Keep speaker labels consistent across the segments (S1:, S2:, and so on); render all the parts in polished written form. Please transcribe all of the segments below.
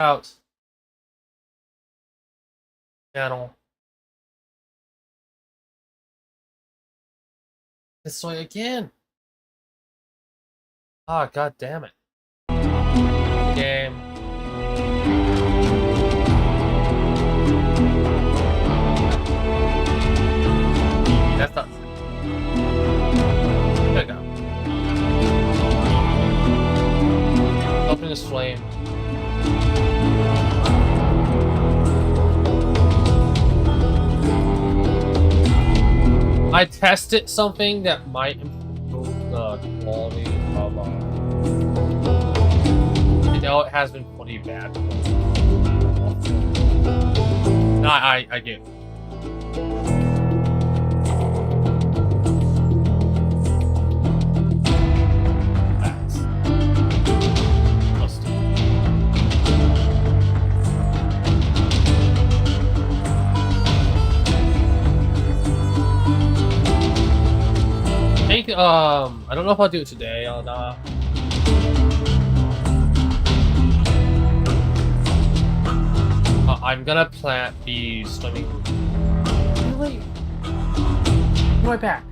S1: Out. Channel. This way again. Ah, god damn it. Game. That's not. There we go. Open this flame. I tested something that might improve the quality of I know it has been pretty bad. No, I do. I don't know if I'll do it today or not. I'm gonna be swimming. Wait, right back.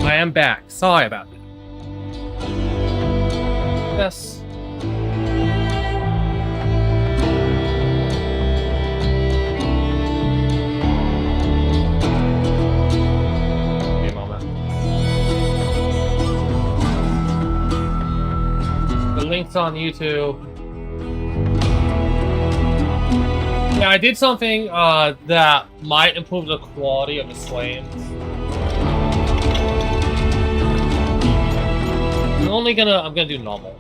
S1: I am back. Sorry about that. Yes. Give me a moment. The link's on YouTube. Yeah, I did something that might improve the quality of the flames. I'm gonna do normal.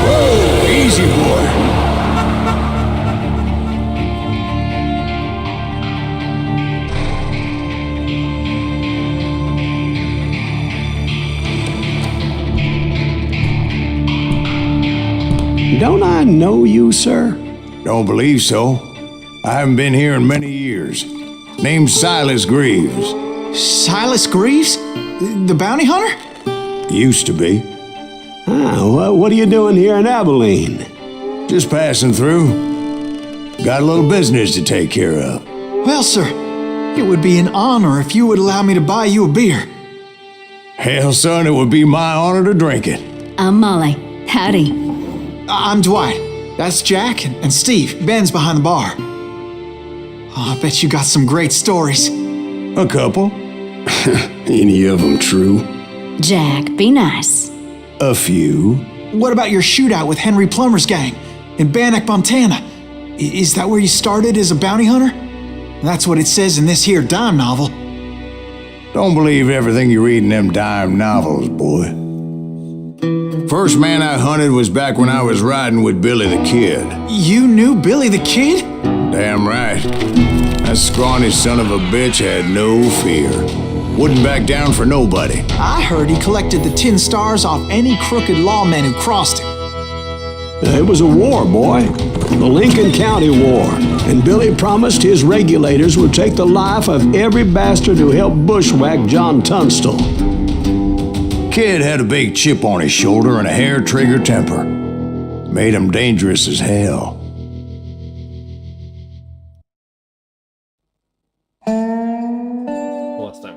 S2: Whoa, easy boy.
S3: Don't I know you, sir?
S2: Don't believe so. I haven't been here in many years. Name's Silas Greaves.
S4: Silas Greaves? The bounty hunter?
S2: Used to be.
S3: Ah, what are you doing here in Abilene?
S2: Just passing through. Got a little business to take care of.
S4: Well, sir, it would be an honor if you would allow me to buy you a beer.
S2: Hell, son, it would be my honor to drink it.
S5: I'm Molly. Howdy.
S4: I'm Dwight. That's Jack and Steve. Ben's behind the bar. Oh, I bet you got some great stories.
S2: A couple.
S3: Any of them true?
S5: Jack, be nice.
S2: A few.
S4: What about your shootout with Henry Plummer's gang in Bannock, Montana? Is that where you started as a bounty hunter? That's what it says in this here dime novel.
S2: Don't believe everything you read in them dime novels, boy. First man I hunted was back when I was riding with Billy the Kid.
S4: You knew Billy the Kid?
S2: Damn right. That scrawny son of a bitch had no fear. Wouldn't back down for nobody.
S4: I heard he collected the 10 stars off any crooked lawmen who crossed him.
S3: It was a war, boy. The Lincoln County War. And Billy promised his regulators would take the life of every bastard who helped bushwhack John Tunstall.
S2: Kid had a big chip on his shoulder and a hair-trigger temper. Made him dangerous as hell.
S1: What's time?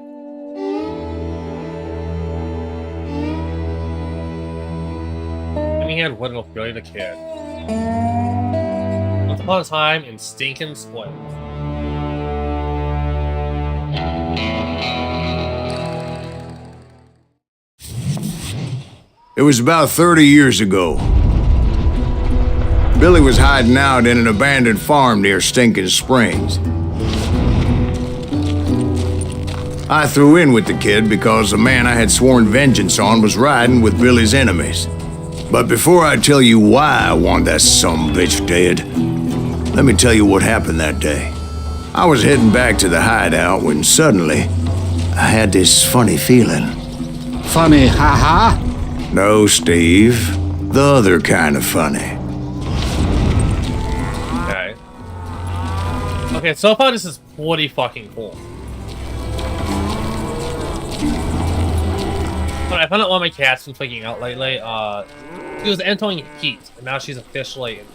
S1: He had one with Billy the Kid. Once upon a time in stinking spoilers.
S2: It was about 30 years ago. Billy was hiding out in an abandoned farm near Stinking Springs. I threw in with the kid because the man I had sworn vengeance on was riding with Billy's enemies. But before I tell you why I want that sumbitch dead, let me tell you what happened that day. I was heading back to the hideout when suddenly I had this funny feeling.
S6: Funny, haha?
S2: No, Steve. The other kind of funny.
S1: Okay. Okay, so far this is pretty fucking cool. But I found out one of my cats been freaking out lately. She was entering heat, and now she's officially in.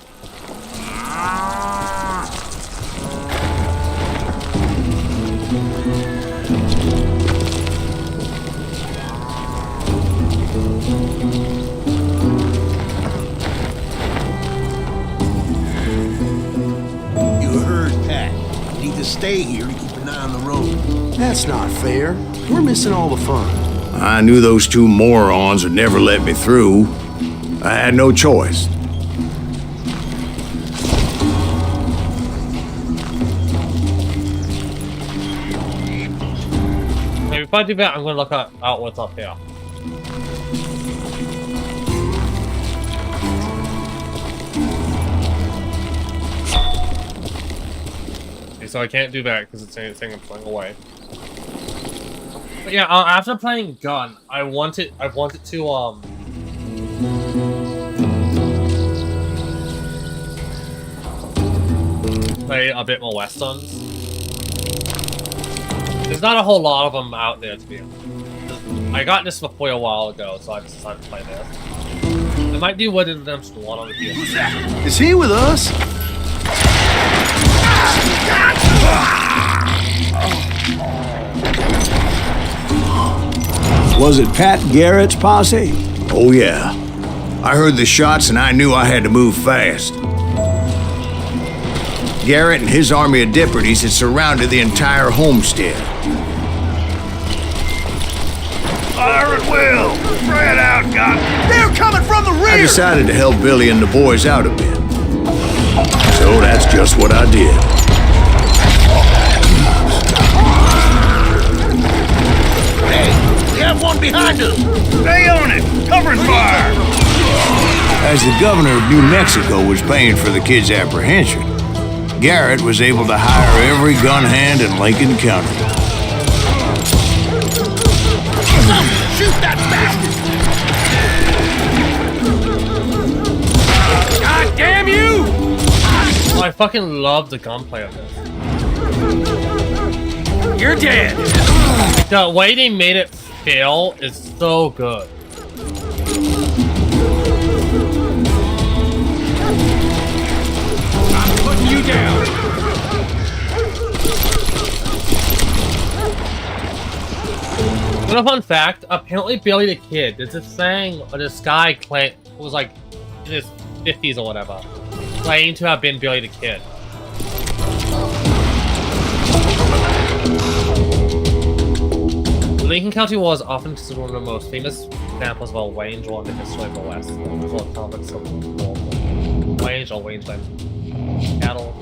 S7: You heard Pat. Need to stay here and keep an eye on the road.
S6: That's not fair. We're missing all the fun.
S2: I knew those two morons would never let me through. I had no choice.
S1: Maybe if I do that, I'm gonna look out what's up here. Okay, so I can't do that because it's saying I'm flying away. But yeah, after playing Gun, I wanted to play a bit more westerns. There's not a whole lot of them out there, to be honest. I got this for free a while ago, so I just decided to play this. There might be Red Redemption 1 on the PS.
S7: Who's that? Is he with us?
S3: Was it Pat Garrett's posse?
S2: Oh yeah. I heard the shots and I knew I had to move fast. Garrett and his army of deputies had surrounded the entire homestead.
S7: Fire at will! Spread out, God! They're coming from the rear!
S2: I decided to help Billy and the boys out a bit. So that's just what I did.
S7: Hey, we have one behind us! Stay on it! Covering fire!
S2: As the governor of New Mexico was paying for the kid's apprehension, Garrett was able to hire every gun hand in Lincoln County.
S7: Shoot that bastard! God damn you!
S1: Oh, I fucking love the gunplay of this.
S7: You're dead!
S1: The way they made it feel is so good.
S7: I'm putting you down!
S1: What a fun fact, apparently Billy the Kid, there's this thing, or this guy who was like in his 50s or whatever, claimed to have been Billy the Kid. The Lincoln County War is often considered one of the most famous examples of a range war in the history of the West. Range or rangeland. cattle.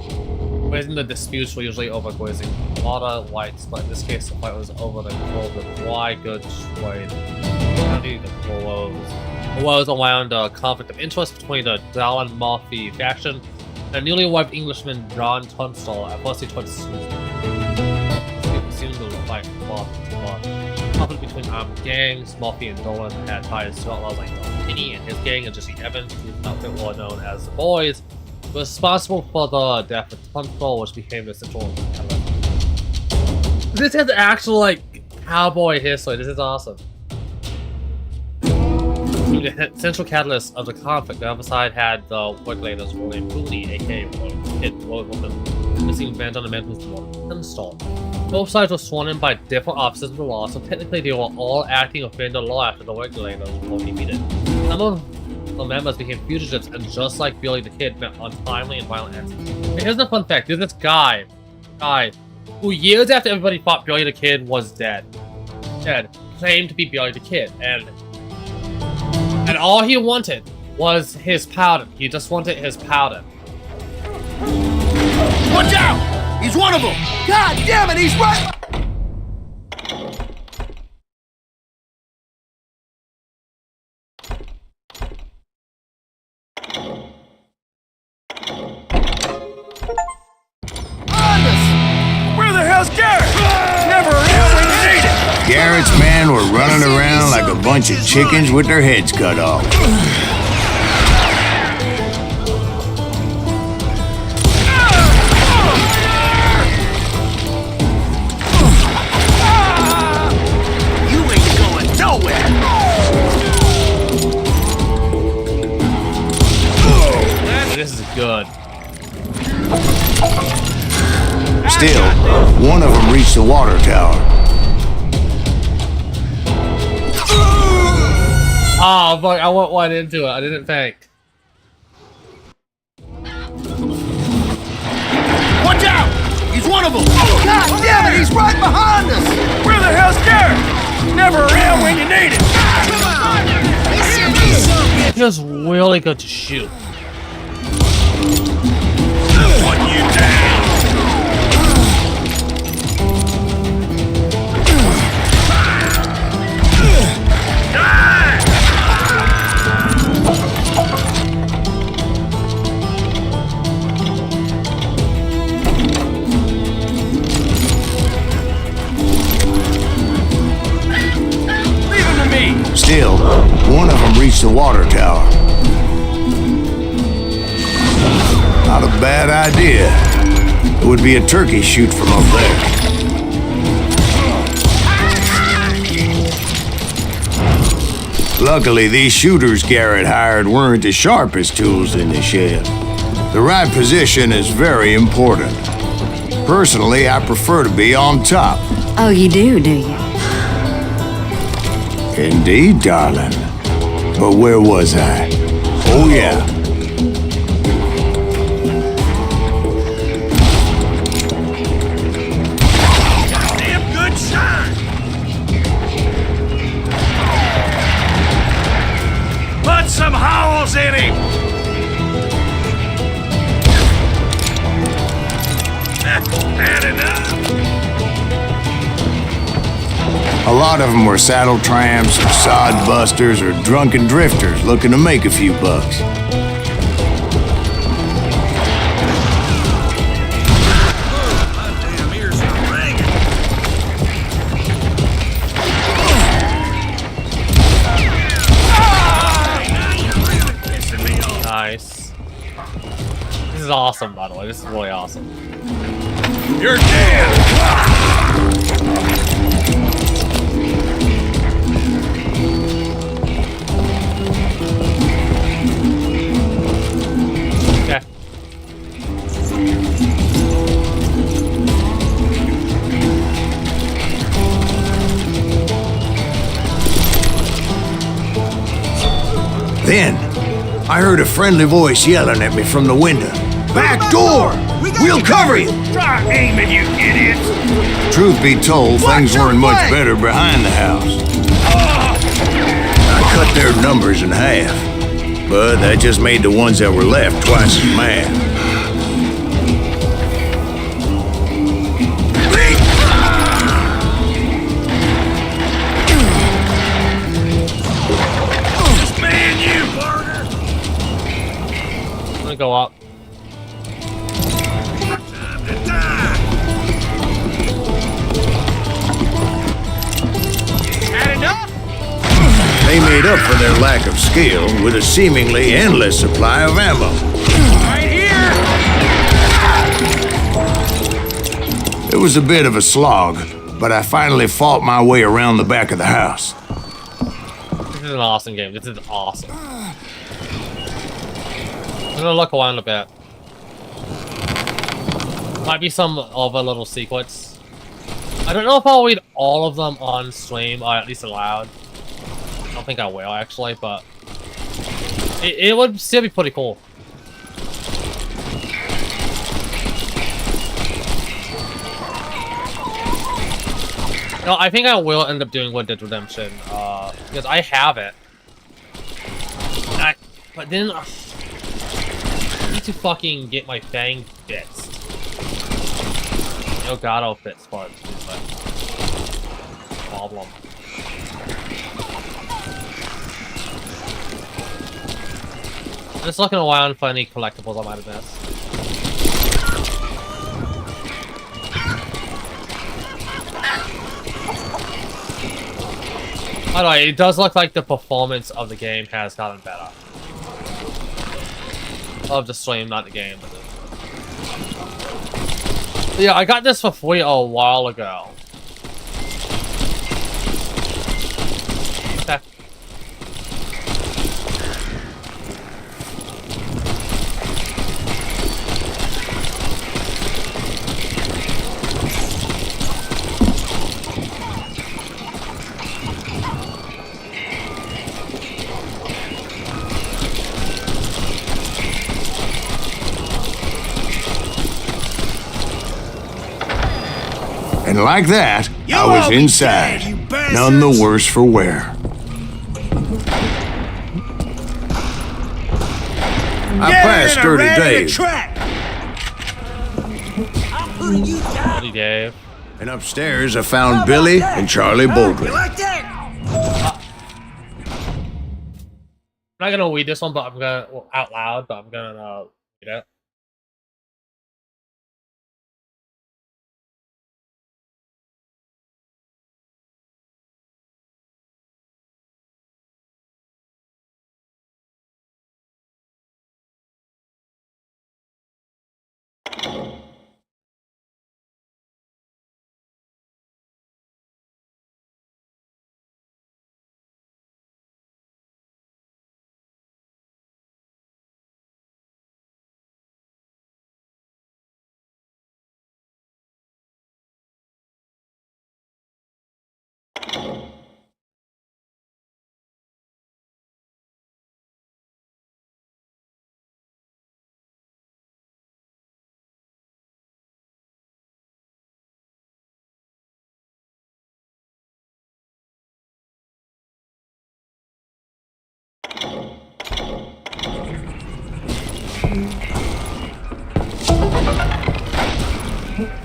S1: Grazing the disputes were usually over grazing water rights, but in this case the fight was over the control of the dry goods trade. The arose around a conflict of interest between the Dallin Murphy faction and a newly arrived Englishman John Tunstall. At first he tried to soon to fight conflict between armed gangs. Murphy and Dolan had ties to outlaws like Kinney and his gang, and Jesse Evans, whose outfit were known as the Boys, responsible for the death of Tunstall, which became the central element. This has actual like cowboy history. This is awesome. The central catalyst of the conflict, the other side had the regulators William Cooley, aka Kid William, missing revenge on the men who were Tunstall. Both sides were sworn in by different officers of the law, so technically they were all acting within the law after the regulators were defeated. Some of the members became fugitives, and just like Billy the Kid, met untimely and violent ends. And here's the fun fact: there's this guy who years after everybody thought Billy the Kid was dead, claimed to be Billy the Kid, and all he wanted was his pardon. He just wanted his pardon.
S7: Watch out! He's one of them! God damn it, he's right! Where the hell's Garrett? Never around when you need it!
S2: Garrett's men were running around like a bunch of chickens with their heads cut off.
S7: You ain't going nowhere!
S1: This is good.
S2: Still, one of them reached the water tower.
S1: Oh, fuck, I went one into it. I didn't think.
S7: Watch out! He's one of them! God damn it, he's right behind us! Where the hell's Garrett? Never around when you need it!
S1: He was really good to shoot.
S7: Put you down!
S2: Still, one of them reached the water tower. Not a bad idea. It would be a turkey shoot from up there. Luckily, these shooters Garrett hired weren't as sharp as tools in the shed. The right position is very important. Personally, I prefer to be on top.
S5: Oh, you do you?
S2: Indeed, darling. But where was I? Oh, yeah.
S7: Damn good shot! Put some holes in him! Had enough!
S2: A lot of them were saddle tramps or sod busters or drunken drifters looking to make a few bucks.
S7: My damn ears are ringing. Now you're really pissing me off.
S1: Nice. This is awesome, by the way. This is really awesome.
S7: You're dead!
S1: Okay.
S2: Then, I heard a friendly voice yelling at me from the window. Back door! We'll cover you!
S7: Try aiming, you idiots!
S2: Truth be told, things weren't much better behind the house. I cut their numbers in half, but that just made the ones that were left twice as mad. made up for their lack of skill with a seemingly endless supply of ammo.
S7: Right here!
S2: It was a bit of a slog, but I finally fought my way around the back of the house.
S1: This is an awesome game. This is awesome. I'm gonna look around a bit. Might be some other little secrets. I don't know if I'll read all of them on stream, or at least aloud. I don't think I will, actually, but it would still be pretty cool. No, I think I will end up doing Red Dead Redemption, because I have it. But then, I need to fucking get my Fang fixed. Elgato fits parts is like problem. I'm just looking around for any collectibles I might have missed. By the way, it does look like the performance of the game has gotten better. Of the stream, not the game, but yeah, I got this for free a while ago. Okay.
S2: And like that, I was inside, none the worse for wear. I passed Dirty Dave,
S1: Dirty Dave.
S2: and upstairs I found Billy and Charlie Baldwin.
S1: I'm not gonna read this one, but I'm gonna out loud. But I'm gonna read it.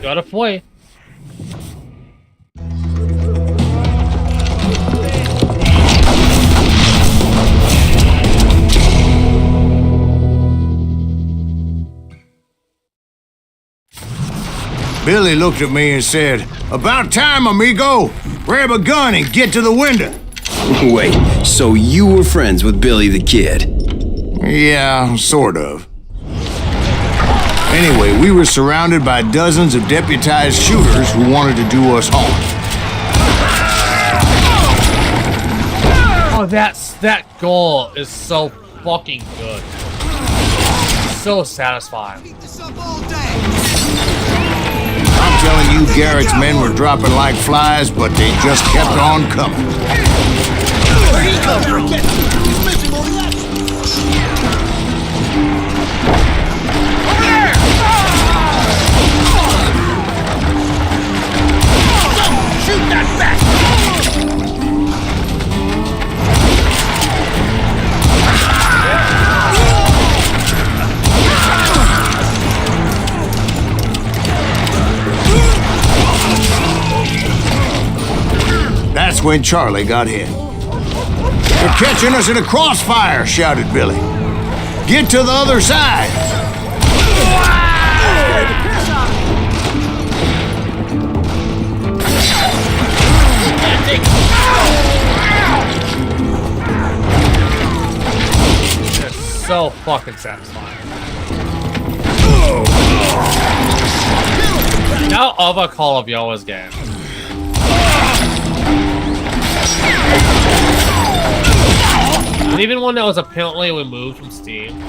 S1: Got a play.
S2: Billy looked at me and said, "About time, amigo. Grab a gun and get to the window."
S8: Wait, so you were friends with Billy the Kid?
S2: Yeah, sort of. Anyway, we were surrounded by dozens of deputized shooters who wanted to do us harm.
S1: Oh, that goal is so fucking good. So satisfying.
S2: I'm telling you, Garrett's men were dropping like flies, but they just kept on coming.
S7: Shoot that back!
S2: That's when Charlie got hit. "They're catching us in a crossfire," shouted Billy. "Get to the other side."
S1: so fucking satisfying. Now other Call of Yoa's game. And even one that was apparently removed from Steam.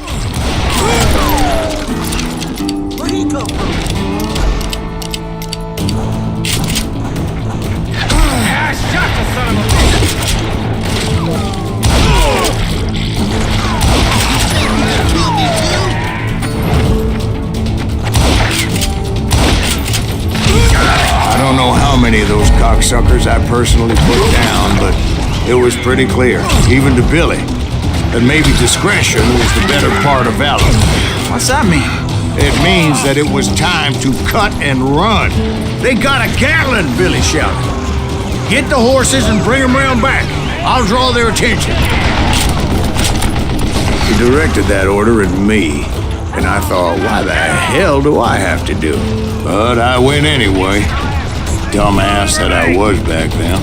S7: Where'd he come from? I shot the son of a bitch!
S2: I don't know how many of those cocksuckers I personally put down, but it was pretty clear, even to Billy, that maybe discretion was the better part of valor.
S4: What's that mean?
S2: It means that it was time to cut and run. They got a Gatling, Billy shouted. Get the horses and bring them round back. I'll draw their attention. He directed that order at me, and I thought, why the hell do I have to do it? But I went anyway. Dumbass that I was back then.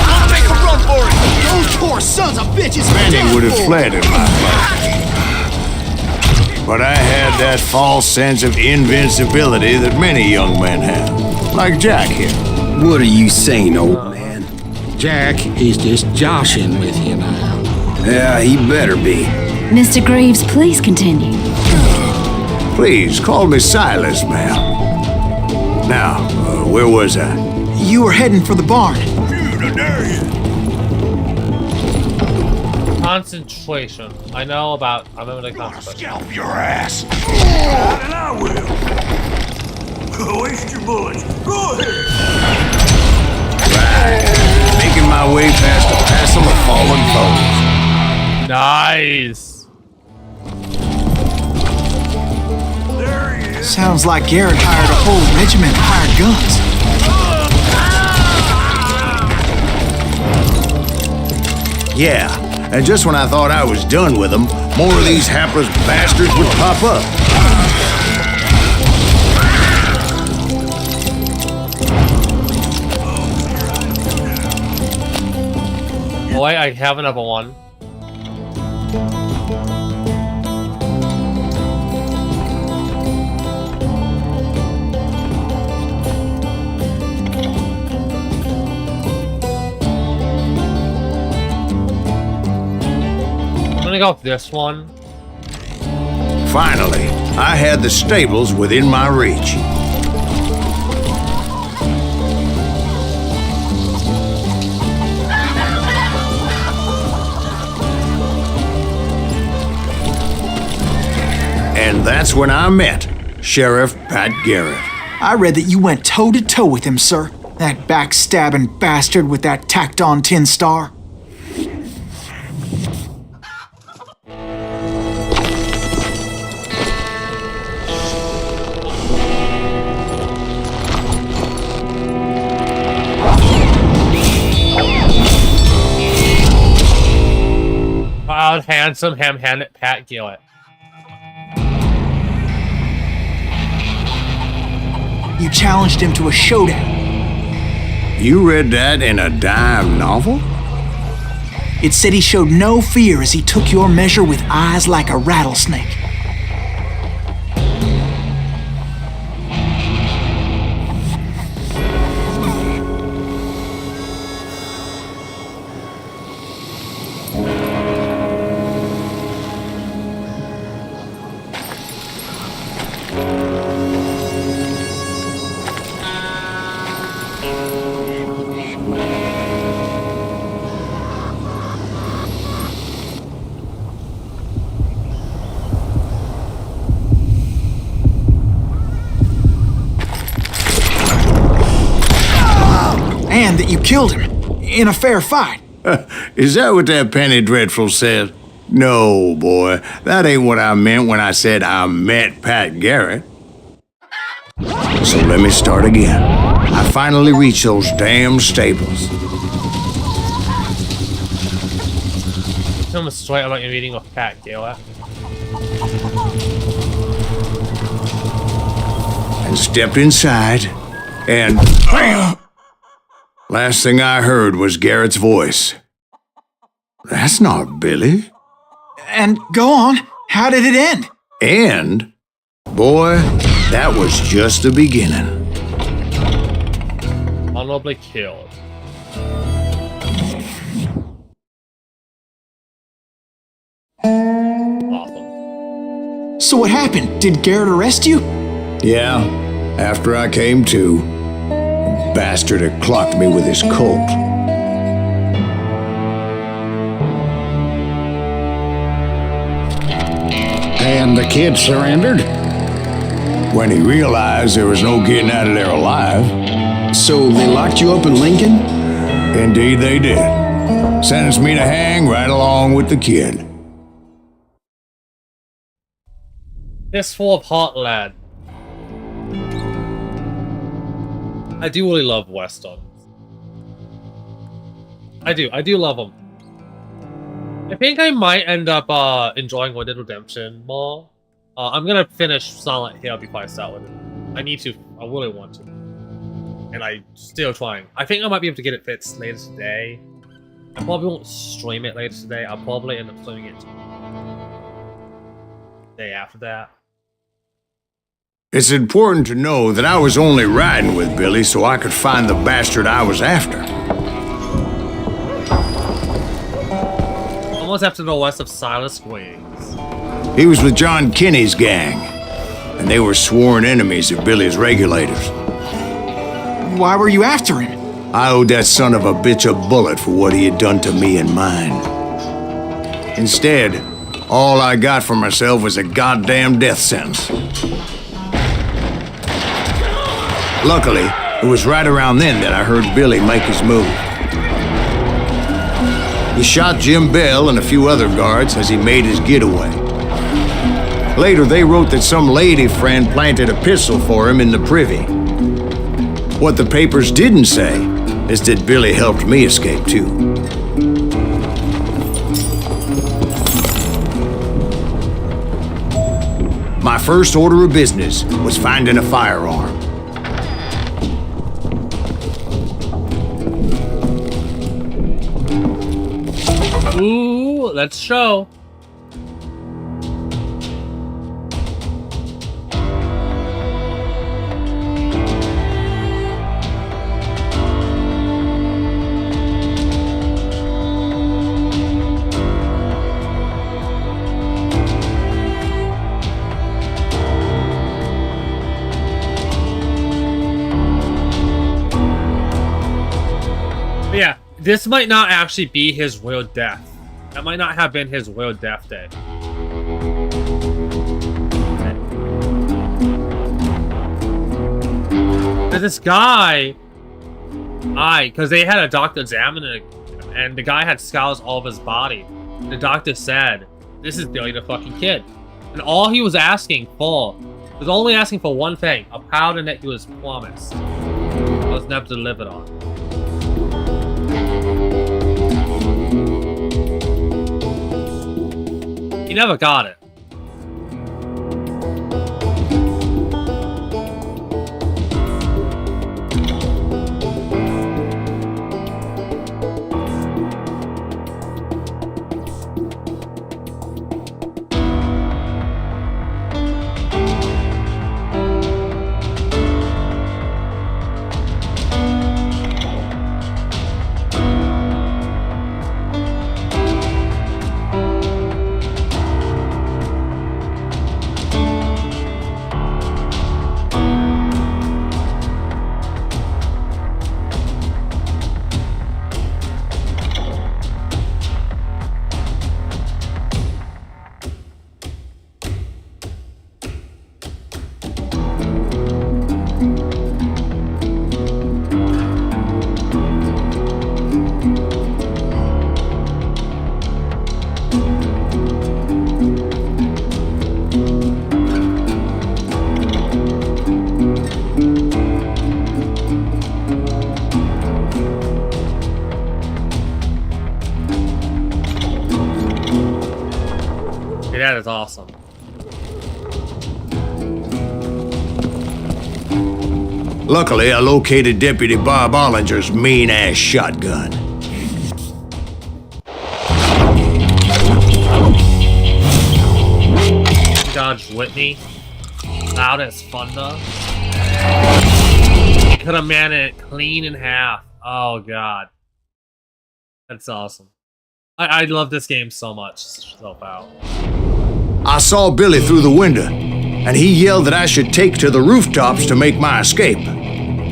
S7: I'll make a run for it! Those poor sons of bitches!
S2: Many would have fled in my place. But I had that false sense of invincibility that many young men have. Like Jack here.
S8: What are you saying, old man?
S6: Jack, he's just joshing with you now.
S8: Yeah, he better be.
S5: Mr. Greaves, please continue.
S2: Please, call me Silas, ma'am. Now, where was I?
S4: You were heading for the barn.
S1: Concentration. I remember the concentration.
S7: Scalp your ass! And I will! Waste your bullets! Go ahead!
S2: Right. Making my way past the passel of fallen foes.
S1: Nice.
S7: There he is!
S4: Sounds like Garrett hired a whole regiment of hired guns.
S2: Yeah, and just when I thought I was done with them, more of these hapless bastards would pop up.
S1: Oh wait, I have another one. I'm gonna go with this one.
S2: Finally, I had the stables within my reach. And that's when I met Sheriff Pat Garrett.
S4: I read that you went toe-to-toe with him, sir. That backstabbing bastard with that tacked-on tin star.
S1: Proud, handsome, ham-handed Pat Garrett.
S4: You challenged him to a showdown.
S2: You read that in a dime novel?
S4: It said he showed no fear as he took your measure with eyes like a rattlesnake. And that you killed him in a fair fight.
S2: Is that what that penny dreadful said? No, boy, that ain't what I meant when I said I met Pat Garrett. So let me start again. I finally reached those damn stables.
S1: Tell me straight about your meeting with Pat Garrett.
S2: and stepped inside, and last thing I heard was Garrett's voice. That's not Billy.
S4: And go on, how did it end?
S2: And, boy, that was just the beginning.
S1: Honorably killed. Awesome.
S4: So what happened? Did Garrett arrest you?
S2: Yeah, after I came to, the bastard had clocked me with his Colt.
S6: And the kid surrendered?
S2: When he realized there was no getting out of there alive.
S3: So they locked you up in Lincoln?
S2: Indeed they did. Sentenced me to hang right along with the kid.
S1: Fistful of Hot Lad. I do really love westerns. I do love them. I think I might end up enjoying Red Dead Redemption more. I'm gonna finish Silent Hill before I start with it. I need to. I really want to. And I'm still trying. I think I might be able to get it fixed later today. I probably won't stream it later today. I'll probably end up streaming it the day after that.
S2: It's important to know that I was only riding with Billy so I could find the bastard I was after.
S1: Almost after the west of Silas Wings.
S2: He was with John Kinney's gang, and they were sworn enemies of Billy's regulators.
S4: Why were you after him?
S2: I owed that son of a bitch a bullet for what he had done to me and mine. Instead, all I got for myself was a goddamn death sentence. Luckily, it was right around then that I heard Billy make his move. He shot Jim Bell and a few other guards as he made his getaway. Later, they wrote that some lady friend planted a pistol for him in the privy. What the papers didn't say is that Billy helped me escape too. My first order of business was finding a firearm.
S1: Ooh, let's show. But yeah, this might not actually be his real death. That might not have been his real death day. This guy, because they had a doctor examine him, and the guy had scars all over his body. The doctor said, "This is Billy the fucking kid," and all he was asking for was only asking for one thing: a powder that he was promised, was never delivered on. He never got it. That is awesome.
S2: Luckily, I located Deputy Bob Ollinger's mean-ass shotgun.
S1: Dodge Whitney. Loud as thunder. Could have man it clean in half. Oh god. That's awesome. I love this game so much. So out.
S2: I saw Billy through the window, and he yelled that I should take to the rooftops to make my escape.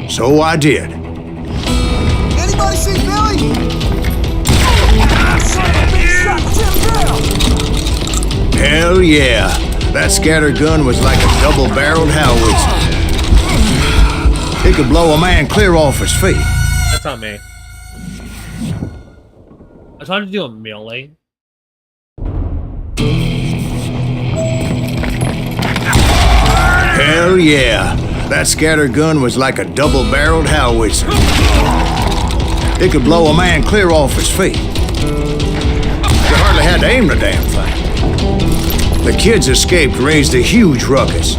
S2: So I did.
S7: Anybody see Billy?
S2: Hell yeah. That scatter gun was like a double-barreled howitzer. It could blow a man clear off his feet.
S1: That's not me. I tried to do a melee.
S2: Hell yeah. That scatter gun was like a double-barreled howitzer. It could blow a man clear off his feet. You hardly had to aim the damn thing. The kids escaped, raised a huge ruckus.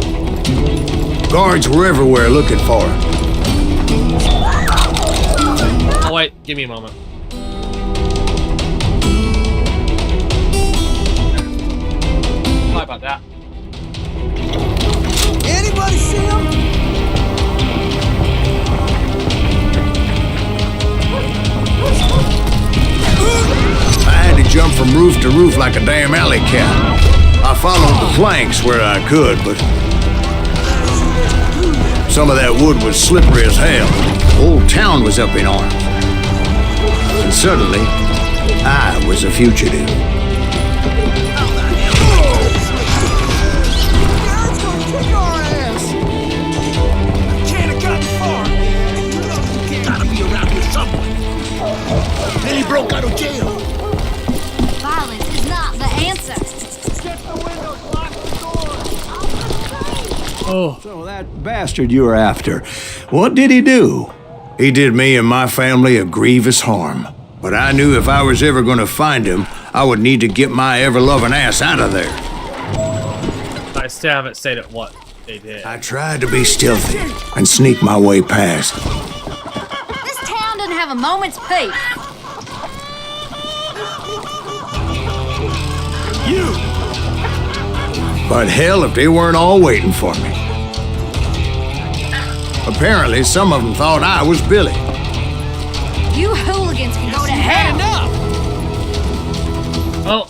S2: Guards were everywhere looking for him.
S1: Oh wait, give me a moment. Sorry about that.
S7: Anybody see him?
S2: I had to jump from roof to roof like a damn alley cat. I followed the planks where I could, but some of that wood was slippery as hell. The whole town was up in arms. And suddenly, I was a fugitive.
S7: Billy broke out of jail.
S5: Violence is not the answer.
S7: Get the windows, lock the door.
S1: Oh.
S3: So that bastard you were after, what did he do?
S2: He did me and my family a grievous harm. But I knew if I was ever going to find him, I would need to get my ever-loving ass out of there.
S1: I still haven't stated what they did.
S2: I tried to be stealthy and sneak my way past.
S5: This town doesn't have a moment's peace.
S2: But hell, if they weren't all waiting for me. Apparently, some of them thought I was Billy.
S5: You hooligans can go to hell.
S1: Oh.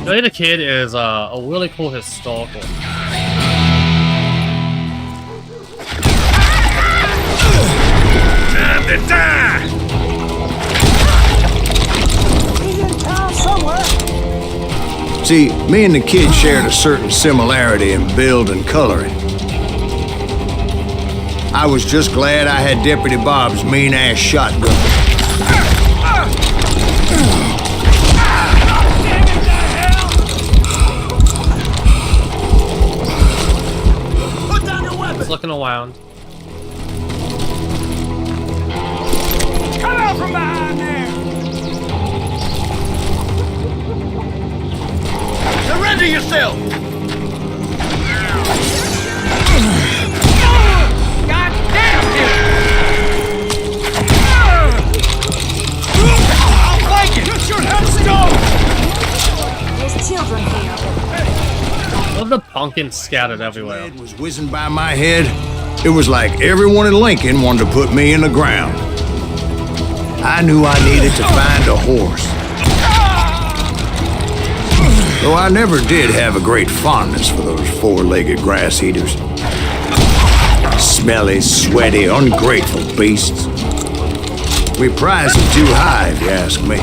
S1: Billy the Kid is a really cool historical.
S7: Time to die! He's in town somewhere.
S2: See, me and the kid shared a certain similarity in build and coloring. I was just glad I had Deputy Bob's mean-ass shotgun.
S1: Looking around.
S7: Come out from behind there! Surrender yourself!
S1: pumpkins scattered everywhere.
S2: Lead was whizzing by my head. It was like everyone in Lincoln wanted to put me in the ground. I knew I needed to find a horse. Though I never did have a great fondness for those four-legged grass eaters. Smelly, sweaty, ungrateful beasts. We prize them too high, if you ask me.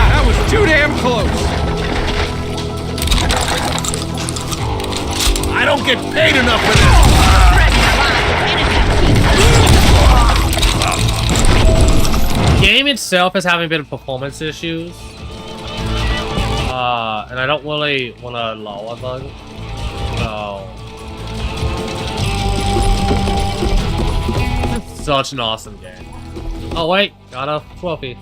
S7: That was too damn close. I don't get paid enough for this.
S1: The game itself is having a bit of performance issues. And I don't really want to lower them. So. It's such an awesome game. Oh wait, got a trophy.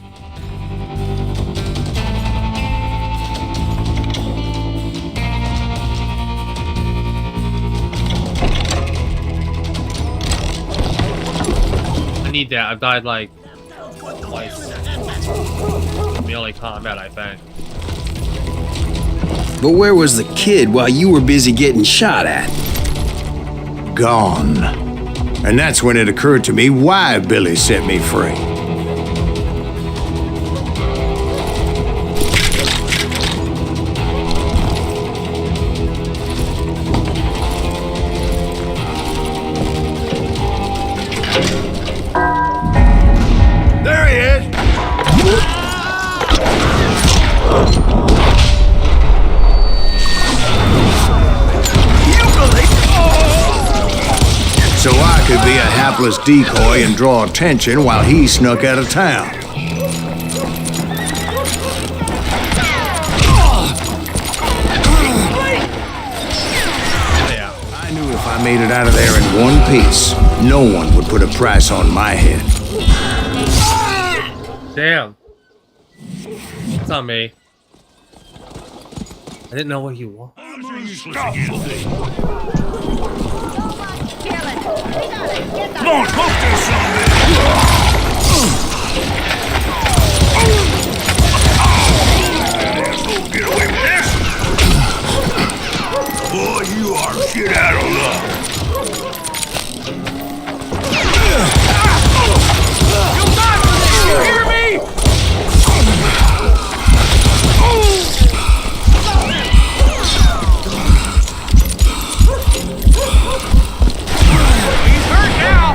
S1: I need that. I've died like twice. Melee combat, I think.
S8: But where was the kid while you were busy getting shot at?
S2: Gone. And that's when it occurred to me why Billy set me free.
S7: There he is.
S2: So I could be a hapless decoy and draw attention while he snuck out of town. I knew if I made it out of there in one piece, no one would put a price on my head.
S1: Damn. It's not me. I didn't know what you were.
S7: Come on, poke this son of a asshole, get away with this! Boy, you are shit out of luck. You'll die for this, you hear me? He's hurt now!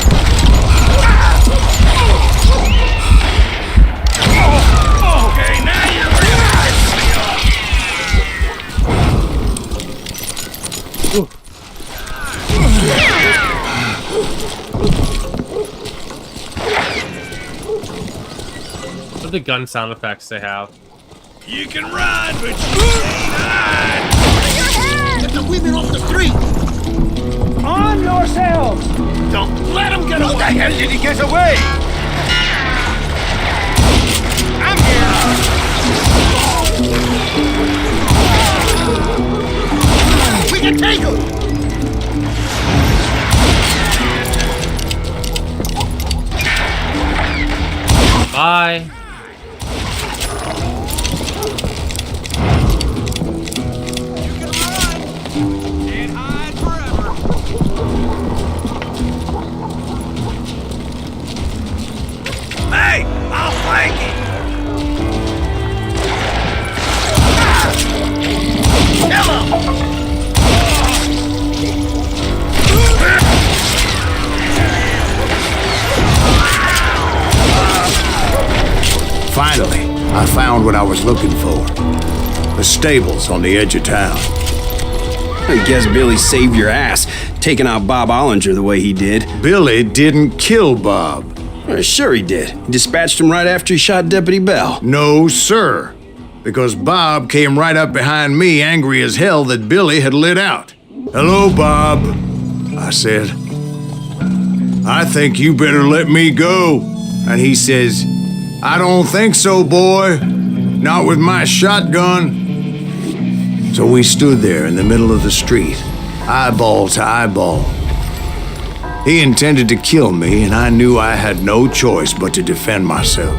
S7: Okay, now you're
S1: What are the gun sound effects they have?
S7: You can run, but you can't hide! Get the women off the street! On yourselves! Don't let him get away! How the hell did he get away? I'm here! We can take him!
S1: Bye.
S7: Can't hide forever. Hey, I'll flank him. Kill him.
S2: Finally, I found what I was looking for. The stables on the edge of town.
S8: I guess Billy saved your ass, taking out Bob Ollinger the way he did.
S2: Billy didn't kill Bob.
S8: Sure he did. He dispatched him right after he shot Deputy Bell.
S2: No, sir. Because Bob came right up behind me, angry as hell that Billy had lit out. Hello, Bob, I said. I think you better let me go. And he says, I don't think so, boy. Not with my shotgun. So we stood there in the middle of the street, eyeball to eyeball. He intended to kill me, and I knew I had no choice but to defend myself.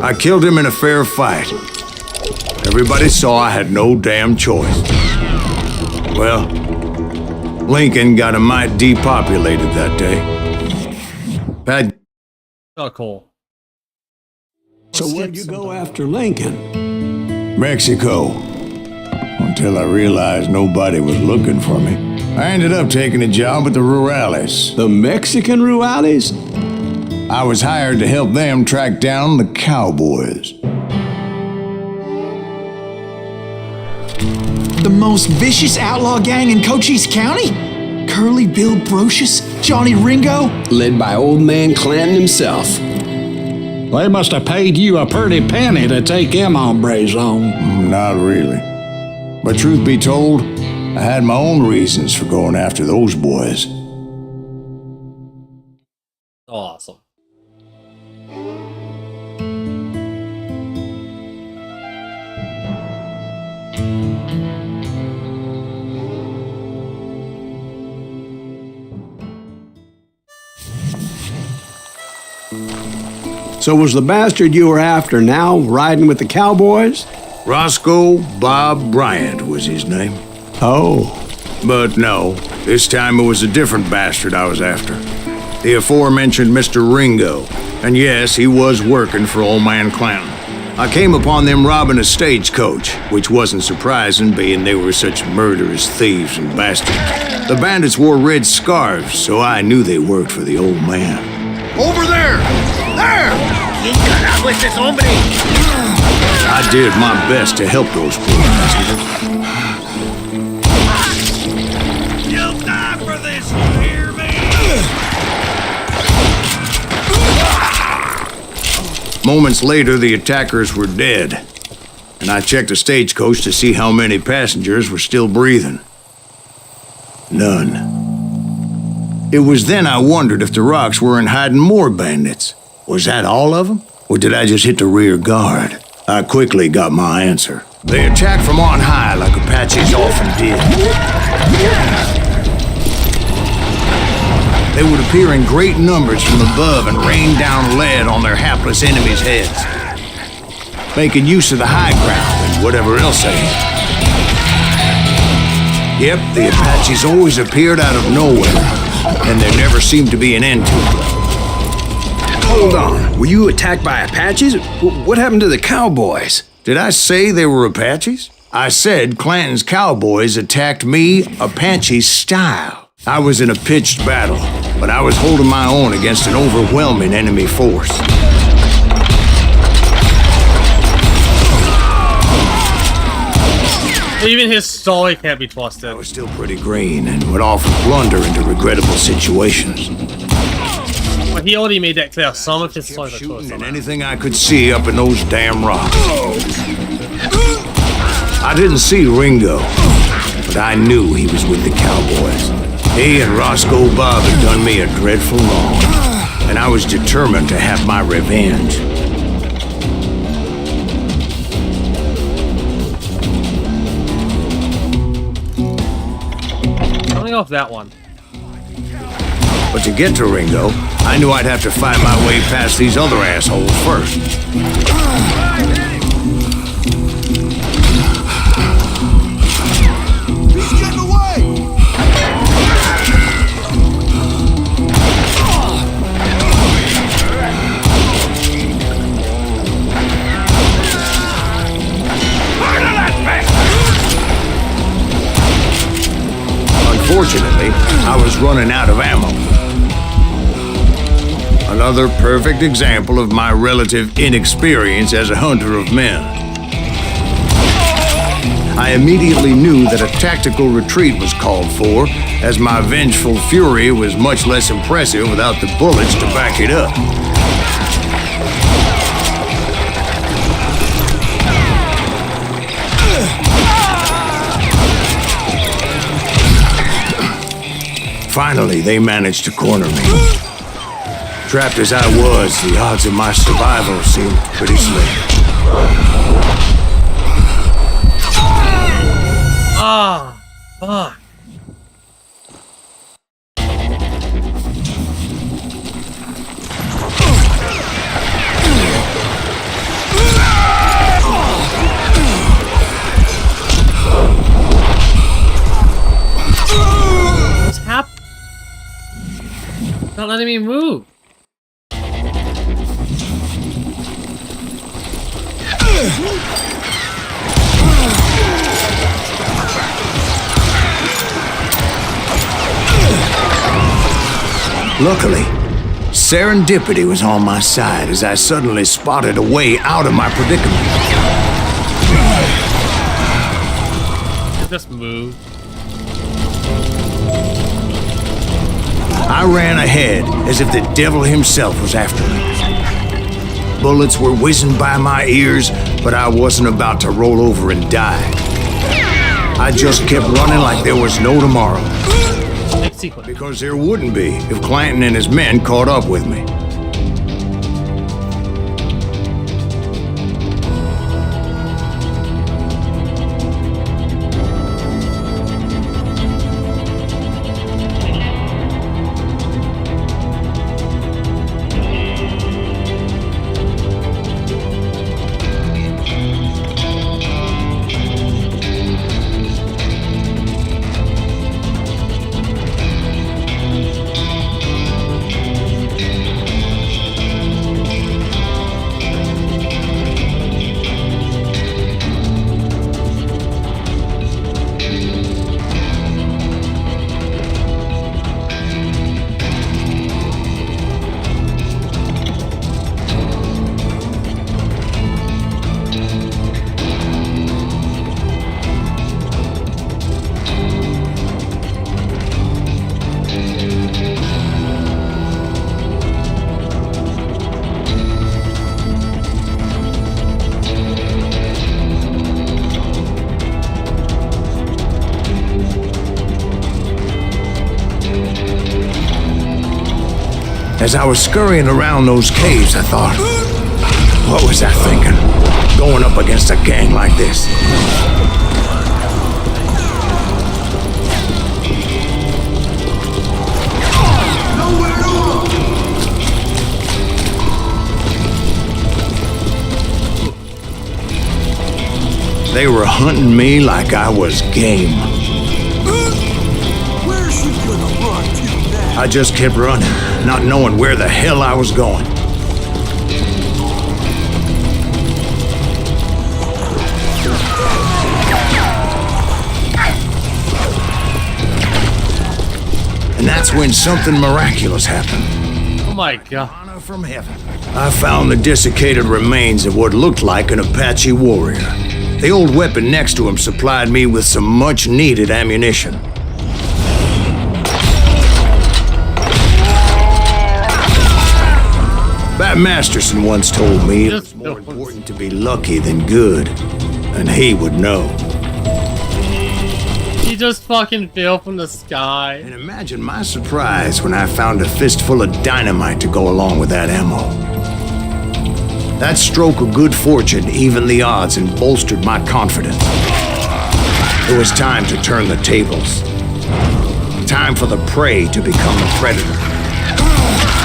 S2: I killed him in a fair fight. Everybody saw I had no damn choice. Well, Lincoln got a mite depopulated that day. Pat.
S1: Oh, cool.
S3: So where'd you go after Lincoln?
S2: Mexico. Until I realized nobody was looking for me. I ended up taking a job at the Rurales.
S3: The Mexican Rurales?
S2: I was hired to help them track down the cowboys.
S4: The most vicious outlaw gang in Cochise County? Curly Bill Brocious? Johnny Ringo?
S8: Led by old man Clanton himself.
S6: They must have paid you a pretty penny to take them hombres on.
S2: Not really. But truth be told, I had my own reasons for going after those boys.
S1: Awesome.
S3: So was the bastard you were after now riding with the cowboys?
S2: Roscoe Bob Bryant was his name.
S3: Oh.
S2: But no, this time it was a different bastard I was after. The aforementioned Mr. Ringo. And yes, he was working for old man Clanton. I came upon them robbing a stagecoach, which wasn't surprising, being they were such murderous thieves and bastards. The bandits wore red scarves, so I knew they worked for the old man.
S7: Over there! There! ¿Quién carajo es ese hombre?
S2: I did my best to help those poor bastards.
S7: You'll die for this, you hear me?
S2: Moments later, the attackers were dead, and I checked the stagecoach to see how many passengers were still breathing. None. It was then I wondered if the rocks weren't hiding more bandits. Was that all of them? Or did I just hit the rear guard? I quickly got my answer. They attacked from on high like Apaches often did. They would appear in great numbers from above and rain down lead on their hapless enemies' heads, making use of the high ground and whatever else they had. Yep, the Apaches always appeared out of nowhere, and there never seemed to be an end to it.
S8: Hold on. Were you attacked by Apaches? What happened to the cowboys?
S2: Did I say they were Apaches? I said Clanton's cowboys attacked me Apache style. I was in a pitched battle, but I was holding my own against an overwhelming enemy force.
S1: Even his story can't be trusted.
S2: I was still pretty green and would often blunder into regrettable situations.
S1: But he already made that clear. Some of his stories are
S2: Shooting
S1: true.
S2: at anything I could see up in those damn rocks. I didn't see Ringo, but I knew he was with the cowboys. He and Roscoe Bob had done me a dreadful wrong, and I was determined to have my revenge.
S1: I'm gonna go with that one.
S2: But to get to Ringo, I knew I'd have to find my way past these other assholes first.
S7: He's getting away!
S2: Unfortunately, I was running out of ammo. Another perfect example of my relative inexperience as a hunter of men. I immediately knew that a tactical retreat was called for, as my vengeful fury was much less impressive without the bullets to back it up. Finally, they managed to corner me. Trapped as I was, the odds of my survival seemed pretty slim.
S1: Ah, fuck. What's happening? Not letting me move.
S2: Luckily, serendipity was on my side as I suddenly spotted a way out of my predicament.
S1: Just move.
S2: I ran ahead as if the devil himself was after me. Bullets were whizzing by my ears, but I wasn't about to roll over and die. I just kept running like there was no tomorrow.
S1: Next sequence.
S2: Because there wouldn't be if Clanton and his men caught up with me. As I was scurrying around those caves, I thought, what was I thinking? Going up against a gang like this. They were hunting me like I was game.
S7: Where's she gonna run to now?
S2: I just kept running, not knowing where the hell I was going. And that's when something miraculous happened.
S1: Oh my god.
S2: Manna from heaven. I found the desiccated remains of what looked like an Apache warrior. The old weapon next to him supplied me with some much-needed ammunition. Bat Masterson once told me it was more important to be lucky than good, and he would know.
S1: He just fucking fell from the sky.
S2: And imagine my surprise when I found a fistful of dynamite to go along with that ammo. That stroke of good fortune evened the odds and bolstered my confidence. It was time to turn the tables. Time for the prey to become the predator.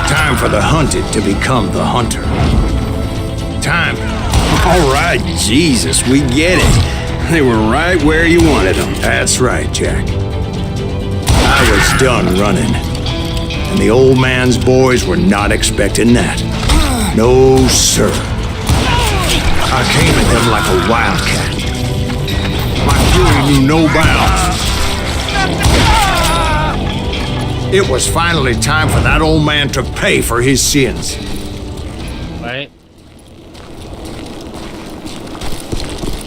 S2: Time for the hunted to become the hunter. Time.
S8: All right, Jesus, we get it. They were right where you wanted them.
S2: That's right, Jack. I was done running. And the old man's boys were not expecting that. No, sir. I came at them like a wildcat. My fury knew no bounds. It was finally time for that old man to pay for his sins.
S1: Right?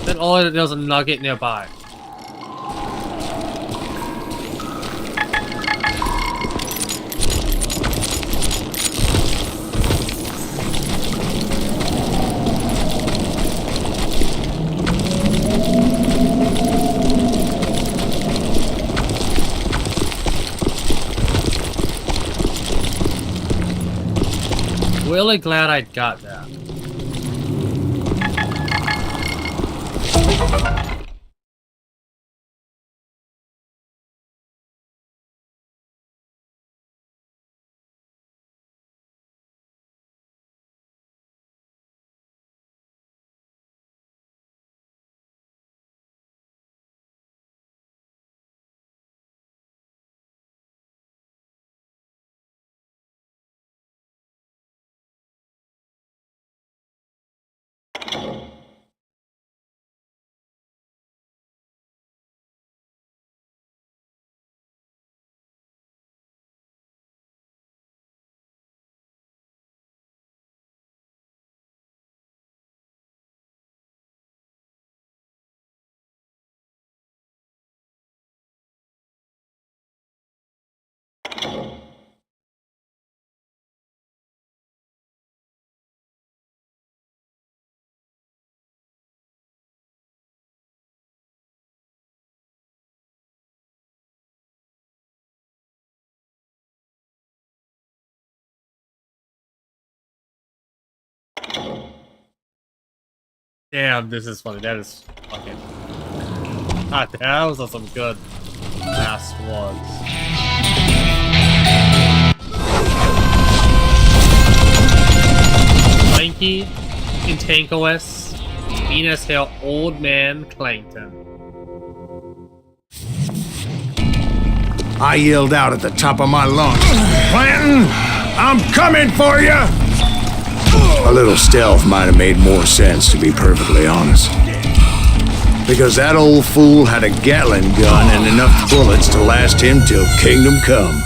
S1: Then all it is a nugget nearby. really glad I got that. Damn, this is funny. That is fucking. God, that was some good last ones. Lanky, cantankerous, mean as hell, old man Clangton.
S2: I yelled out at the top of my lungs, "Clanton, I'm coming for you!" A little stealth might have made more sense, to be perfectly honest. Because that old fool had a Gatling gun and enough bullets to last him till kingdom come.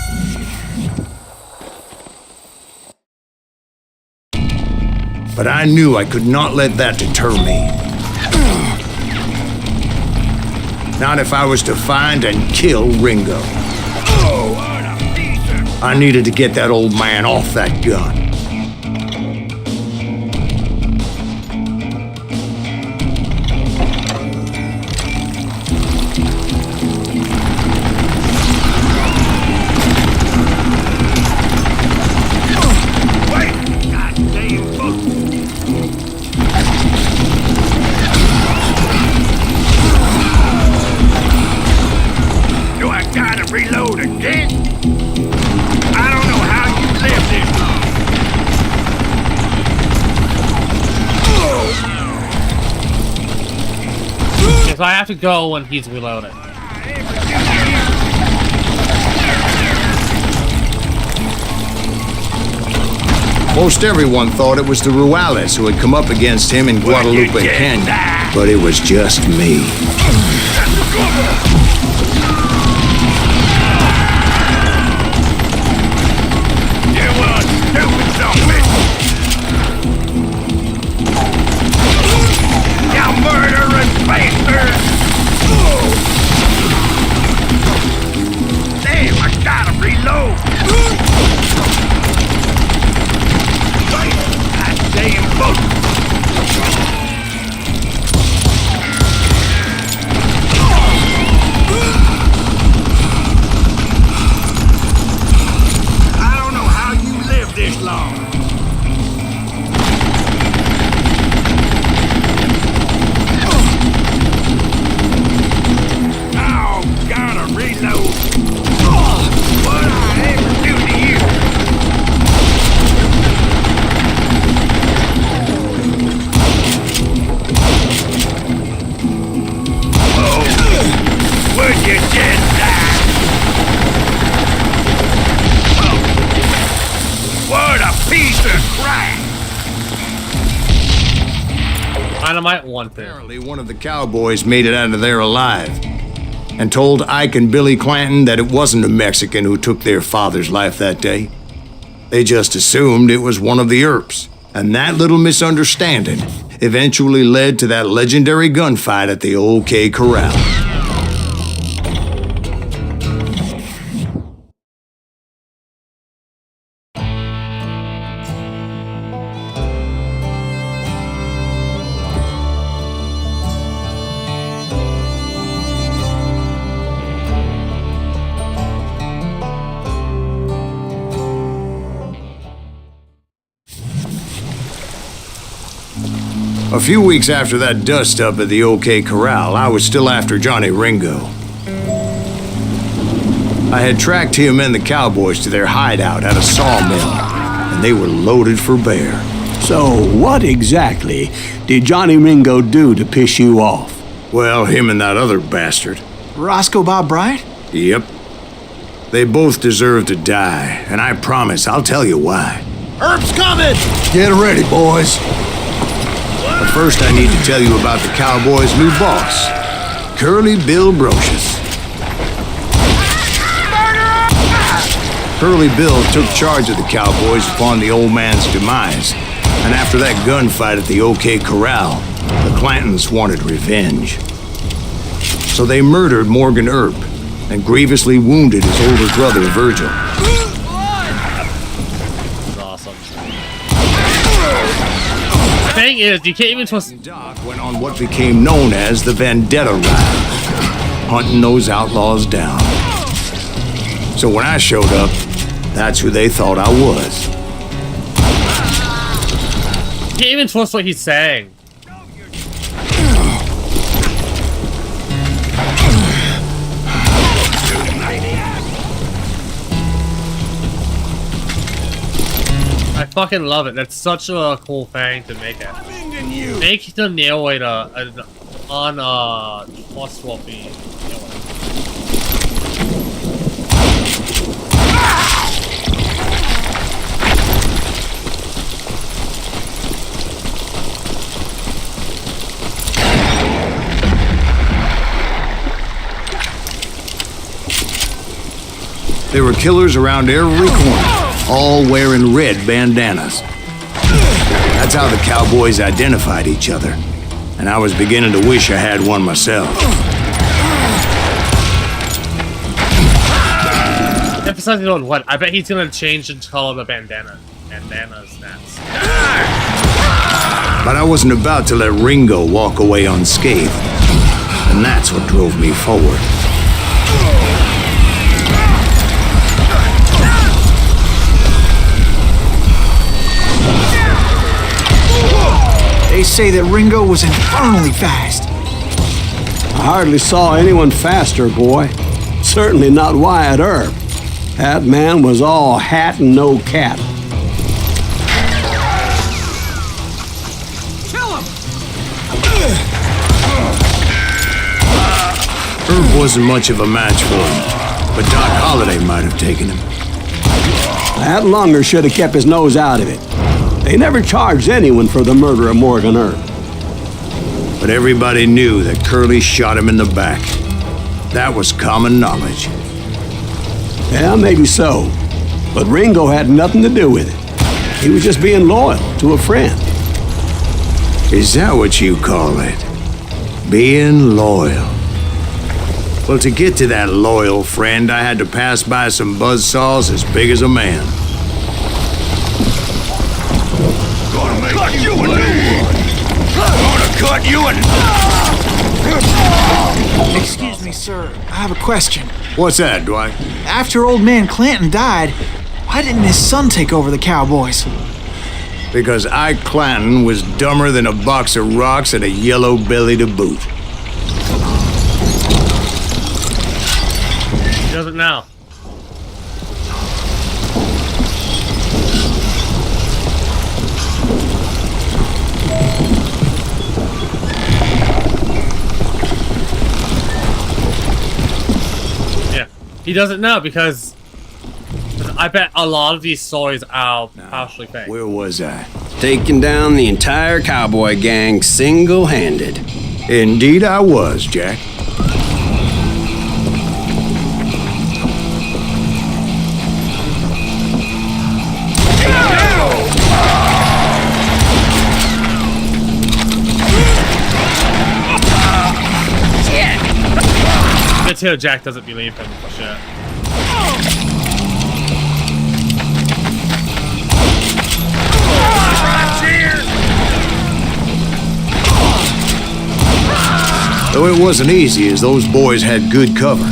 S2: But I knew I could not let that deter me. Not if I was to find and kill Ringo. I needed to get that old man off that gun.
S7: Reload again? I don't know how you lived this long.
S1: Because I have to go when he's reloading.
S2: Most everyone thought it was the Ruales who had come up against him in Guadalupe Canyon, but it was just me.
S7: Damn, I gotta reload! That damn boat! I don't know how you lived this long.
S1: Dynamite one thing.
S2: Apparently, one of the cowboys made it out of there alive and told Ike and Billy Clanton that it wasn't a Mexican who took their father's life that day. They just assumed it was one of the Earps, and that little misunderstanding eventually led to that legendary gunfight at the OK Corral. A few weeks after that dust-up at the OK Corral, I was still after Johnny Ringo. I had tracked him and the cowboys to their hideout at a sawmill, and they were loaded for bear.
S3: So, what exactly did Johnny Ringo do to piss you off?
S2: Well, him and that other bastard.
S4: Roscoe Bob Bryant?
S2: Yep. They both deserve to die, and I promise I'll tell you why.
S7: Herb's coming!
S2: Get ready, boys. But first I need to tell you about the Cowboys' new boss, Curly Bill Brocious. Curly Bill took charge of the Cowboys upon the old man's demise, and after that gunfight at the OK Corral, the Clantons wanted revenge. So they murdered Morgan Earp and grievously wounded his older brother, Virgil.
S1: Awesome. The thing is, you can't even trust.
S2: Doc went on what became known as the Vendetta Ride, hunting those outlaws down. So when I showed up, that's who they thought I was.
S1: You can't even trust what he's saying. I fucking love it. That's such a cool thing to make it. Make the narrator an untrustworthy narrator.
S2: There were killers around every corner, all wearing red bandanas. That's how the Cowboys identified each other, and I was beginning to wish I had one myself.
S1: Emphasizing on what? I bet he's gonna change the color of the bandana. Bandana's nuts.
S2: But I wasn't about to let Ringo walk away unscathed, and that's what drove me forward.
S4: They say that Ringo was infernally fast.
S3: I hardly saw anyone faster, boy. Certainly not Wyatt Earp. That man was all hat and no cattle.
S2: Herb wasn't much of a match for him, but Doc Holliday might have taken him.
S3: That lunger should have kept his nose out of it. They never charged anyone for the murder of Morgan Earp.
S2: But everybody knew that Curly shot him in the back. That was common knowledge.
S3: Yeah, maybe so. But Ringo had nothing to do with it. He was just being loyal to a friend.
S2: Is that what you call it? Being loyal? Well, to get to that loyal friend, I had to pass by some buzzsaws as big as a man.
S7: Gonna make cut you a new one! Gonna cut you a...
S4: Excuse me, sir. I have a question.
S2: What's that, Dwight?
S4: After old man Clanton died, why didn't his son take over the Cowboys?
S2: Because Ike Clanton was dumber than a box of rocks and a yellow belly to boot.
S1: He does it now. Yeah, he does it now because I bet a lot of these stories are partially fake.
S2: Where was I?
S8: Taking down the entire cowboy gang single-handed.
S2: Indeed I was, Jack.
S1: Until Jack doesn't believe him for sure.
S2: Though it wasn't easy, as those boys had good cover.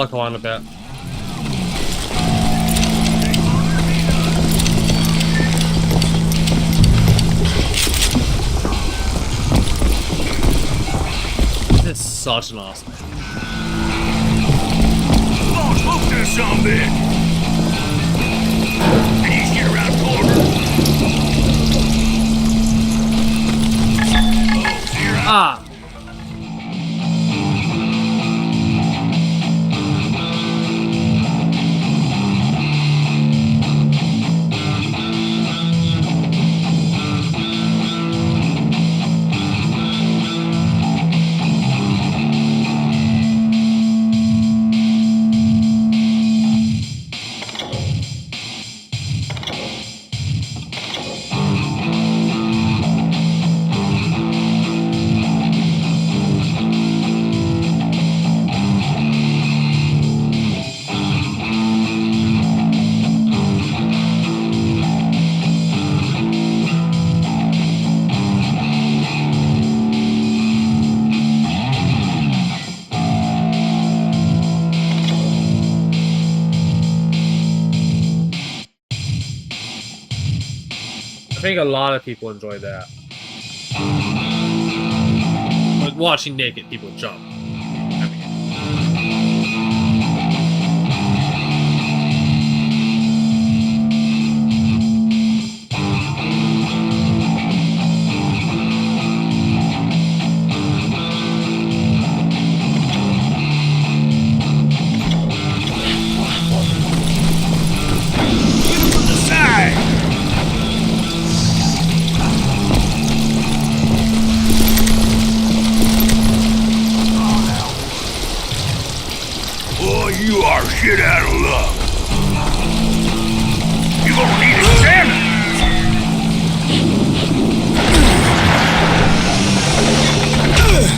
S1: look around a bit. This is such an awesome.
S7: Come on, smoke this some bitch. Any shit around the corner.
S1: Ah! I think a lot of people enjoy that. Like watching naked people jump.
S7: You are shit out of luck. You gonna need a stamina.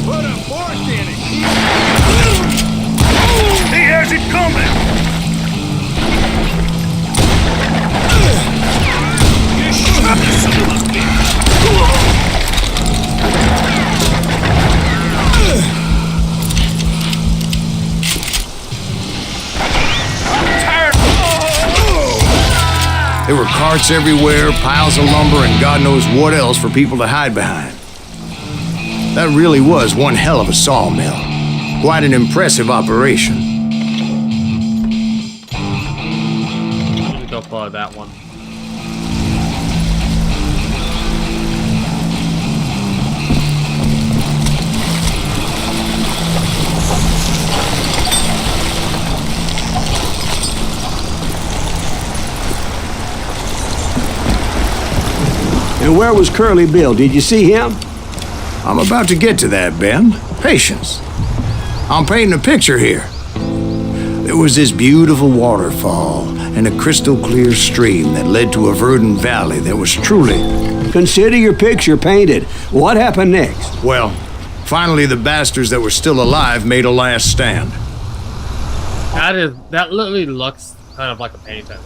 S7: Put a fork in it. He has it coming. You shut the son of a bitch.
S2: There were carts everywhere, piles of lumber, and God knows what else for people to hide behind. That really was one hell of a sawmill. Quite an impressive operation.
S1: Let me go follow that one.
S3: And where was Curly Bill? Did you see him?
S2: I'm about to get to that, Ben. Patience. I'm painting a picture here. There was this beautiful waterfall and a crystal clear stream that led to a verdant valley that was truly...
S3: Consider your picture painted. What happened next?
S2: Well, finally the bastards that were still alive made a last stand.
S1: That literally looks kind of like a painting.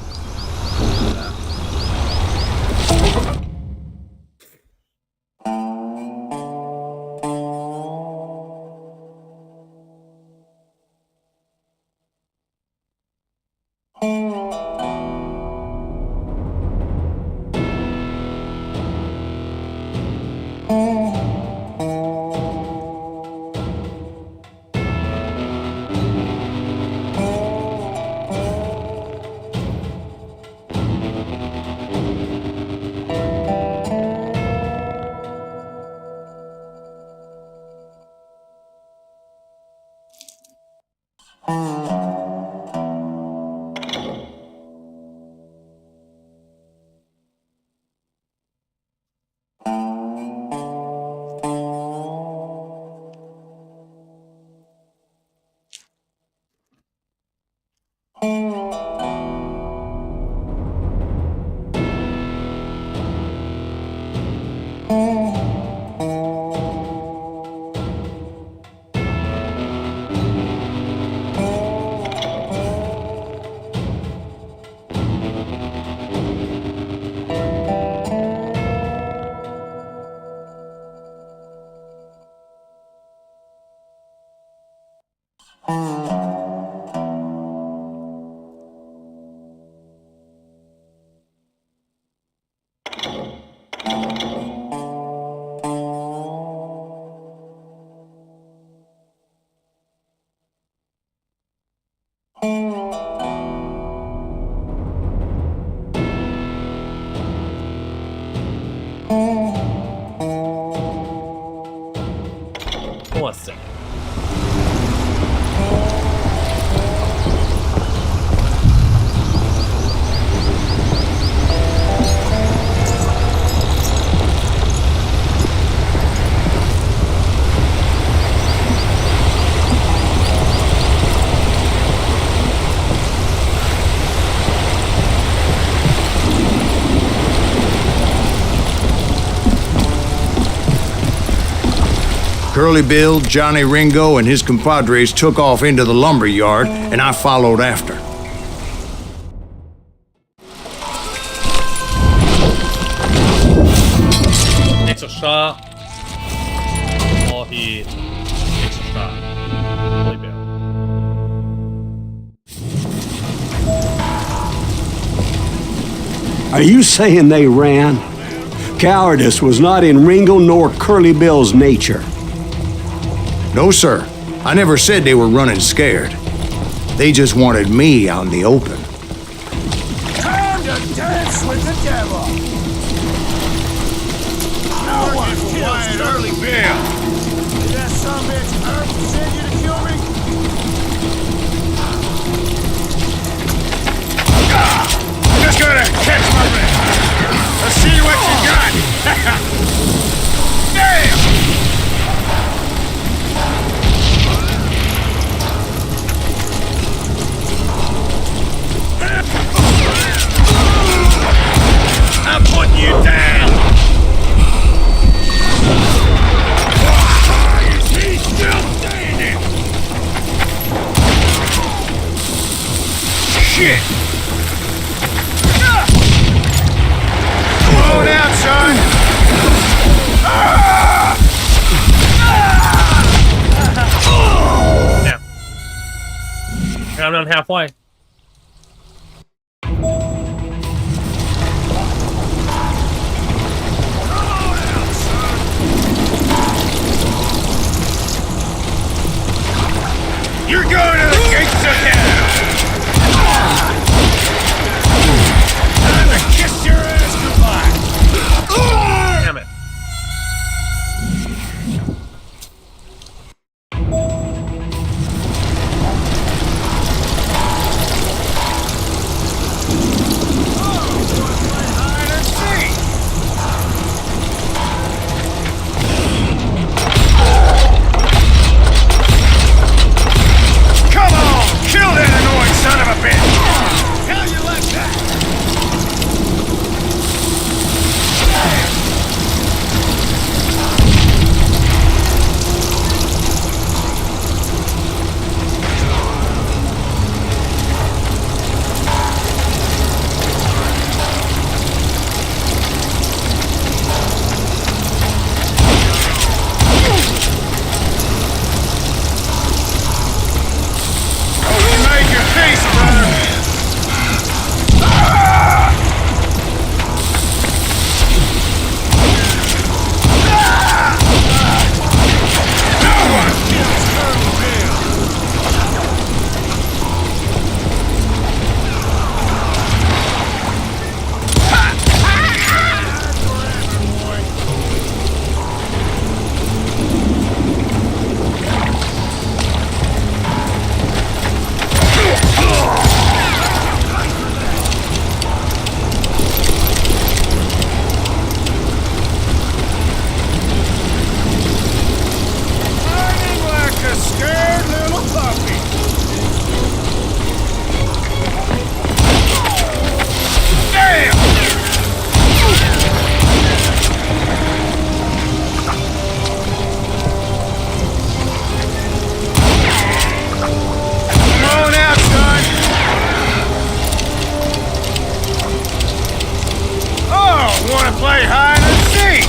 S1: more sick.
S2: Curly Bill, Johnny Ringo, and his compadres took off into the lumber yard, and I followed after.
S1: Takes a shot. Or he takes a shot. Curly Bill.
S3: Are you saying they ran? Cowardice was not in Ringo nor Curly Bill's nature.
S2: No, sir. I never said they were running scared. They just wanted me out in the open.
S7: Time to dance with the devil! No one kills Early Bill! Did that son bitch Herb send you to kill me? Just gonna catch my breath! Let's see what you got! Damn! I'm putting you down! Is he still standing? Shit! Come on out, son!
S1: Now, I'm done halfway.
S7: You're going to the gates of hell! Time to kiss your ass goodbye!
S1: Damn it.
S7: Hide and seek! Come on! Kill that annoying son of a bitch! Hell you like that? You made your peace, brother! No one kills Colonel Bill! Hiding like a scared little puppy! Damn! Come on out, son! Oh, wanna play hide and seek?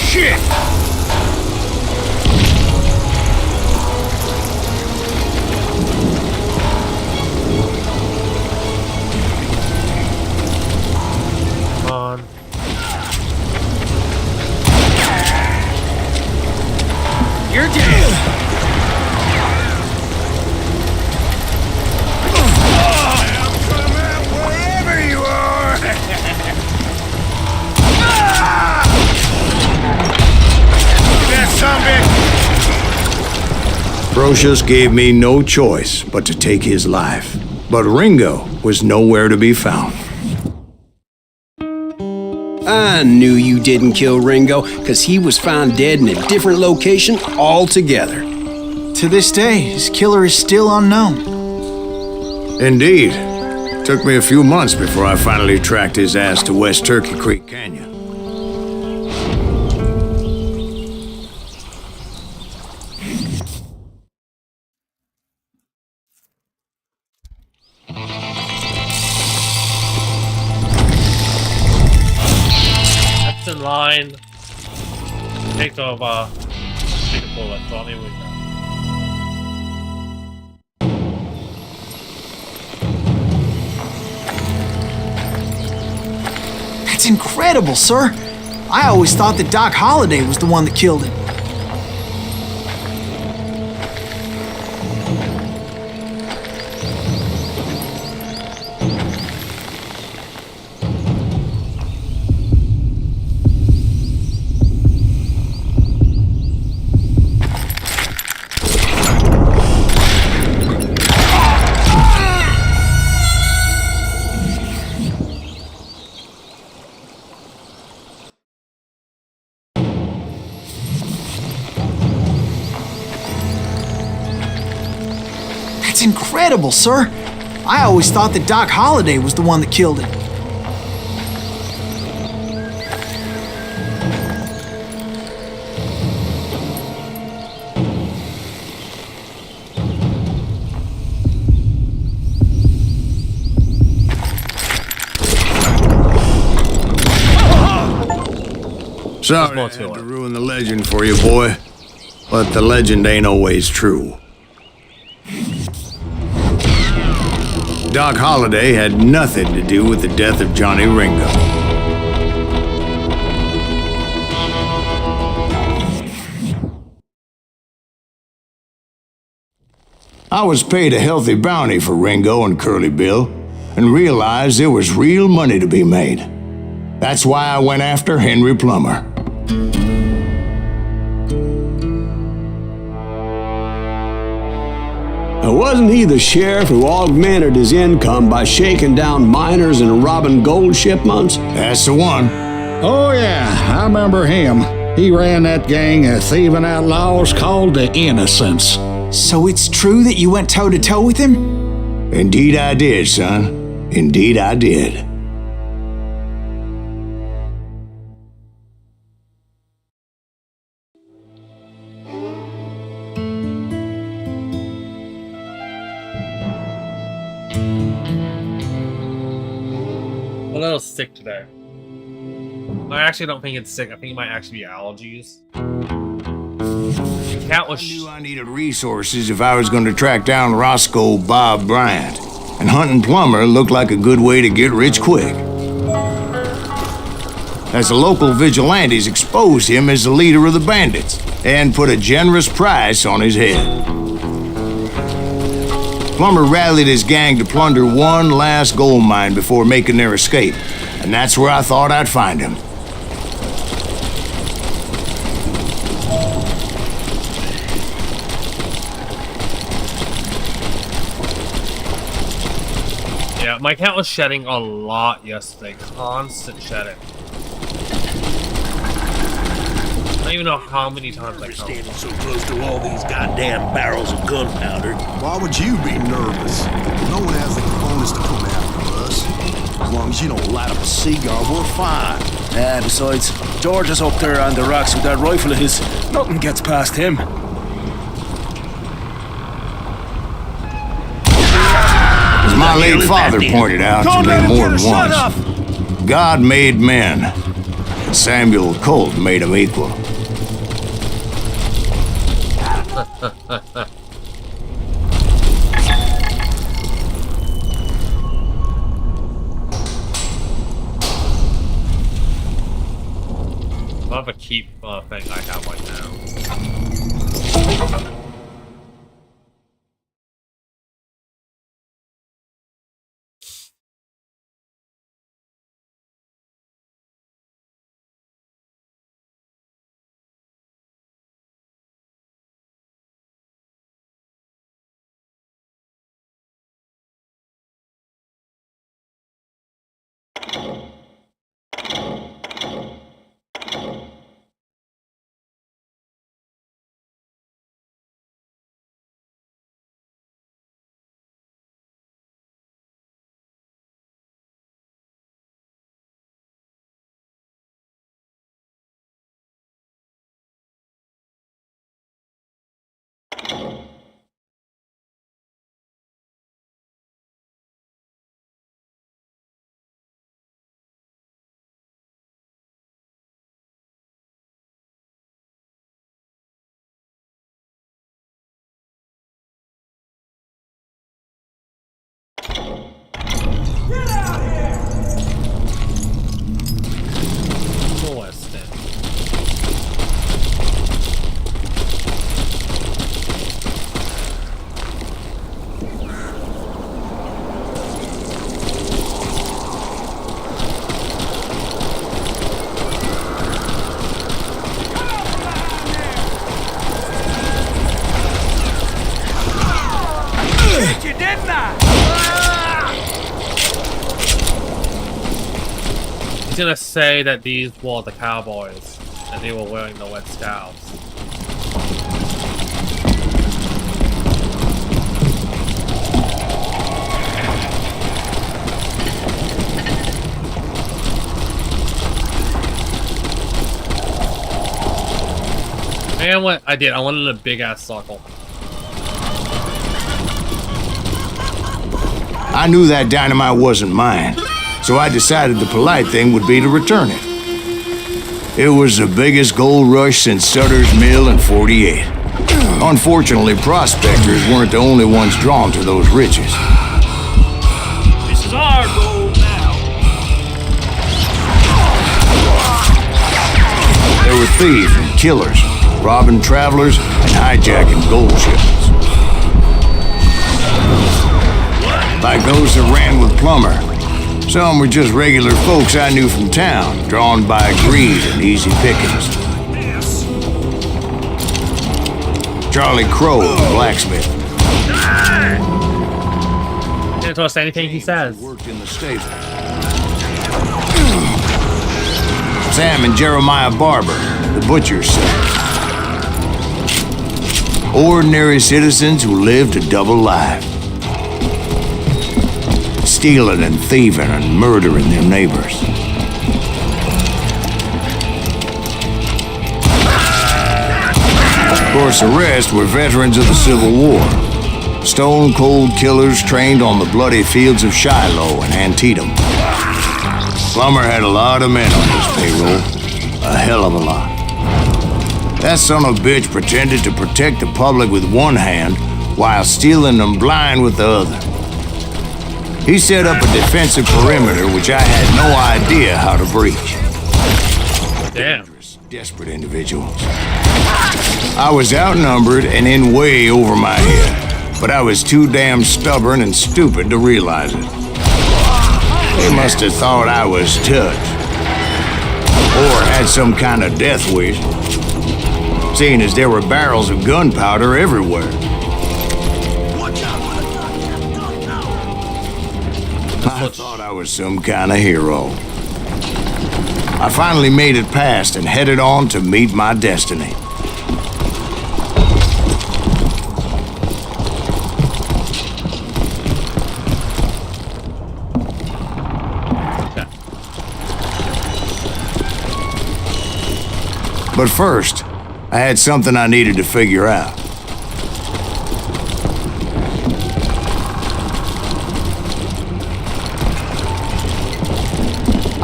S7: Shit!
S1: Come on.
S7: You're dead! I'm coming out wherever you are!
S2: Brocious gave me no choice but to take his life. But Ringo was nowhere to be found.
S8: I knew you didn't kill Ringo, because he was found dead in a different location altogether.
S4: To this day, his killer is still unknown.
S2: Indeed. Took me a few months before I finally tracked his ass to West Turkey Creek Canyon.
S1: That's in line. Take the bullet. So I'll leave it with that.
S4: That's incredible, sir. I always thought that Doc Holliday was the one that killed him. That's incredible, sir. I always thought that Doc Holliday was the one that killed him.
S2: Sorry I had to ruin the legend for you, boy. But the legend ain't always true. Doc Holliday had nothing to do with the death of Johnny Ringo. I was paid a healthy bounty for Ringo and Curly Bill, and realized there was real money to be made. That's why I went after Henry Plummer.
S3: Wasn't he the sheriff who augmented his income by shaking down miners and robbing gold shipments?
S2: That's the one.
S6: Oh, yeah, I remember him. He ran that gang of thieving outlaws called the Innocents.
S4: So it's true that you went toe-to-toe with him?
S2: Indeed I did, son. Indeed I did.
S1: A little sick today. I actually don't think it's sick. I think it might actually be allergies. The cat was.
S2: I knew I needed resources if I was going to track down Roscoe Bob Bryant, and hunting Plummer looked like a good way to get rich quick. As the local vigilantes exposed him as the leader of the bandits and put a generous price on his head. Plummer rallied his gang to plunder one last gold mine before making their escape, and that's where I thought I'd find him.
S1: Yeah, my cat was shedding a lot yesterday. Constant shedding. I don't even know how many times I counted.
S7: Standing so close to all these goddamn barrels of gunpowder.
S9: Why would you be nervous? No one has the cojones to come after us. As long as you don't light up a cigar, we're fine.
S7: Yeah, besides, George is up there on the rocks with that rifle of his. Nothing gets past him.
S2: As my late father pointed out to me more than once, God made men, and Samuel Colt made them equal.
S1: I have a keep thing I have right now. gonna say that these were the cowboys, and they were wearing the Red Scouts. And what I did, I wanted a big ass circle.
S2: I knew that dynamite wasn't mine, so I decided the polite thing would be to return it. It was the biggest gold rush since Sutter's Mill in '48. Unfortunately, prospectors weren't the only ones drawn to those riches.
S7: This is our gold now.
S2: There were thieves and killers, robbing travelers and hijacking gold shipments. Like those that ran with Plummer. Some were just regular folks I knew from town, drawn by greed and easy pickings. Charlie Crow, the blacksmith.
S1: Didn't trust anything he says.
S2: Worked in the stable. Sam and Jeremiah Barber, the butcher's son. Ordinary citizens who lived a double life. Stealing and thieving and murdering their neighbors. Of course, the rest were veterans of the Civil War. Stone-cold killers trained on the bloody fields of Shiloh and Antietam. Plummer had a lot of men on his payroll. A hell of a lot. That son of a bitch pretended to protect the public with one hand while stealing them blind with the other. He set up a defensive perimeter which I had no idea how to breach.
S1: Damn.
S2: Dangerous, desperate individuals. I was outnumbered and in way over my head, but I was too damn stubborn and stupid to realize it. They must have thought I was touched. Or had some kind of death wish, seeing as there were barrels of gunpowder everywhere. I thought I was some kind of hero. I finally made it past and headed on to meet my destiny. But first, I had something I needed to figure out.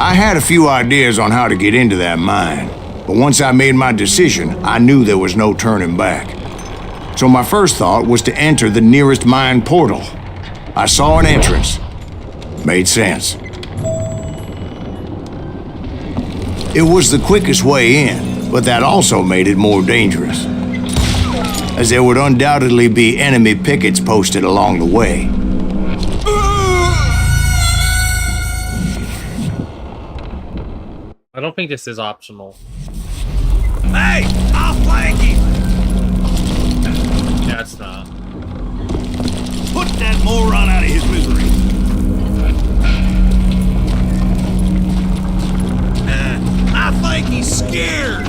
S2: I had a few ideas on how to get into that mine, but once I made my decision, I knew there was no turning back. So my first thought was to enter the nearest mine portal. I saw an entrance. Made sense. It was the quickest way in, but that also made it more dangerous, as there would undoubtedly be enemy pickets posted along the way.
S1: I don't think this is optional.
S7: Hey, I'll flank him.
S1: Yeah, it's not.
S7: Put that moron out of his misery. I think he's scared.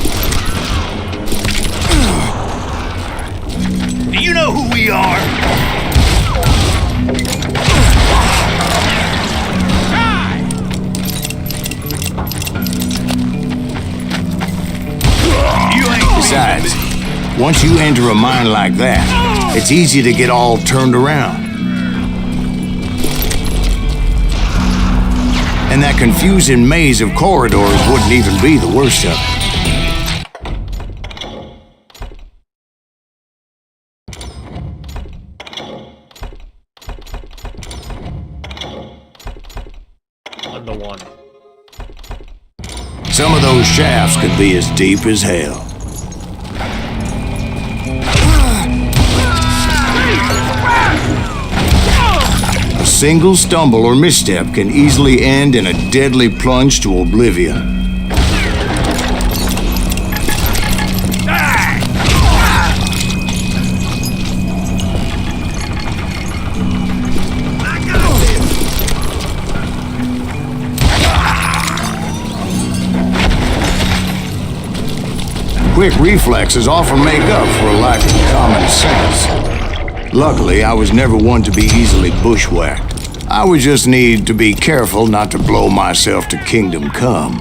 S7: Do you know who we are?
S2: Besides, once you enter a mine like that, it's easy to get all turned around. And that confusing maze of corridors wouldn't even be the worst of it.
S1: Under one.
S2: Some of those shafts could be as deep as hell. A single stumble or misstep can easily end in a deadly plunge to oblivion. quick reflexes often make up for a lack of common sense. Luckily, I was never one to be easily bushwhacked. I would just need to be careful not to blow myself to kingdom come.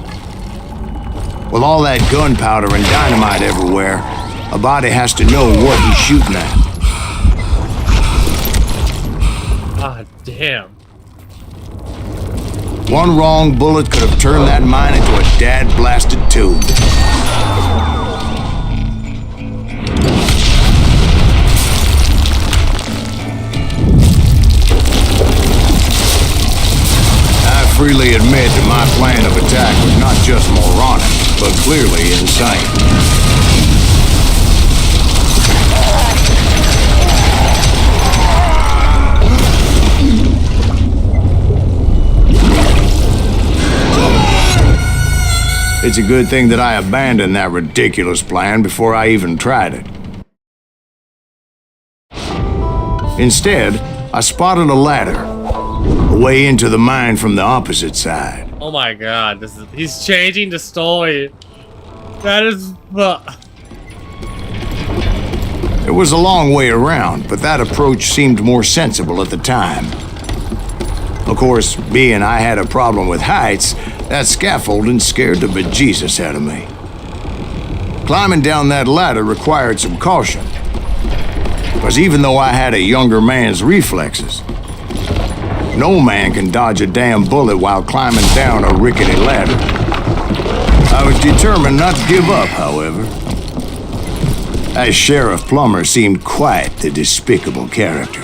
S2: With all that gunpowder and dynamite everywhere, a body has to know what he's shooting at.
S1: Ah, damn.
S2: One wrong bullet could have turned that mine into a dad-blasted tube. I freely admit that my plan of attack was not just moronic, but clearly insane. It's a good thing that I abandoned that ridiculous plan before I even tried it. Instead, I spotted a ladder, a way into the mine from the opposite side.
S1: Oh my god, he's changing the story. That is
S2: It was a long way around, but that approach seemed more sensible at the time. Of course, being I had a problem with heights, that scaffolding scared the bejesus out of me. Climbing down that ladder required some caution, because even though I had a younger man's reflexes, no man can dodge a damn bullet while climbing down a rickety ladder. I was determined not to give up, however. As Sheriff Plummer seemed quite the despicable character.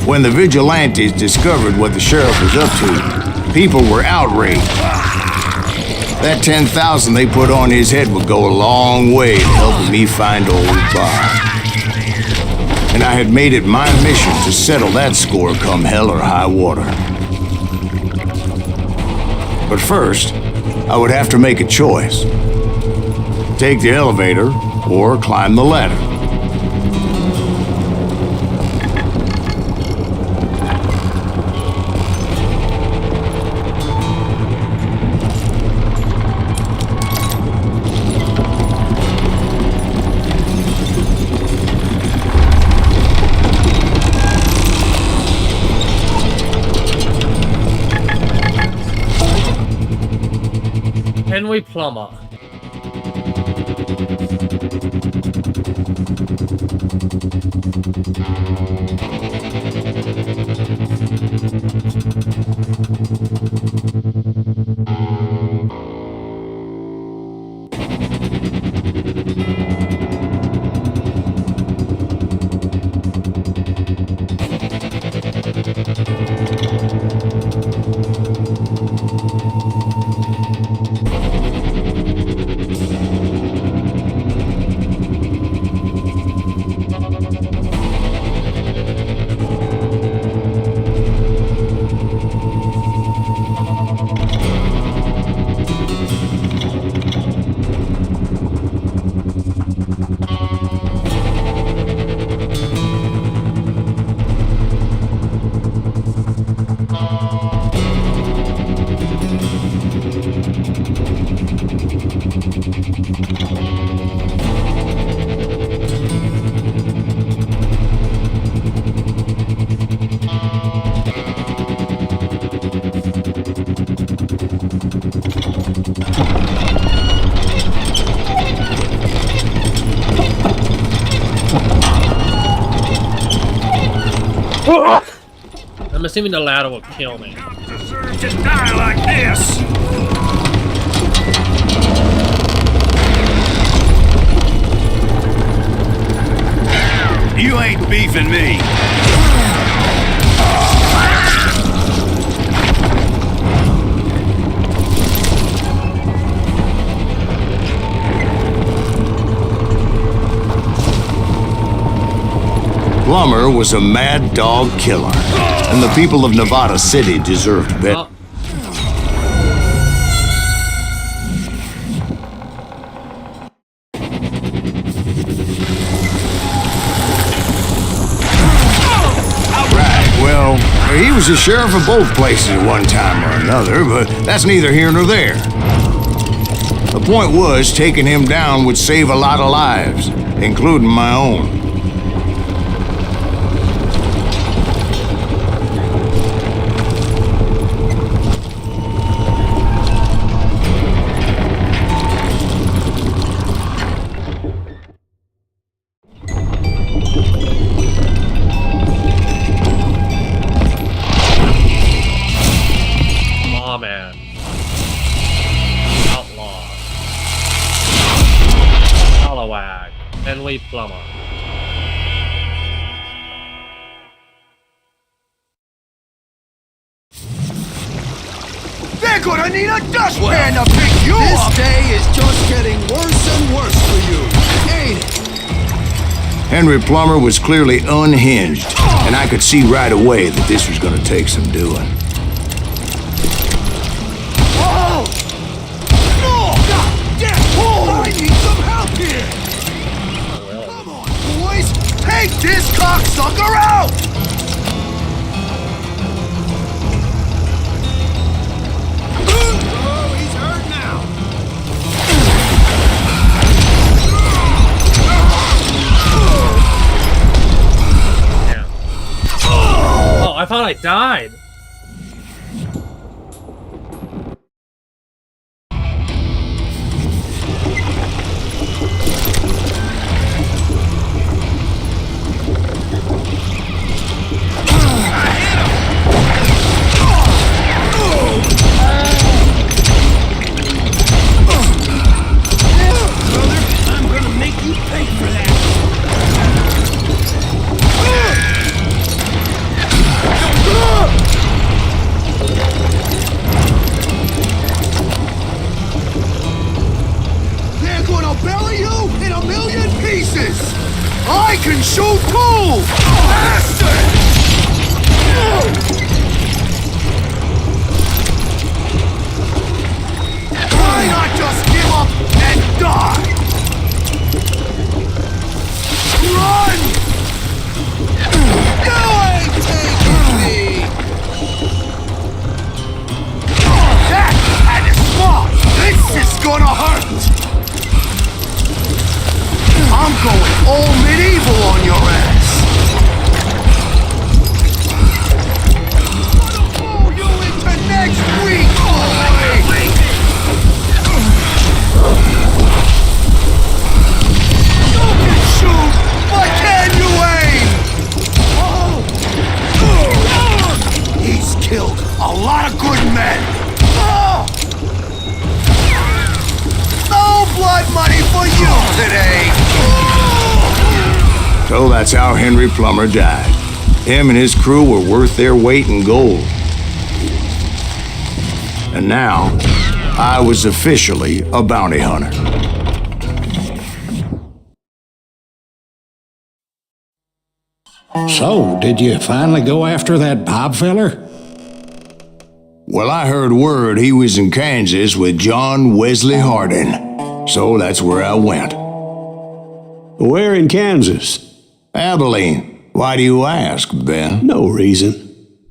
S2: When the vigilantes discovered what the sheriff was up to, people were outraged. That 10,000 they put on his head would go a long way to helping me find old Bob. And I had made it my mission to settle that score come hell or high water. But first, I would have to make a choice. Take the elevator or climb the ladder.
S1: Henry Plummer. I'm assuming the ladder will kill me.
S7: Deserve to die like this! You ain't beefing me!
S2: Plummer was a mad dog killer, and the people of Nevada City deserved better. Right, well, he was the sheriff of both places at one time or another, but that's neither here nor there. The point was, taking him down would save a lot of lives, including my own.
S1: Man. Outlaw. Scalawag. Henry Plummer.
S7: They're gonna need a dustpan to pick you up!
S9: This day is just getting worse and worse for you, ain't it?
S2: Henry Plummer was clearly unhinged, and I could see right away that this was gonna take some doing.
S7: I need some help here! Come on, boys! Take this cocksucker out! Oh, he's hurt now!
S1: Yeah. Oh, I thought I died!
S7: I can shoot too! Bastard! Why not just give up and die? Run! You ain't taking me! That is smart! This is gonna hurt! I'm going all medieval on your ass! Gonna pull you into next week, boy! You can shoot, but can you aim? He's killed a lot of good men! No blood money for you today!
S2: So that's how Henry Plummer died. Him and his crew were worth their weight in gold. And now, I was officially a bounty hunter.
S6: So, did you finally go after that Bob feller?
S2: Well, I heard word he was in Kansas with John Wesley Hardin. So that's where I went.
S3: Where in Kansas?
S2: Abilene. Why do you ask, Ben?
S3: No reason.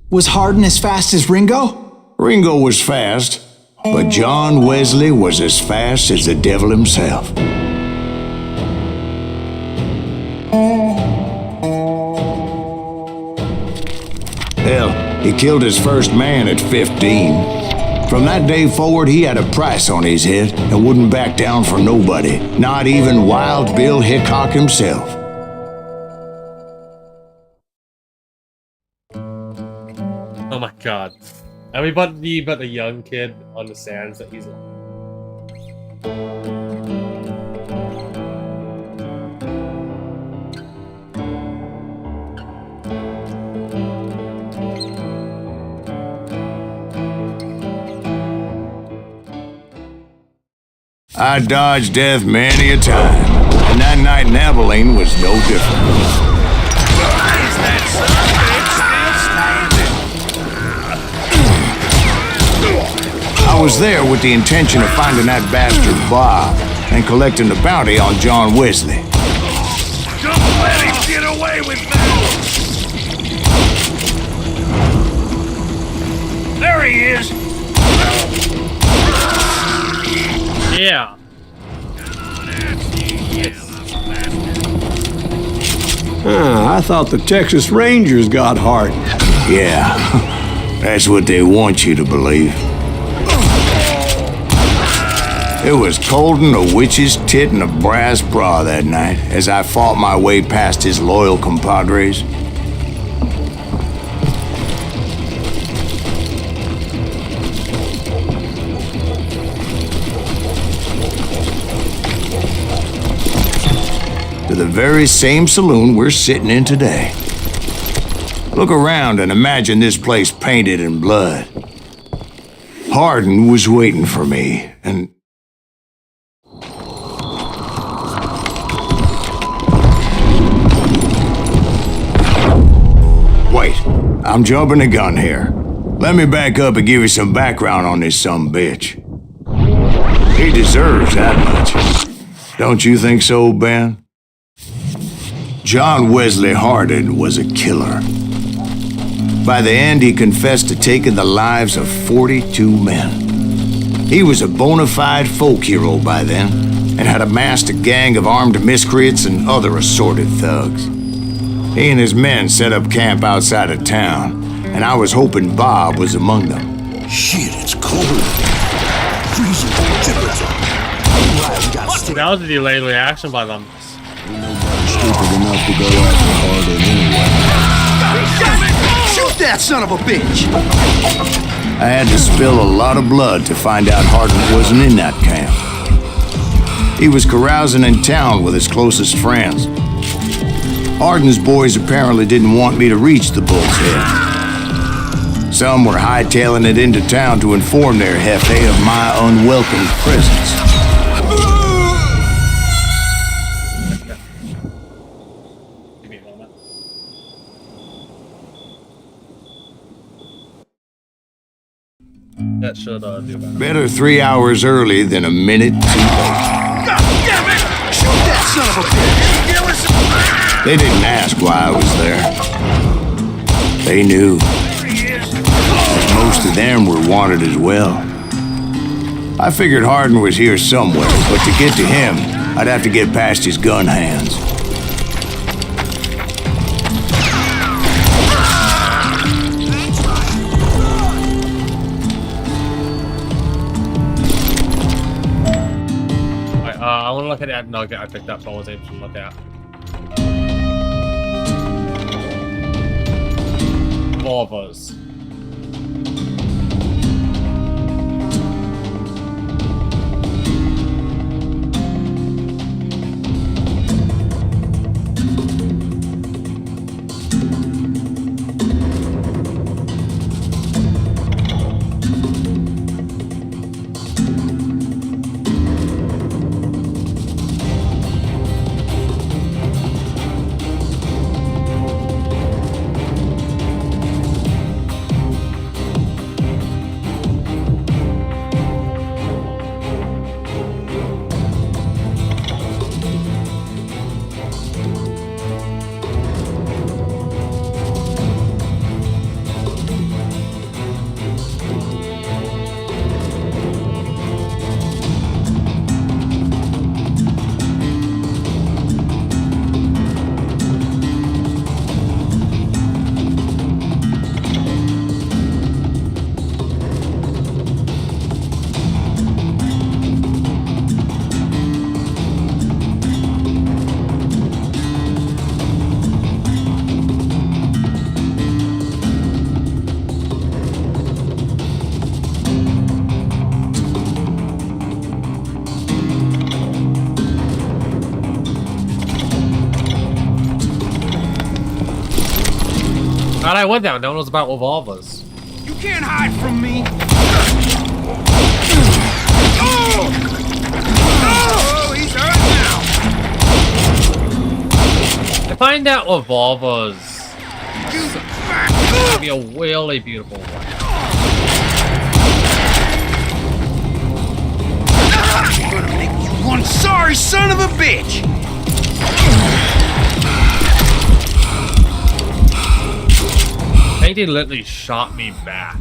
S4: Was Hardin as fast as Ringo?
S2: Ringo was fast, but John Wesley was as fast as the devil himself. Hell, he killed his first man at 15. From that day forward, he had a price on his head and wouldn't back down for nobody, not even Wild Bill Hickok himself.
S1: Oh my god. Everybody but the young kid understands that he's
S2: I dodged death many a time, and that night in Abilene was no different.
S7: Is that son still standing?
S2: I was there with the intention of finding that bastard Bob and collecting the bounty on John Wesley.
S7: Don't let him get away with that! There he is!
S1: Yeah.
S3: I thought the Texas Rangers got heart.
S2: Yeah, that's what they want you to believe. It was cold in a witch's tit and a brass bra that night as I fought my way past his loyal compadres. To the very same saloon we're sitting in today. Look around and imagine this place painted in blood. Hardin was waiting for me, and... Wait, I'm jumping the gun here. Let me back up and give you some background on this sumbitch. He deserves that much. Don't you think so, Ben? John Wesley Hardin was a killer. By the end, he confessed to taking the lives of 42 men. He was a bona fide folk hero by then, and had amassed a gang of armed miscreants and other assorted thugs. He and his men set up camp outside of town, and I was hoping Bob was among them.
S9: Shit, it's cold. Freezing temperature. Right, we got stick.
S1: That was a delayed reaction by them.
S9: Stupid enough to go after Hardin anyway. Shoot that son of a bitch!
S2: I had to spill a lot of blood to find out Hardin wasn't in that camp. He was carousing in town with his closest friends. Hardin's boys apparently didn't want me to reach the Bull's Head. Some were hightailing it into town to inform their jefe of my unwelcome presence.
S1: Give me a moment. That should do better.
S2: Better 3 hours early than a minute too late.
S7: God damn it! Shoot that son of a bitch! Give us some...
S2: They didn't ask why I was there. They knew. Most of them were wanted as well. I figured Hardin was here somewhere, but to get to him, I'd have to get past his gun hands.
S1: I want to look at that nugget I picked up, so I was able to look at. Revolvers. How'd I went down? No one knows about revolvers.
S7: You can't hide from me! Oh! Oh, he's hurt now!
S1: I find that revolvers would be a really beautiful one.
S7: I'm gonna make you one sorry son of a bitch!
S1: I think they literally shot me back.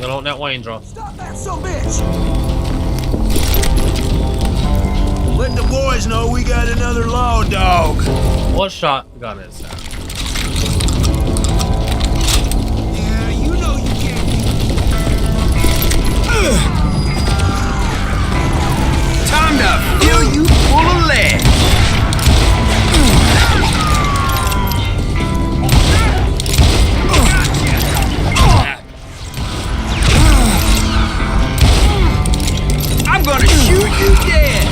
S1: Little net Ranger.
S7: Stop that son bitch! Let the boys know we got another law dog.
S1: What shotgun is that?
S7: Yeah, you know you can't.
S8: Time to fill you full of lead. I'm gonna shoot you dead.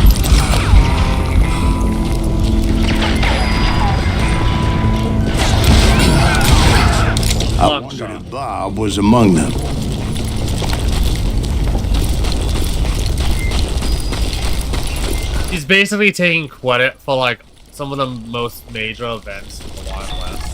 S2: I wondered if Bob was among them.
S1: He's basically taking credit for like some of the most major events in the Wild West.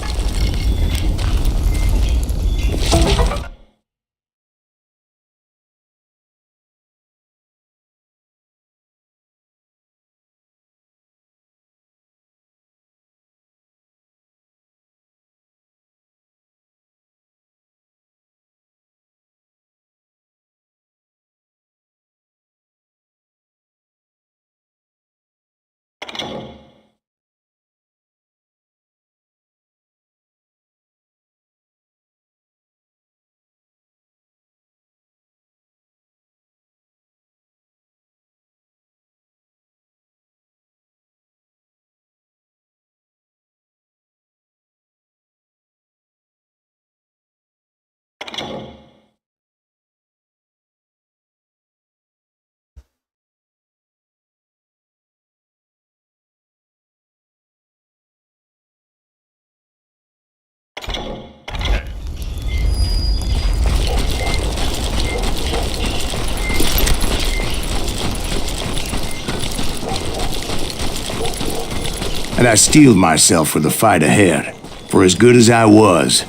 S2: And I steeled myself for the fight ahead. For as good as I was,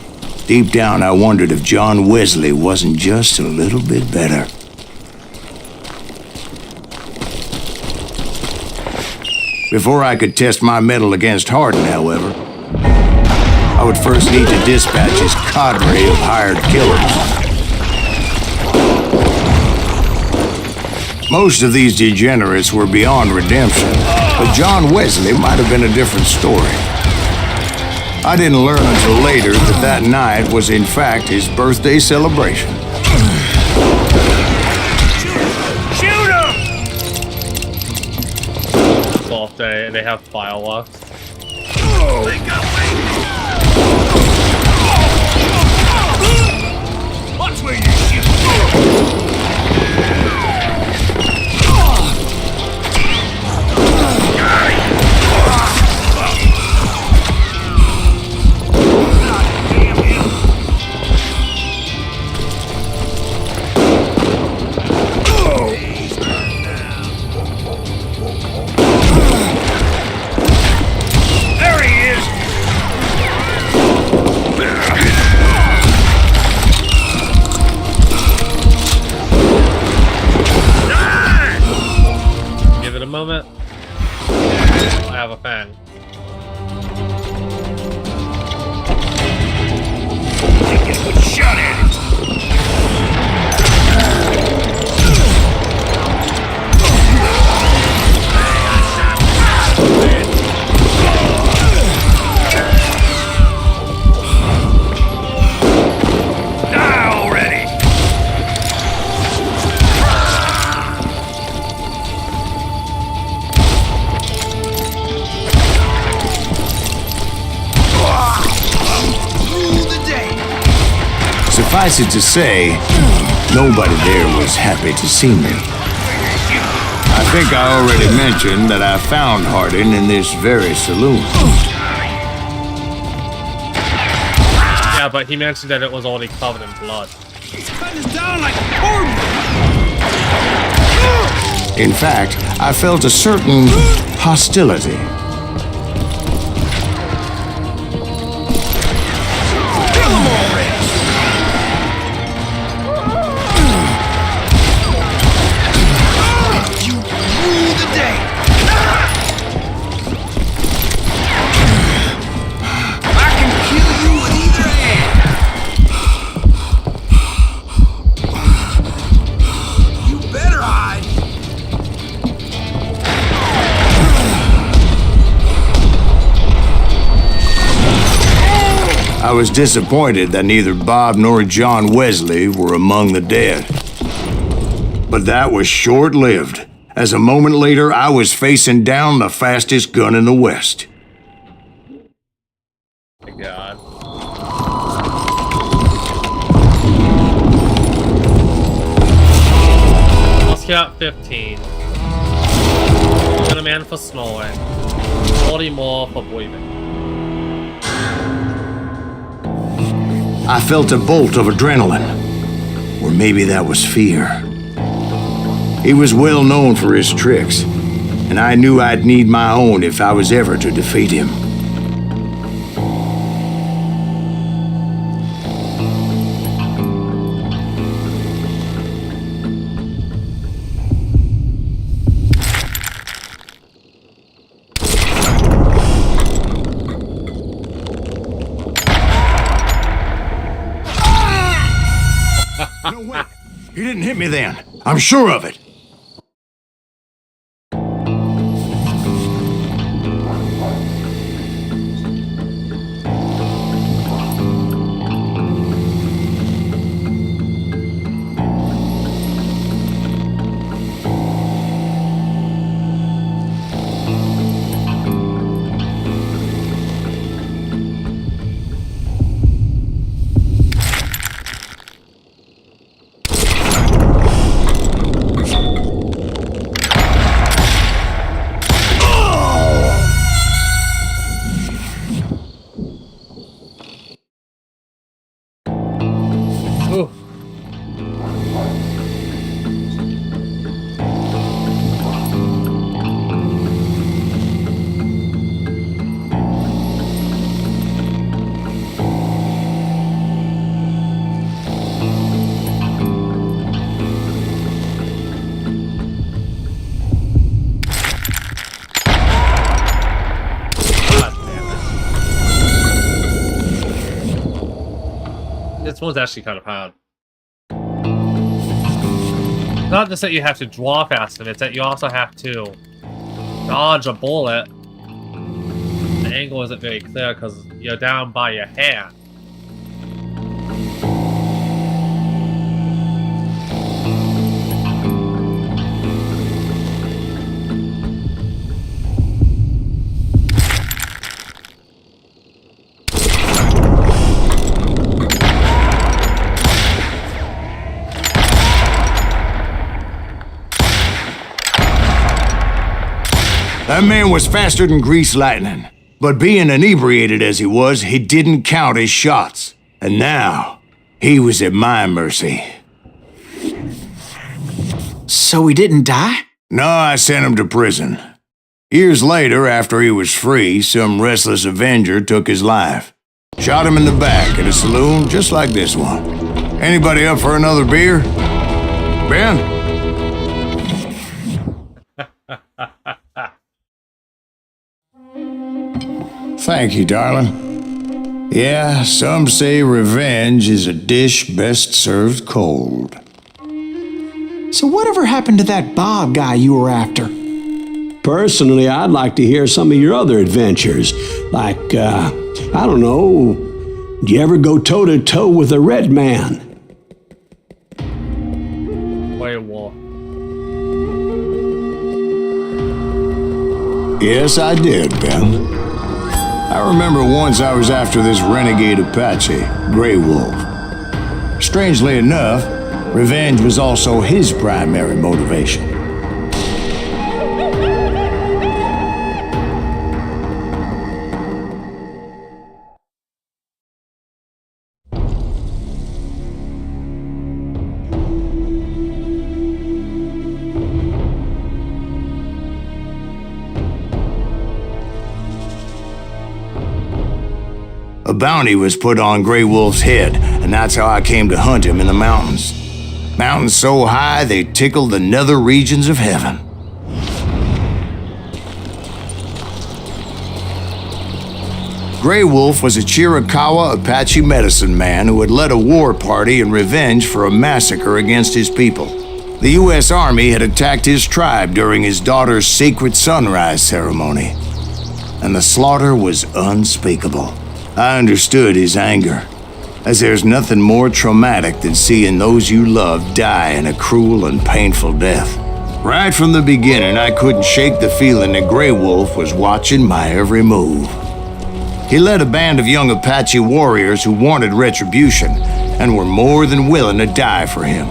S2: deep down I wondered if John Wesley wasn't just a little bit better. Before I could test my mettle against Hardin, however, I would first need to dispatch his cadre of hired killers. Most of these degenerates were beyond redemption, but John Wesley might have been a different story. I didn't learn until later that that night was in fact his birthday celebration.
S7: Shoot him!
S1: Birthday, and they have fireworks.
S7: Watch where you shoot!
S1: Moment. I have a fan.
S7: Take a good shot at it. Die already.
S2: Suffice it to say, nobody there was happy to see me. I think I already mentioned that I found Hardin in this very saloon.
S1: Yeah, but he mentioned that it was already covered in blood.
S7: He's cutting us down like corn.
S2: In fact, I felt a certain hostility. was disappointed that neither Bob nor John Wesley were among the dead. But that was short-lived, as a moment later I was facing down the fastest gun in the West.
S1: My God. Muscat 15. Man for snowing. 40 more for breathing.
S2: I felt a bolt of adrenaline. Or maybe that was fear. He was well known for his tricks, and I knew I'd need my own if I was ever to defeat him. No way! He didn't hit me then. I'm sure of it.
S1: Ooh. This one's actually kind of hard. Not just that you have to draw fast, it's that you also have to dodge a bullet. The angle isn't very clear because you're down by your hand.
S2: That man was faster than grease lightning. But being inebriated as he was, he didn't count his shots. And now, he was at my mercy.
S4: So he didn't die?
S2: No, I sent him to prison. Years later, after he was free, some restless Avenger took his life. Shot him in the back at a saloon just like this one. Anybody up for another beer? Ben? Thank you, darling. Yeah, some say revenge is a dish best served cold.
S4: So whatever happened to that Bob guy you were after?
S3: Personally, I'd like to hear some of your other adventures. Like, I don't know, do you ever go toe-to-toe with a red man?
S1: Wait, war.
S2: Yes, I did, Ben. I remember once I was after this renegade Apache, Grey Wolf. Strangely enough, revenge was also his primary motivation. A bounty was put on Grey Wolf's head, and that's how I came to hunt him in the mountains. Mountains so high they tickled the nether regions of heaven. Grey Wolf was a Chiricahua Apache medicine man who had led a war party in revenge for a massacre against his people. The U.S. Army had attacked his tribe during his daughter's sacred sunrise ceremony, and the slaughter was unspeakable. I understood his anger, as there's nothing more traumatic than seeing those you love die in a cruel and painful death. Right from the beginning, I couldn't shake the feeling that Grey Wolf was watching my every move. He led a band of young Apache warriors who wanted retribution and were more than willing to die for him.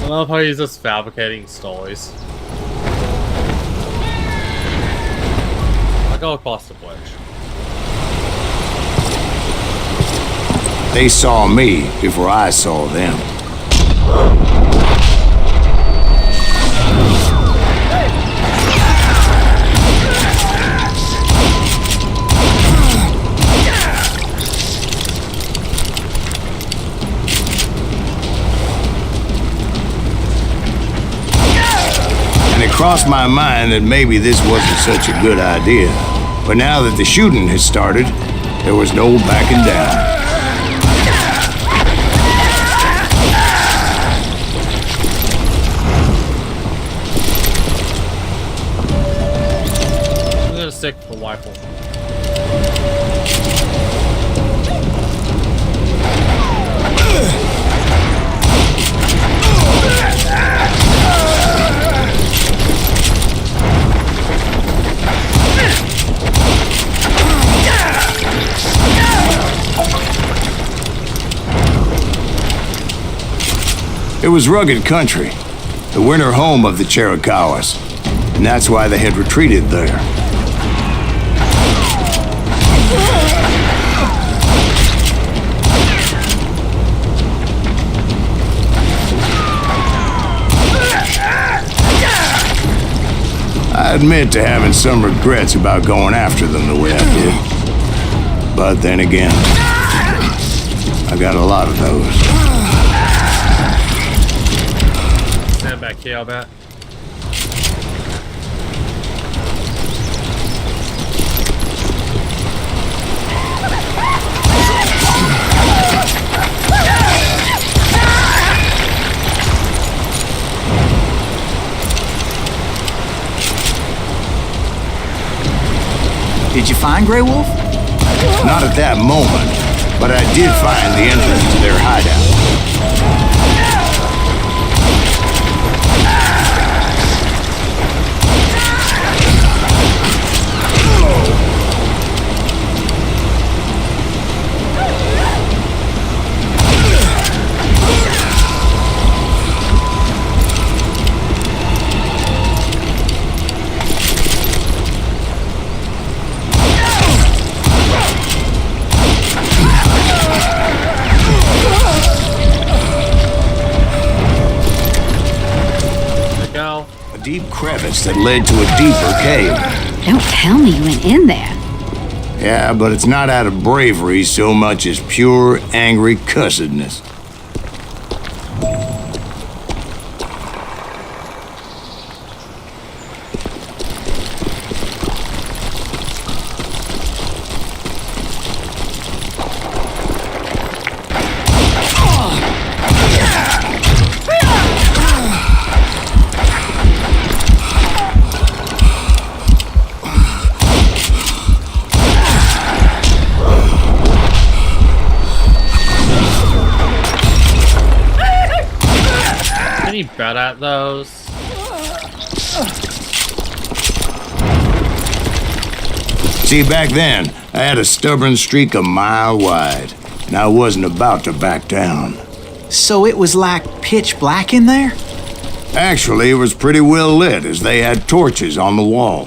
S1: I love how he's just fabricating stories. I go across the bridge.
S2: They saw me before I saw them. And it crossed my mind that maybe this wasn't such a good idea. But now that the shooting had started, there was no backing down.
S1: Stick for rifle.
S2: It was rugged country, the winter home of the Chiricahuas, and that's why they had retreated there. I admit to having some regrets about going after them the way I did. But then again, I got a lot of those.
S1: Stand back here, I'll bet.
S4: Did you find Grey Wolf?
S2: Not at that moment, but I did find the entrance to their hideout. Deep crevice that led to a deeper cave.
S5: Don't tell me you went in there.
S2: Yeah, but it's not out of bravery so much as pure, angry cussedness.
S1: Any better at those?
S2: See, back then, I had a stubborn streak a mile wide, and I wasn't about to back down.
S4: So it was like pitch black in there?
S2: Actually, it was pretty well lit, as they had torches on the wall.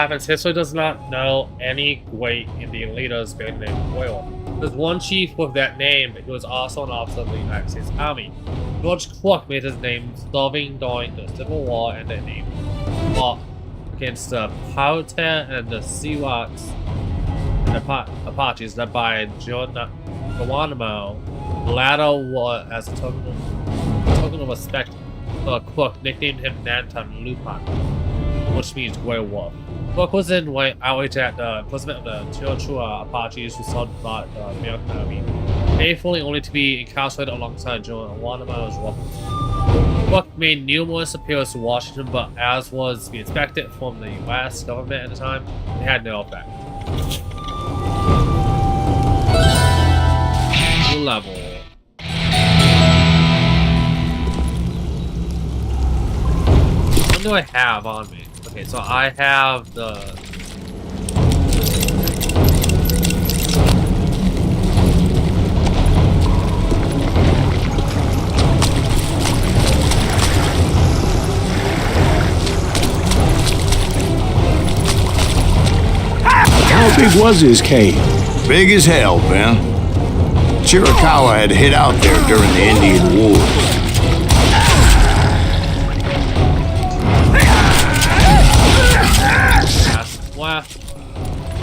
S1: happens, history does not know any great Indian leaders bearing the name of Royal. There's one chief with that name who was also an officer of the United States Army. George Crook made his name serving during the Civil War and the name fought against the Powhatan and the Sioux and Apaches led by Geronimo. The latter was as a token of respect for Crook, nicknamed him Nantan Lupan, which means Grey Wolf. Crook was in outrage at the imprisonment of the Chirachua Apaches who sought the American Army, faithfully only to be incarcerated alongside Geronimo's weapons. Crook made numerous appeals to Washington, but as was to be expected from the U.S. government at the time, they had no effect. New level. What do I have on me? Okay, so I have the...
S3: How big was his cave?
S2: Big as hell, Ben. Chiricahua had hid out there during the Indian Wars.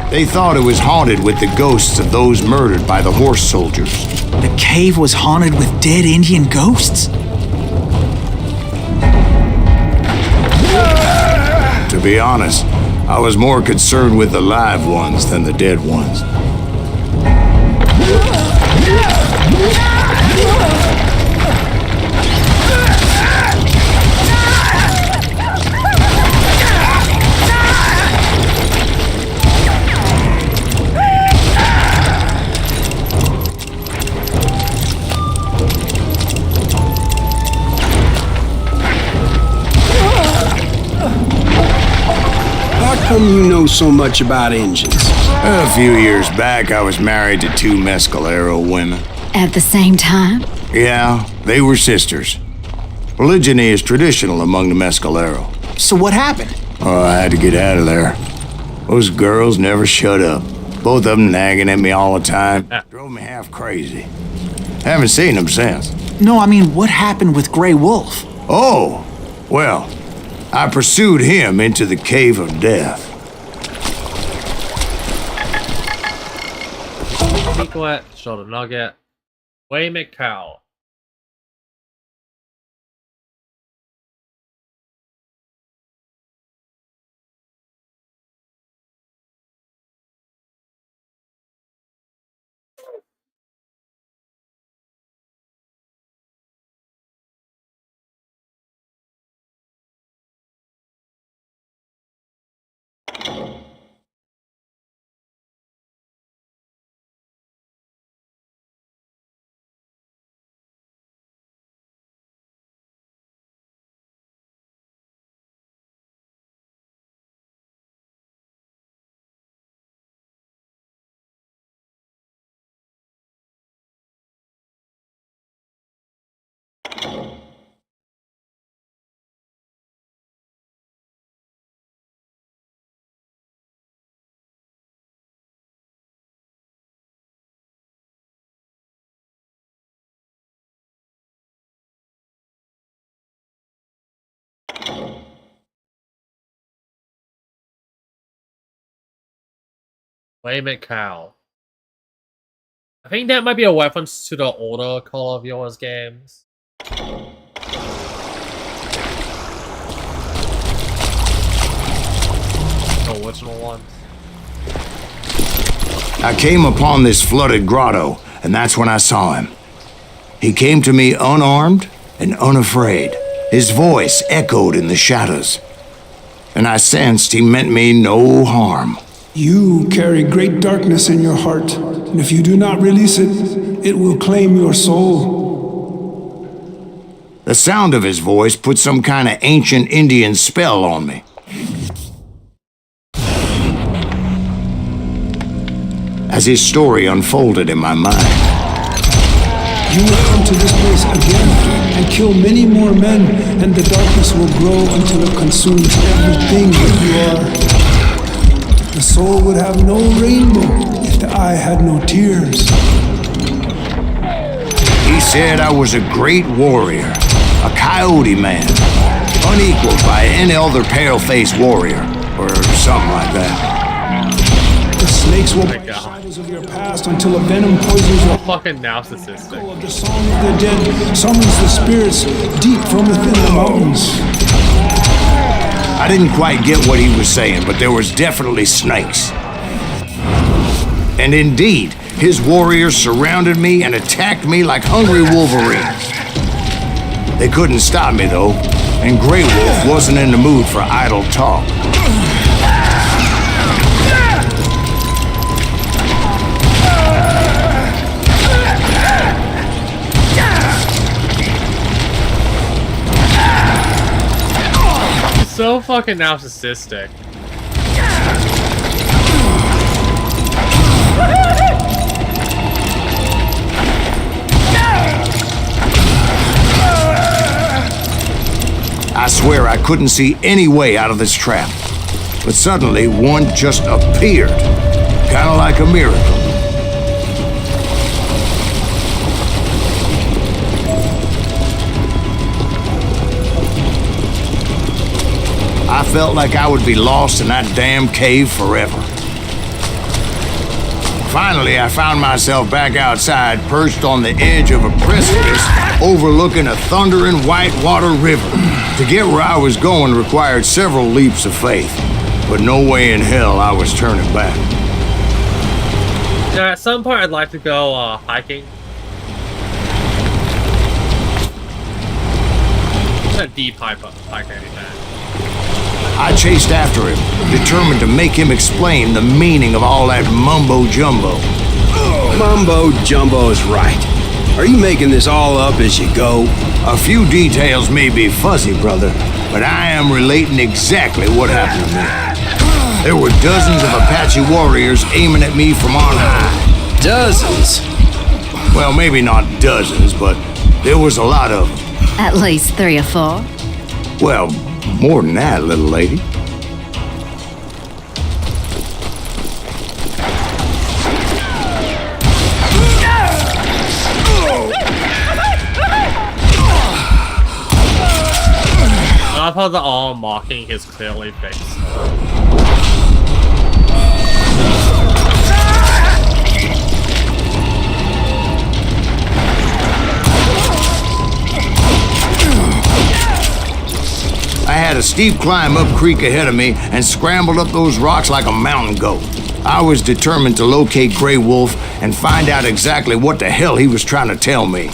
S2: They thought it was haunted with the ghosts of those murdered by the horse soldiers.
S4: The cave was haunted with dead Indian ghosts?
S2: To be honest, I was more concerned with the live ones than the dead ones.
S8: How come you know so much about engines?
S2: A few years back, I was married to 2 Mescalero women.
S5: At the same time?
S2: Yeah, they were sisters. Polygyny is traditional among the Mescalero.
S4: So what happened?
S2: Oh, I had to get out of there. Those girls never shut up. Both of them nagging at me all the time. Drove me half crazy. Haven't seen them since.
S4: No, I mean, what happened with Grey Wolf?
S2: Oh, well, I pursued him into the Cave of Death.
S1: Secret, Shoulder Nugget, Way McCow. Way McCow. I think that might be a reference to the older Call of Yours games. The original ones.
S2: I came upon this flooded grotto, and that's when I saw him. He came to me unarmed and unafraid. His voice echoed in the shadows, and I sensed he meant me no harm.
S10: You carry great darkness in your heart, and if you do not release it, it will claim your soul.
S2: The sound of his voice put some kind of ancient Indian spell on me. As his story unfolded in my mind.
S10: You will come to this place again and kill many more men, and the darkness will grow until it consumes everything that you are. The soul would have no rainbow if the eye had no tears.
S2: He said I was a great warrior, a coyote man, unequaled by any other pale-faced warrior, or something like that.
S10: The snakes will bite shadows of your past until a venom poisons your
S1: Fucking narcissistic.
S10: echo of the song of the dead summons the spirits deep from within the mountains.
S2: I didn't quite get what he was saying, but there was definitely snakes. And indeed, his warriors surrounded me and attacked me like hungry wolverines. They couldn't stop me, though, and Grey Wolf wasn't in the mood for idle talk.
S1: So fucking narcissistic.
S2: I swear I couldn't see any way out of this trap. But suddenly, one just appeared. Kinda like a miracle. I felt like I would be lost in that damn cave forever. Finally, I found myself back outside, perched on the edge of a precipice overlooking a thundering whitewater river. To get where I was going required several leaps of faith, but no way in hell I was turning back.
S1: Yeah, at some point I'd like to go hiking. It's a deep hike anything.
S2: I chased after him, determined to make him explain the meaning of all that mumbo-jumbo.
S8: Mumbo-jumbo is right. Are you making this all up as you go?
S2: A few details may be fuzzy, brother, but I am relating exactly what happened to me. There were dozens of Apache warriors aiming at me from on high.
S8: Dozens?
S2: Well, maybe not dozens, but there was a lot of them.
S5: At least 3 or 4.
S2: Well, more than that, little lady.
S1: I love how they're all mocking his clearly face.
S2: I had a steep climb up creek ahead of me and scrambled up those rocks like a mountain goat. I was determined to locate Grey Wolf and find out exactly what the hell he was trying to tell me.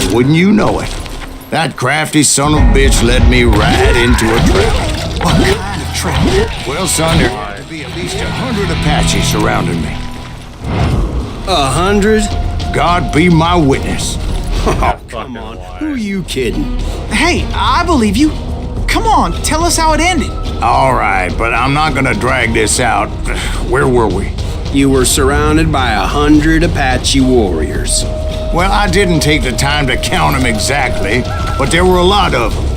S2: And wouldn't you know it, that crafty son of a bitch led me right into a trap.
S4: What kind of trap?
S2: Well, son, there had to be at least 100 Apaches surrounding me.
S8: 100?
S2: God be my witness.
S8: Oh, come on. Who are you kidding?
S4: Hey, I believe you. Come on, tell us how it ended.
S2: All right, but I'm not gonna drag this out. Where were we?
S8: You were surrounded by 100 Apache warriors.
S2: Well, I didn't take the time to count them exactly, but there were a lot of them.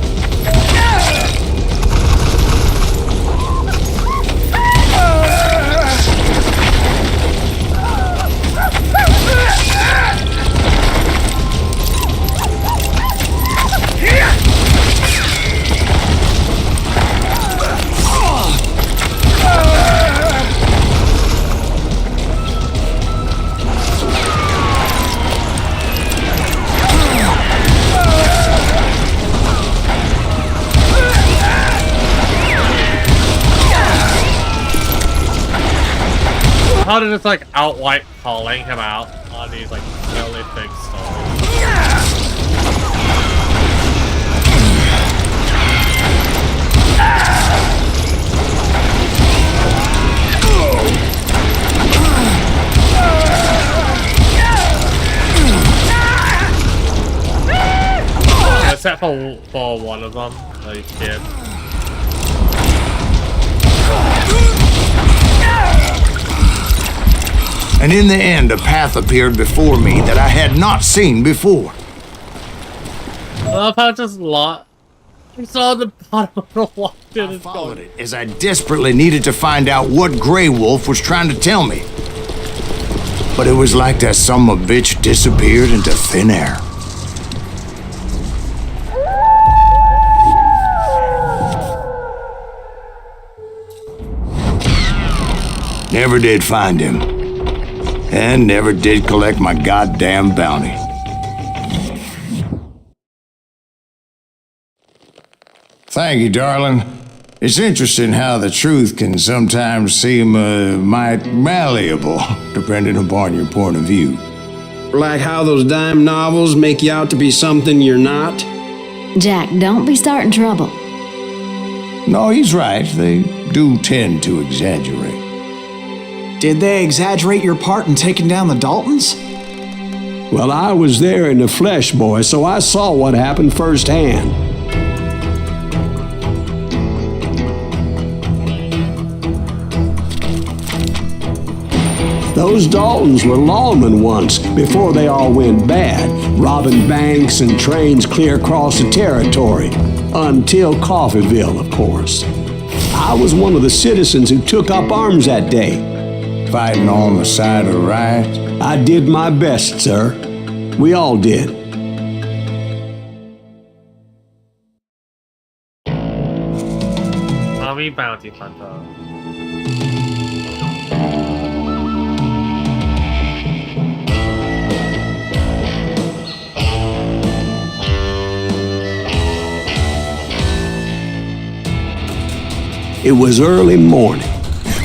S1: How did it like outright calling him out on these like really big stories? Except for one of them, the kid.
S2: And in the end, a path appeared before me that I had not seen before.
S1: I love how just It's on the bottom of the water.
S2: I followed it as I desperately needed to find out what Grey Wolf was trying to tell me. But it was like that son of a bitch disappeared into thin air. Never did find him. And never did collect my goddamn bounty. Thank you, darling. It's interesting how the truth can sometimes seem might malleable, depending upon your point of view.
S8: Like how those dime novels make you out to be something you're not?
S11: Jack, don't be starting trouble.
S2: No, he's right. They do tend to exaggerate.
S4: Did they exaggerate your part in taking down the Daltons?
S3: Well, I was there in the flesh, boy, so I saw what happened firsthand. Those Daltons were lawmen once, before they all went bad, robbing banks and trains clear across the territory. Until Coffeeville, of course. I was one of the citizens who took up arms that day.
S2: Fighting on the side of the right?
S3: I did my best, sir. We all did.
S1: Army Bounty Hunter.
S3: It was early morning.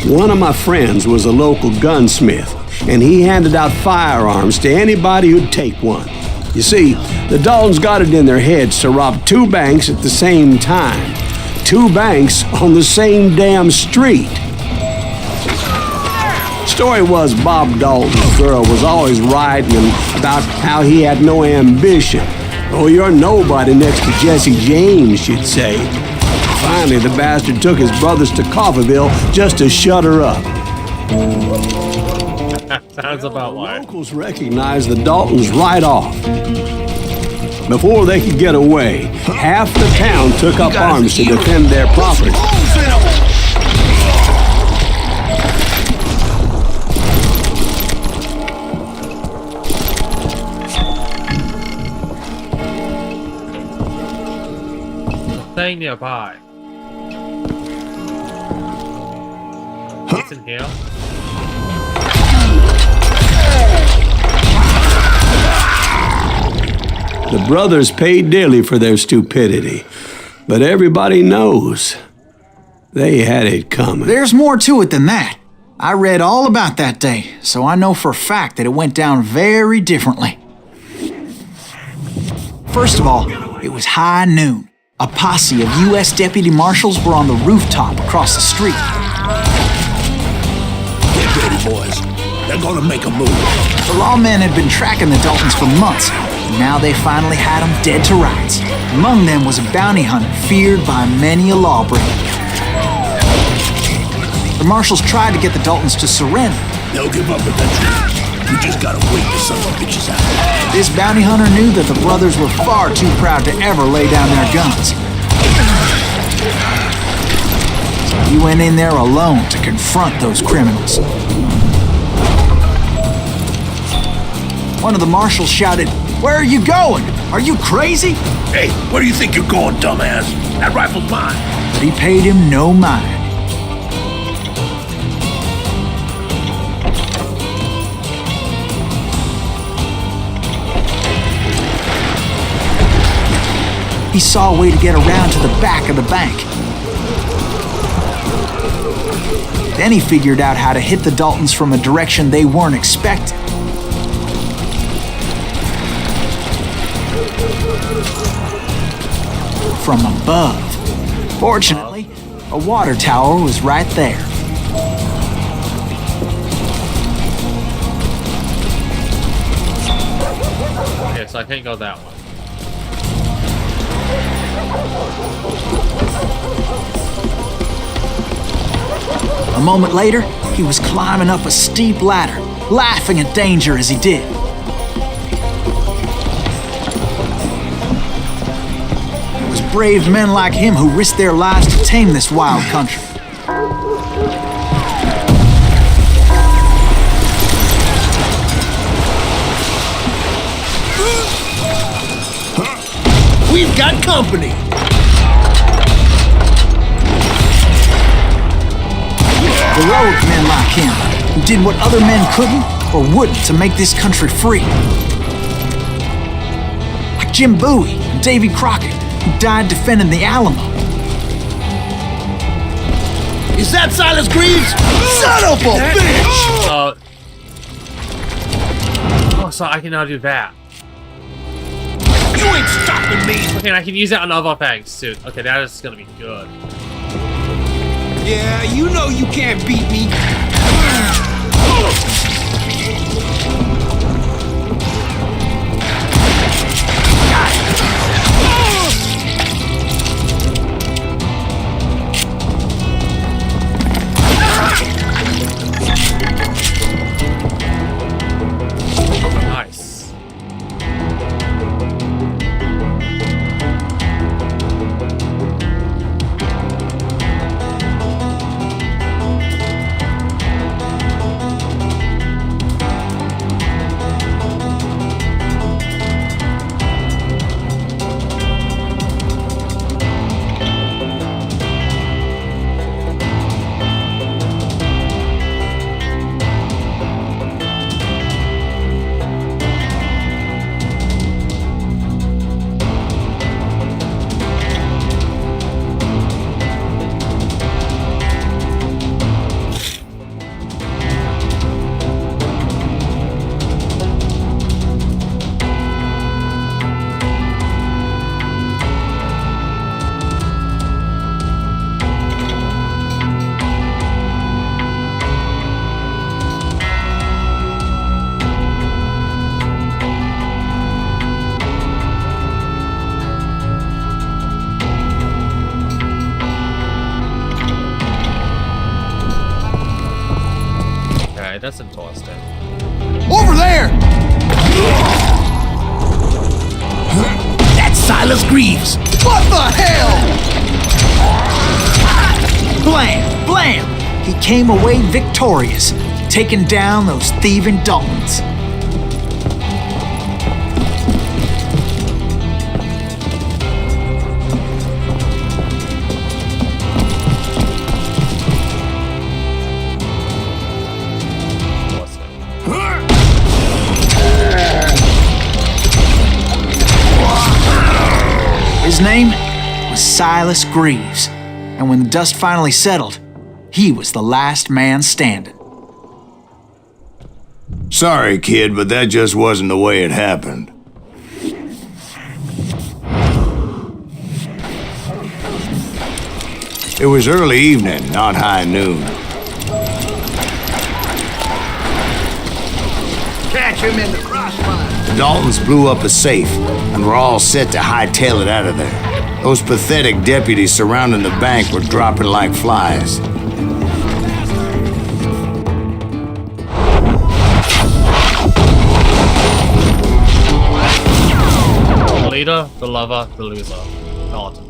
S3: One of my friends was a local gunsmith, and he handed out firearms to anybody who'd take one. You see, the Daltons got it in their heads to rob 2 banks at the same time. 2 banks on the same damn street. Story was Bob Dalton's girl was always writing him about how he had no ambition. Oh, you're nobody next to Jesse James, she'd say. Finally, the bastard took his brothers to Coffeeville just to shut her up.
S1: Sounds about right.
S3: Locals recognized the Daltons right off. Before they could get away, half the town took up arms to defend their property.
S1: Thing nearby. It's in here.
S3: The brothers paid dearly for their stupidity, but everybody knows they had it coming.
S4: There's more to it than that. I read all about that day, so I know for a fact that it went down very differently. First of all, it was high noon. A posse of U.S. deputy marshals were on the rooftop across the street.
S7: Get ready, boys. They're gonna make a move.
S4: The lawmen had been tracking the Daltons for months, and now they finally had them dead to rights. Among them was a bounty hunter feared by many a lawbreaker. The marshals tried to get the Daltons to surrender.
S7: They'll give up eventually. You just gotta wait the son of bitches out.
S4: This bounty hunter knew that the brothers were far too proud to ever lay down their guns. So he went in there alone to confront those criminals. One of the marshals shouted, "Where are you going? Are you crazy?"
S7: Hey, where do you think you're going, dumbass? That rifle's mine.
S4: But he paid him no mind. He saw a way to get around to the back of the bank. Then he figured out how to hit the Daltons from a direction they weren't expecting. From above. Fortunately, a water tower was right there.
S1: Okay, so I can't go that way.
S4: A moment later, he was climbing up a steep ladder, laughing at danger as he did. It was brave men like him who risked their lives to tame this wild country.
S7: We've got company.
S4: Heroic men like him, who did what other men couldn't or wouldn't to make this country free. Like Jim Bowie and Davy Crockett, who died defending the Alamo.
S7: Is that Silas Greaves? Son of a bitch!
S1: Oh, so I can now do that.
S7: You ain't stopping me!
S1: Okay, and I can use it on other things too. Okay, that is gonna be good.
S8: Yeah, you know you can't beat me.
S1: Nice. That's interesting.
S7: Over there! That's Silas Greaves! What the hell?
S4: Blam! Blam! He came away victorious, taking down those thieving Daltons. His name was Silas Greaves, and when the dust finally settled, he was the last man standing.
S2: Sorry, kid, but that just wasn't the way it happened. It was early evening, not high noon.
S7: Catch him in the crossfire.
S2: The Daltons blew up a safe, and were all set to hightail it out of there. Those pathetic deputies surrounding the bank were dropping like flies.
S1: The leader, the lover, the loser. Dalton.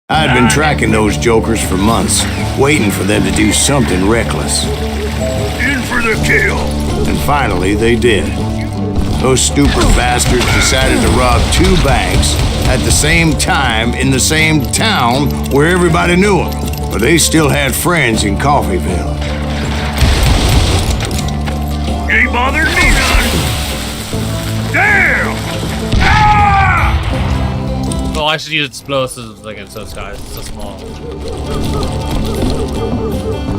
S2: I had been tracking those jokers for months, waiting for them to do something reckless.
S9: In for the kill.
S2: And finally, they did. Those stupid bastards decided to rob 2 banks at the same time in the same town where everybody knew them. But they still had friends in Coffeyville.
S9: Ain't bothered me none. Damn! Ah!
S1: Oh, I should use explosives against those guys. It's so small.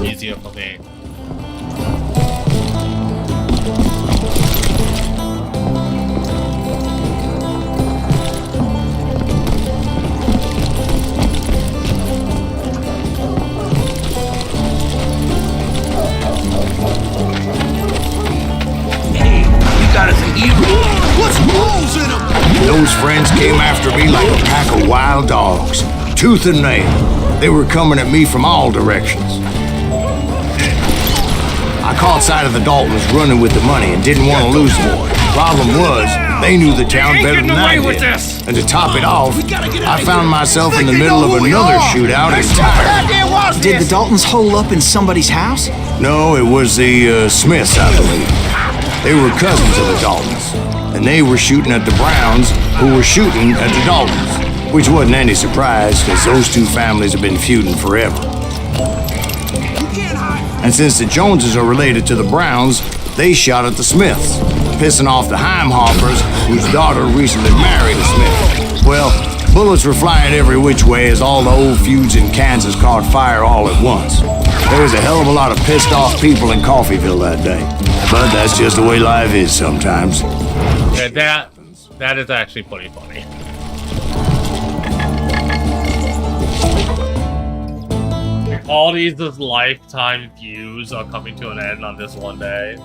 S1: Easier for me.
S7: What's holes in them?
S2: Those friends came after me like a pack of wild dogs, tooth and nail. They were coming at me from all directions. I caught sight of the Daltons running with the money and didn't want to lose more. Problem was, they knew the town better than I did.
S7: This.
S2: And to top it off, I found myself in the middle of another shootout entirely.
S4: Did the Daltons hole up in somebody's house?
S2: No, it was the Smiths, I believe. They were cousins of the Daltons, and they were shooting at the Browns, who were shooting at the Daltons, which wasn't any surprise, because those two families have been feuding forever. And since the Joneses are related to the Browns, they shot at the Smiths, pissing off the Heimhoffers, whose daughter recently married a Smith. Well, bullets were flying every which way as all the old feuds in Kansas caught fire all at once. There was a hell of a lot of pissed off people in Coffeyville that day. But that's just the way life is sometimes.
S1: Yeah, that is actually pretty funny. All these lifetime views are coming to an end on this one day.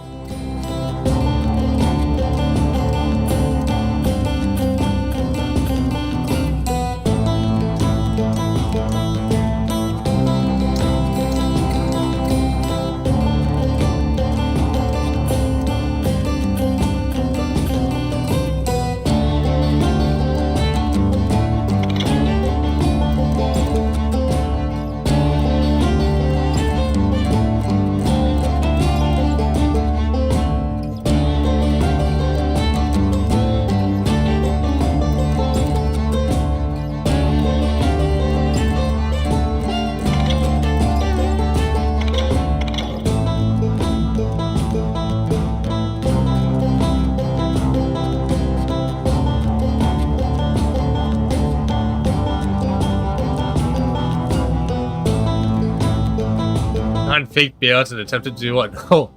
S1: Fake beards and attempted to do what? No,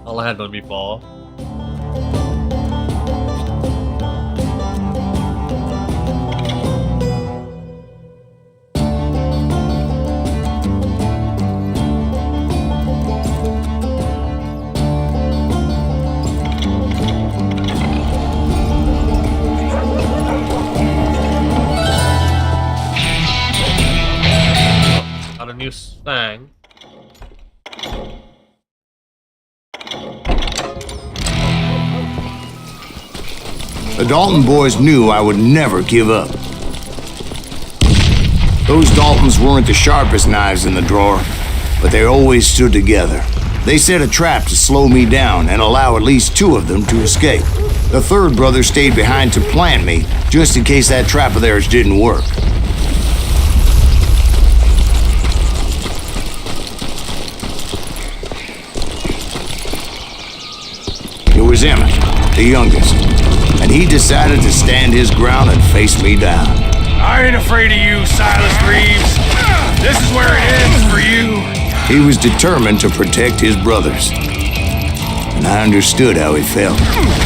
S1: all I had done before. Got a new thing.
S2: The Dalton boys knew I would never give up. Those Daltons weren't the sharpest knives in the drawer, but they always stood together. They set a trap to slow me down and allow at least two of them to escape. The third brother stayed behind to plant me, just in case that trap of theirs didn't work. It was Emmett, the youngest, and he decided to stand his ground and face me down.
S7: I ain't afraid of you, Silas Reeves. This is where it ends for you.
S2: He was determined to protect his brothers, and I understood how he felt.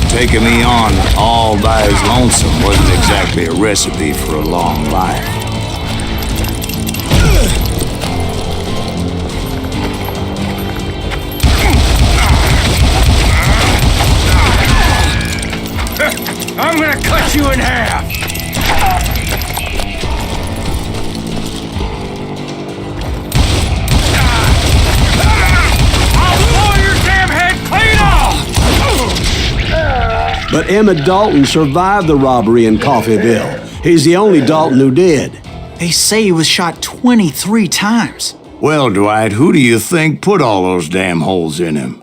S2: Taking me on all by his lonesome wasn't exactly a recipe for a long life.
S7: I'm gonna cut you in half! I'll blow your damn head clean off!
S3: But Emmett Dalton survived the robbery in Coffeyville. He's the only Dalton who did.
S4: They say he was shot 23 times.
S2: Well, Dwight, who do you think put all those damn holes in him?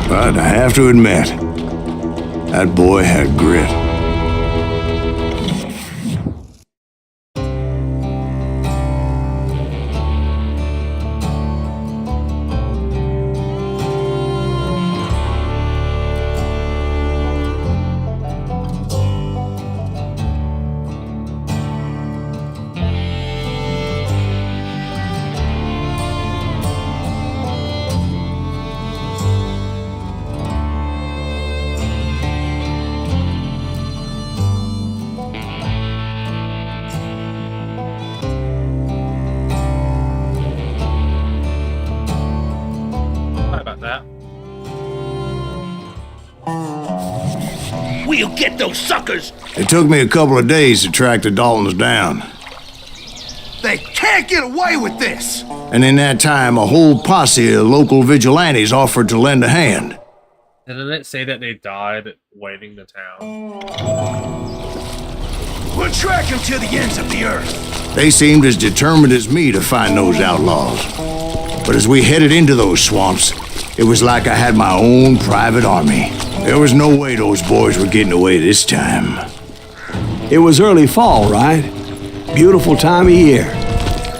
S2: But I have to admit, that boy had grit.
S7: We'll get those suckers!
S2: It took me a couple of days to track the Daltons down.
S9: They can't get away with this!
S2: And in that time, a whole posse of local vigilantes offered to lend a hand.
S1: Didn't it say that they died waiting the town?
S7: We'll track him to the ends of the earth.
S2: They seemed as determined as me to find those outlaws. But as we headed into those swamps, it was like I had my own private army. There was no way those boys were getting away this time.
S3: It was early fall, right? Beautiful time of year.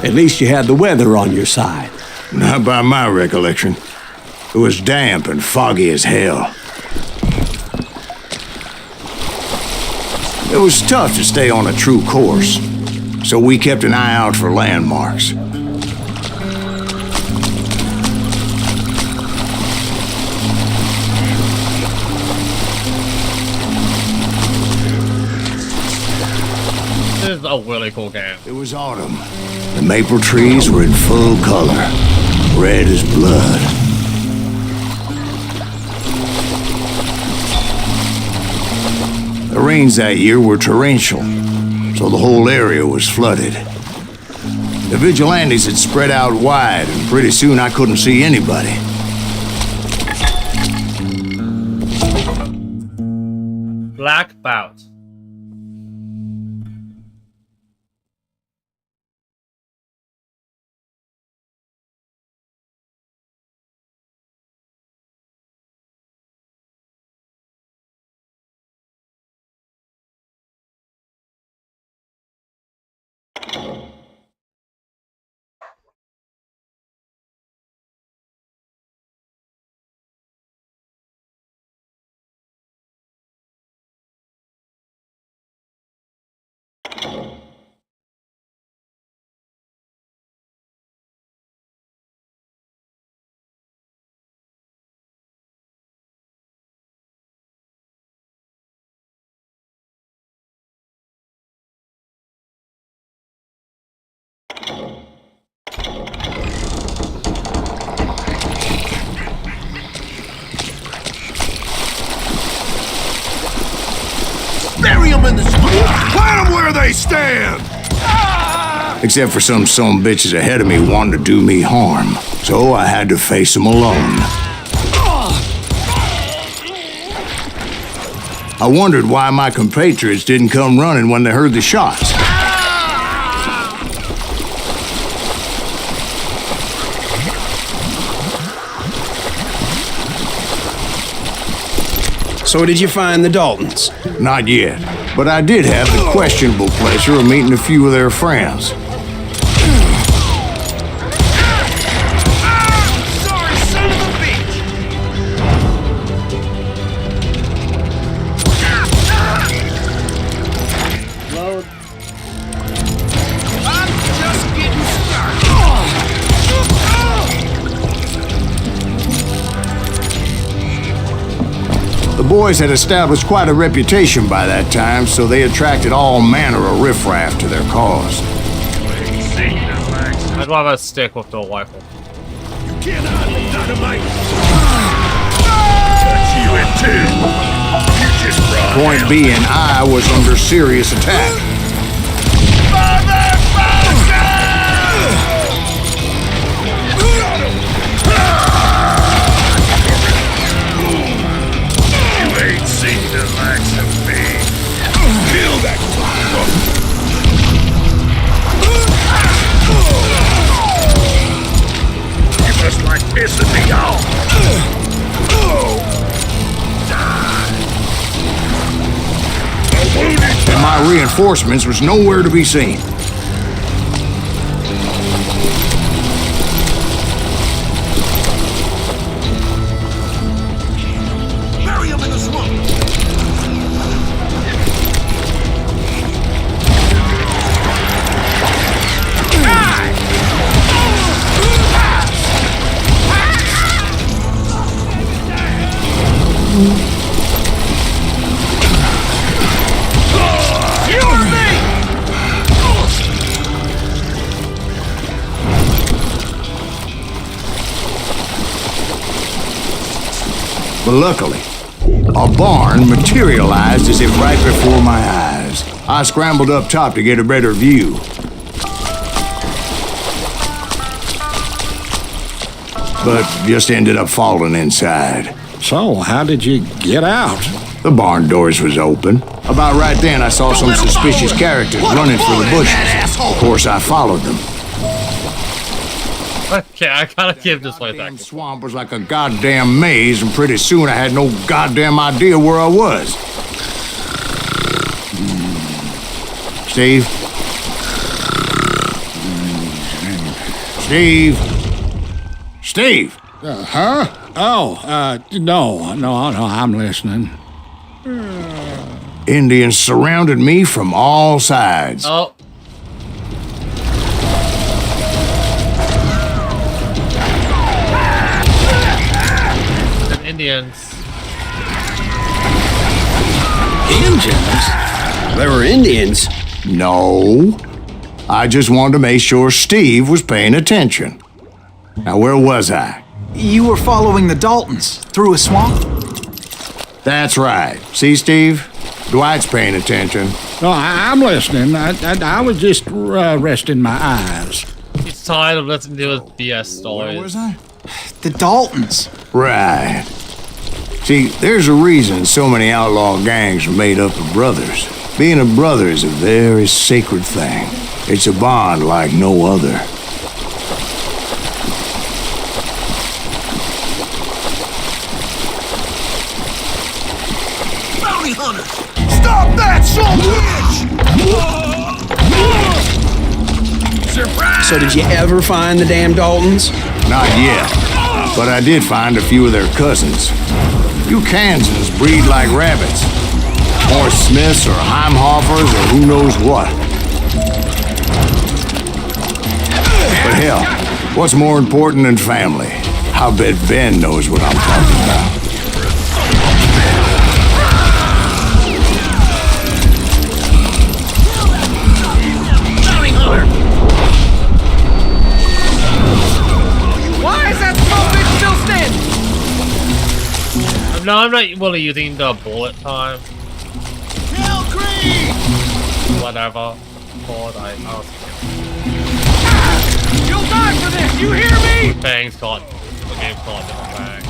S3: At least you had the weather on your side.
S2: Not by my recollection. It was damp and foggy as hell. It was tough to stay on a true course, so we kept an eye out for landmarks.
S1: This is a really cool game.
S2: It was autumn. The maple trees were in full color, red as blood. The rains that year were torrential, so the whole area was flooded. The vigilantes had spread out wide, and pretty soon I couldn't see anybody.
S1: Black Bout.
S7: Bury them in the swamp. Plant them where they stand.
S2: Except for some bitches ahead of me wanted to do me harm, so I had to face them alone. I wondered why my compatriots didn't come running when they heard the shots.
S8: So did you find the Daltons?
S2: Not yet, but I did have the questionable pleasure of meeting a few of their friends.
S7: Sorry, son of a bitch.
S1: Load.
S7: I'm just getting started.
S2: The boys had established quite a reputation by that time, so they attracted all manner of riffraff to their cause.
S1: I'd rather stick with the rifle.
S7: You can't hide the dynamite. That's you in two. You just brought
S2: Point being, I was under serious attack.
S7: You ain't seen the likes of me. Kill that You must like pissing me off.
S2: And my reinforcements was nowhere to be seen.
S7: Bury him in the swamp. You or me?
S2: But luckily, a barn materialized as if right before my eyes. I scrambled up top to get a better view. but just ended up falling inside.
S6: So, how did you get out?
S2: The barn doors was open. About right then, I saw some suspicious characters running for the bushes. Of course, I followed them.
S1: Okay, I gotta give this way
S2: The
S1: back.
S2: swamp was like a goddamn maze, and pretty soon I had no goddamn idea where I was. Steve? Steve? Steve!
S6: Huh? Oh, no, I'm listening.
S2: Indians surrounded me from all sides.
S1: Oh. And Indians.
S8: Indians? There were Indians?
S2: No. I just wanted to make sure Steve was paying attention. Now, where was I?
S4: You were following the Daltons through a swamp?
S2: That's right. See, Steve? Dwight's paying attention.
S6: No, I'm listening. I was just resting my eyes.
S1: He's tired of listening to his BS stories.
S2: Where was I?
S4: The Daltons.
S2: Right. See, there's a reason so many outlaw gangs are made up of brothers. Being a brother is a very sacred thing. It's a bond like no other.
S7: Bounty hunter! Stop that, son bitch! Surprise!
S8: So did you ever find the damn Daltons?
S2: Not yet, but I did find a few of their cousins. You Kansans breed like rabbits. Or Smiths or Heimhoffers or who knows what. But hell, what's more important than family? I'll bet Ben knows what I'm talking about.
S7: Bounty hunter! Why is that small bitch still standing?
S1: No, I'm not really using the bullet time.
S7: Hell Creek!
S1: Whatever. God, I was
S7: You'll die for this, you hear me?
S1: Bangs caught. The game's called different bang.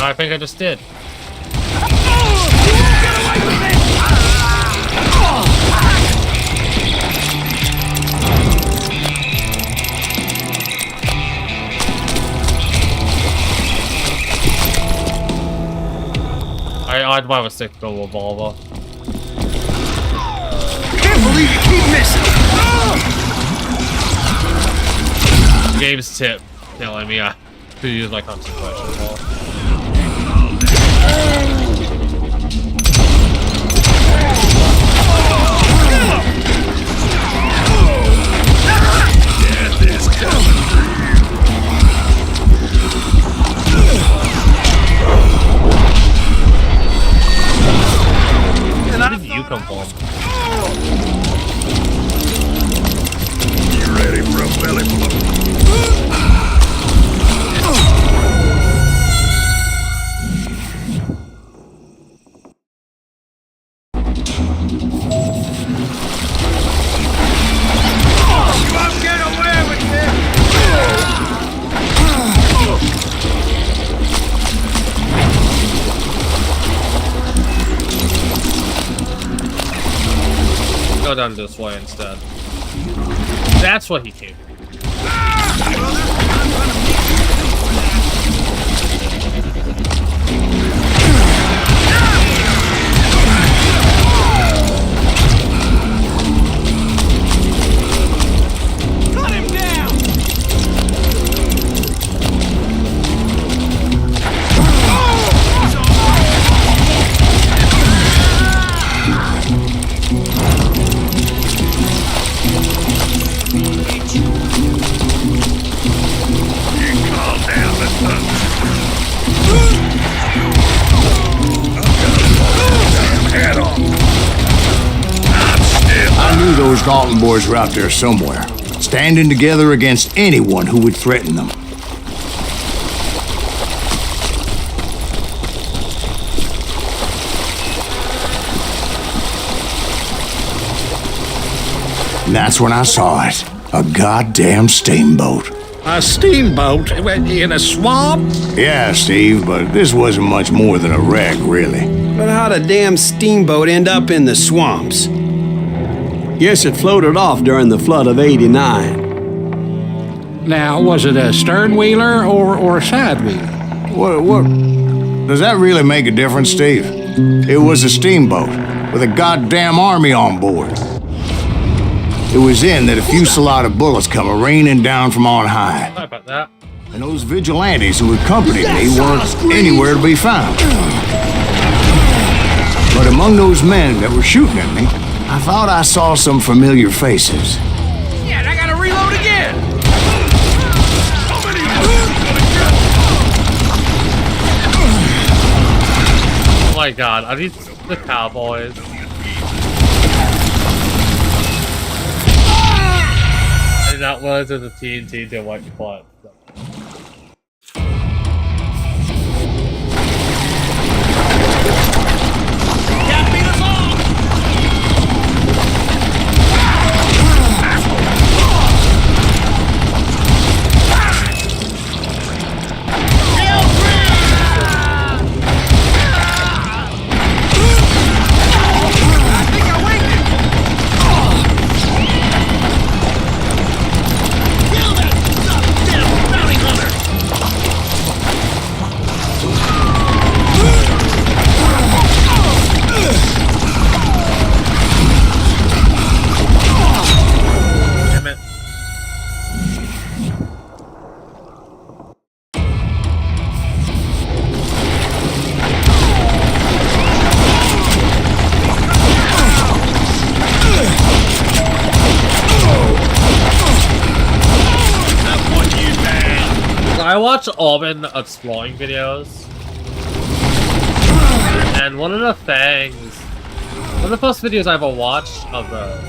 S1: I think I just did. I'd rather stick to a revolver.
S7: Can't believe you keep missing!
S1: Game's tip telling me I to use my concentration ball.
S7: Death is coming.
S1: Where did you come from?
S7: You ready for a belly blow?
S1: Go down this way instead. That's what he came for.
S7: Cut him down!
S2: those Dalton boys were out there somewhere, standing together against anyone who would threaten them. And that's when I saw it. A goddamn steamboat.
S6: A steamboat in a swamp?
S2: Yeah, Steve, but this wasn't much more than a wreck, really.
S8: But how'd a damn steamboat end up in the swamps?
S3: Yes, it floated off during the flood of '89.
S6: Now, was it a stern wheeler or a side wheeler?
S2: What? Does that really make a difference, Steve? It was a steamboat with a goddamn army on board. It was then that a fusillade of bullets come raining down from on high.
S1: Sorry about that.
S2: And those vigilantes who accompanied me weren't anywhere to be found. But among those men that were shooting at me, I thought I saw some familiar faces.
S7: Yeah, I gotta reload again!
S1: Oh my god, are these the cowboys? And that was the TNT to white spot. I watch Auburn exploring videos, and one of the first videos I ever watched of those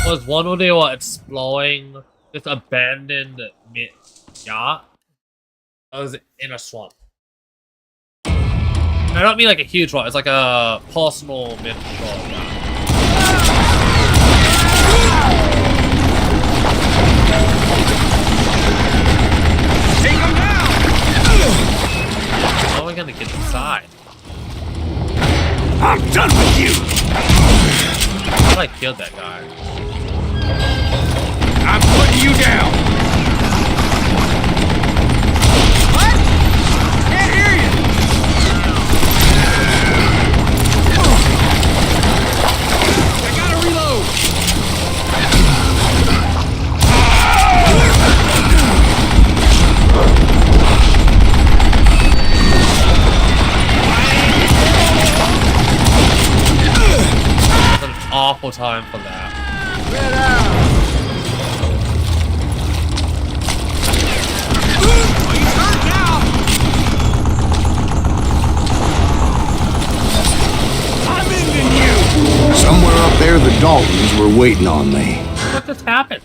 S1: was one where they were exploring this abandoned yacht that was in a swamp. I don't mean like a huge one, it's like a personal mid-shore yacht.
S7: Take him down!
S1: How am I gonna get inside?
S7: I'm done with you!
S1: How did I kill that guy?
S7: I'm putting you down! What? Can't hear you! I gotta reload!
S1: Awful time for that.
S7: Get out! Oh, he's hurt now! I'm ending you!
S2: Somewhere up there, the Daltons were waiting on me.
S1: What just happened?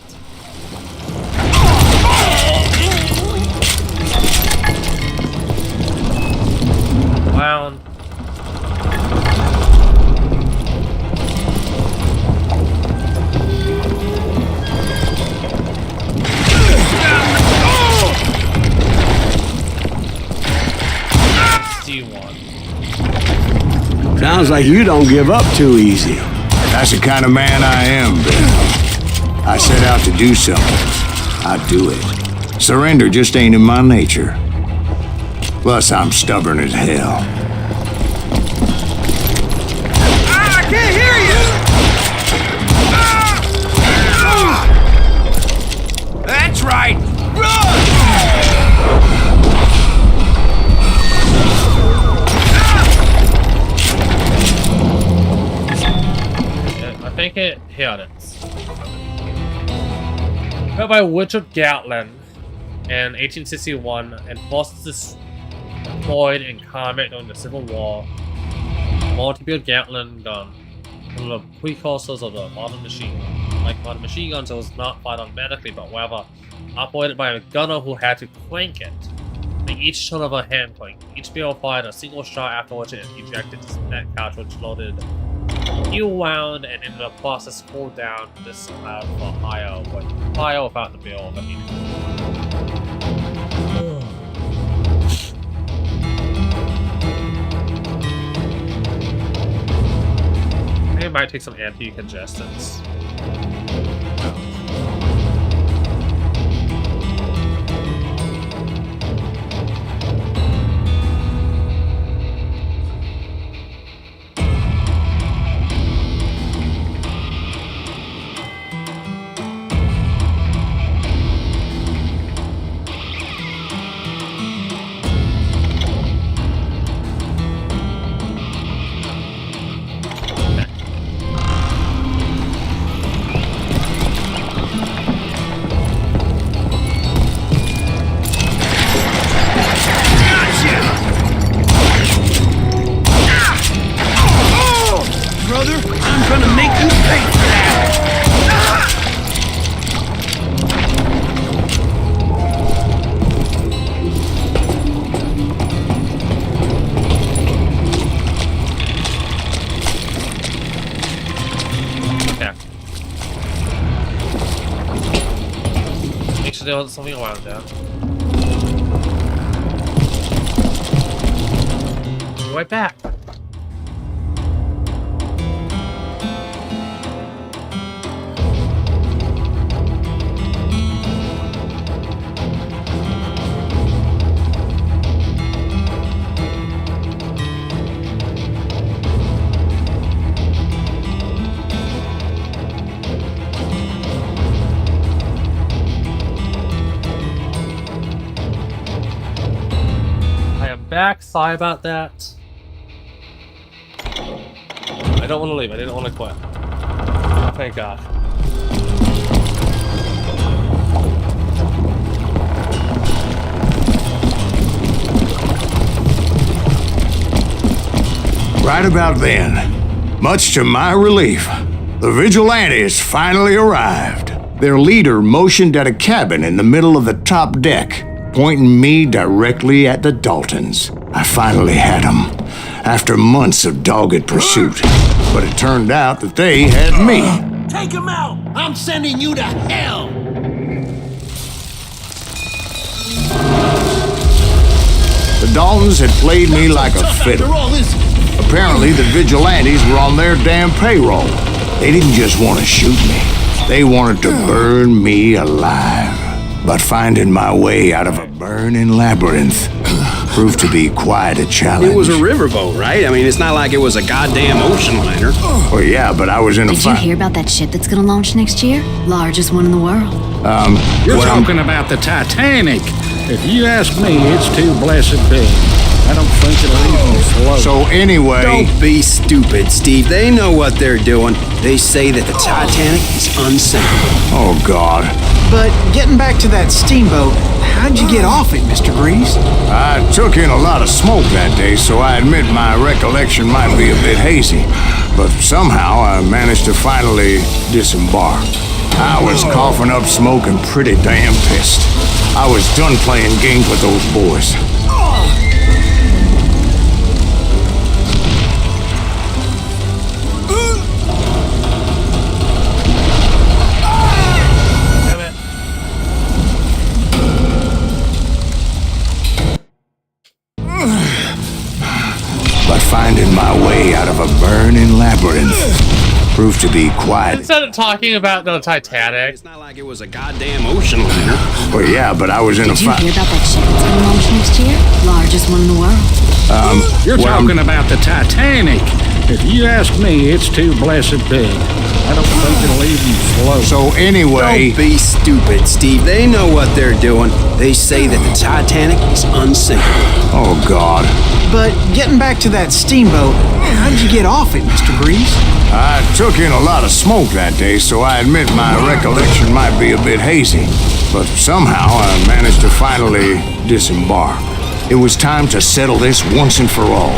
S1: Wow.
S3: Sounds like you don't give up too easy.
S2: That's the kind of man I am, Ben. I set out to do something. I do it. Surrender just ain't in my nature. Plus, I'm stubborn as hell.
S7: I can't hear you! That's right! Run!
S1: I think it hit it. Built by Richard Gatlin in 1861 and forces deployed in combat during the Civil War. Multi-build Gatlin gun. one of the precursors of the modern machine gun. Like modern machine guns, it was not fired automatically, but rather operated by a gunner who had to crank it. Like each turn of a hand crank, each barrel fired a single shot after which it ejected that cartridge loaded new round, and in the process pulled down this amount for higher without the barrel of it might take some anti-congestants. There was something around there. Be right back. Back. Sorry about that. I don't want to leave. I didn't want to quit. Thank God.
S2: Right about then, much to my relief, the vigilantes finally arrived. Their leader motioned at a cabin in the middle of the top deck, pointing me directly at the Daltons. I finally had them, after months of dogged pursuit. But it turned out that they had me.
S7: Take him out! I'm sending you to hell!
S2: The Daltons had played me like a fiddle. Apparently, the vigilantes were on their damn payroll. They didn't just want to shoot me. They wanted to burn me alive. But finding my way out of a burning labyrinth proved to be quite a challenge.
S8: It was a riverboat, right? I mean, it's not like it was a goddamn ocean liner.
S2: Well, yeah, but I was in a
S11: Did you hear about that ship that's gonna launch next year? Largest one in the world.
S6: You're talking about the Titanic. If you ask me, it's too blessed big. I don't think it'll even float.
S2: So anyway...
S8: Don't be stupid, Steve. They know what they're doing. They say that the Titanic is unsinkable.
S2: Oh, God.
S4: But getting back to that steamboat, how'd you get off it, Mr. Greaves?
S2: I took in a lot of smoke that day, so I admit my recollection might be a bit hazy. But somehow I managed to finally disembark. I was coughing up smoke and pretty damn pissed. I was done playing games with those boys. But finding my way out of a burning labyrinth proved to be quite...
S1: Instead of talking about the Titanic...
S8: It's not like it was a goddamn ocean liner.
S2: Well, yeah, but I was in
S11: Did
S2: a
S11: you hear about that ship that's gonna launch next year? Largest one in the world.
S6: You're talking about the Titanic. If you ask me, it's too blessed big. I don't think it'll even float.
S2: So anyway...
S8: Don't be stupid, Steve. They know what they're doing. They say that the Titanic is unsinkable.
S2: Oh, God.
S4: But getting back to that steamboat, how'd you get off it, Mr. Greaves?
S2: I took in a lot of smoke that day, so I admit my recollection might be a bit hazy. But somehow I managed to finally disembark. It was time to settle this once and for all.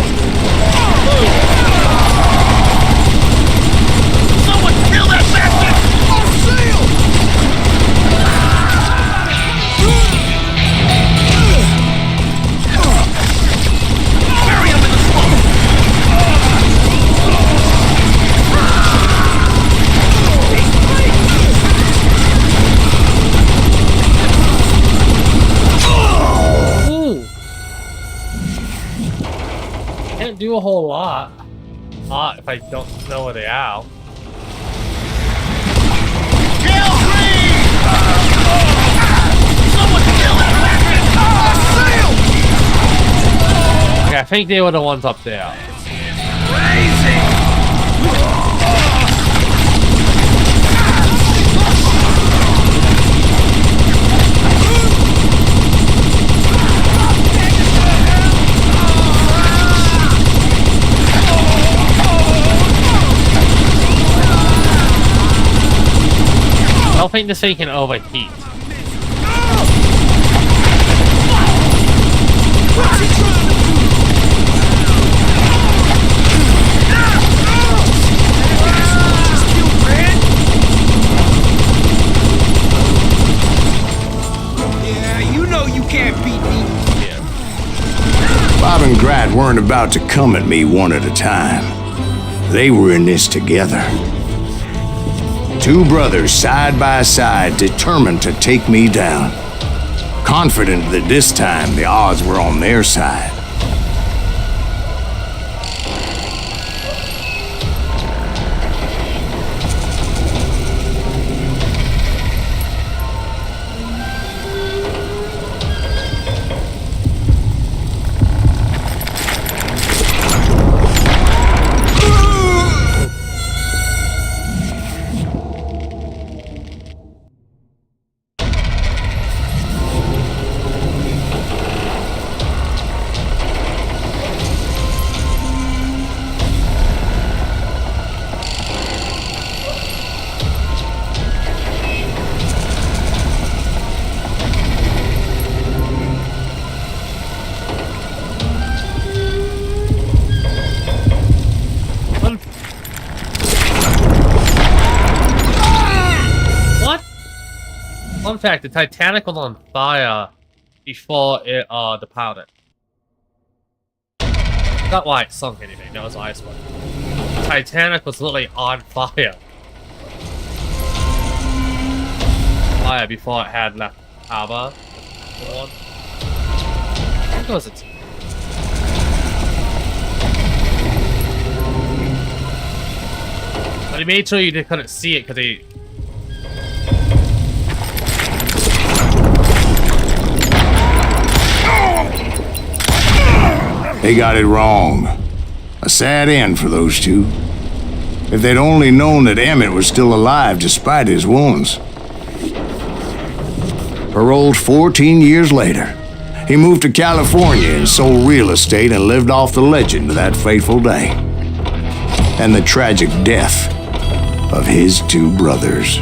S1: do a whole lot. If I don't know where they are.
S7: Kill me! Someone kill that bastard!
S1: Okay, I think they were the ones up there.
S7: Crazy!
S1: I don't think this thing can overheat.
S7: Yeah, you know you can't beat me.
S2: Bob and Grat weren't about to come at me one at a time. They were in this together. Two brothers side by side, determined to take me down. Confident that this time the odds were on their side.
S1: Fun fact, the Titanic was on fire before it departed. Not why it sunk anything, that was iceberg. The Titanic was literally on fire. Fire before it had left harbor. What was it? But they made sure you couldn't see it because they...
S2: They got it wrong. A sad end for those two. If they'd only known that Emmett was still alive despite his wounds. Paroled 14 years later, he moved to California and sold real estate and lived off the legend of that fateful day. And the tragic death of his two brothers.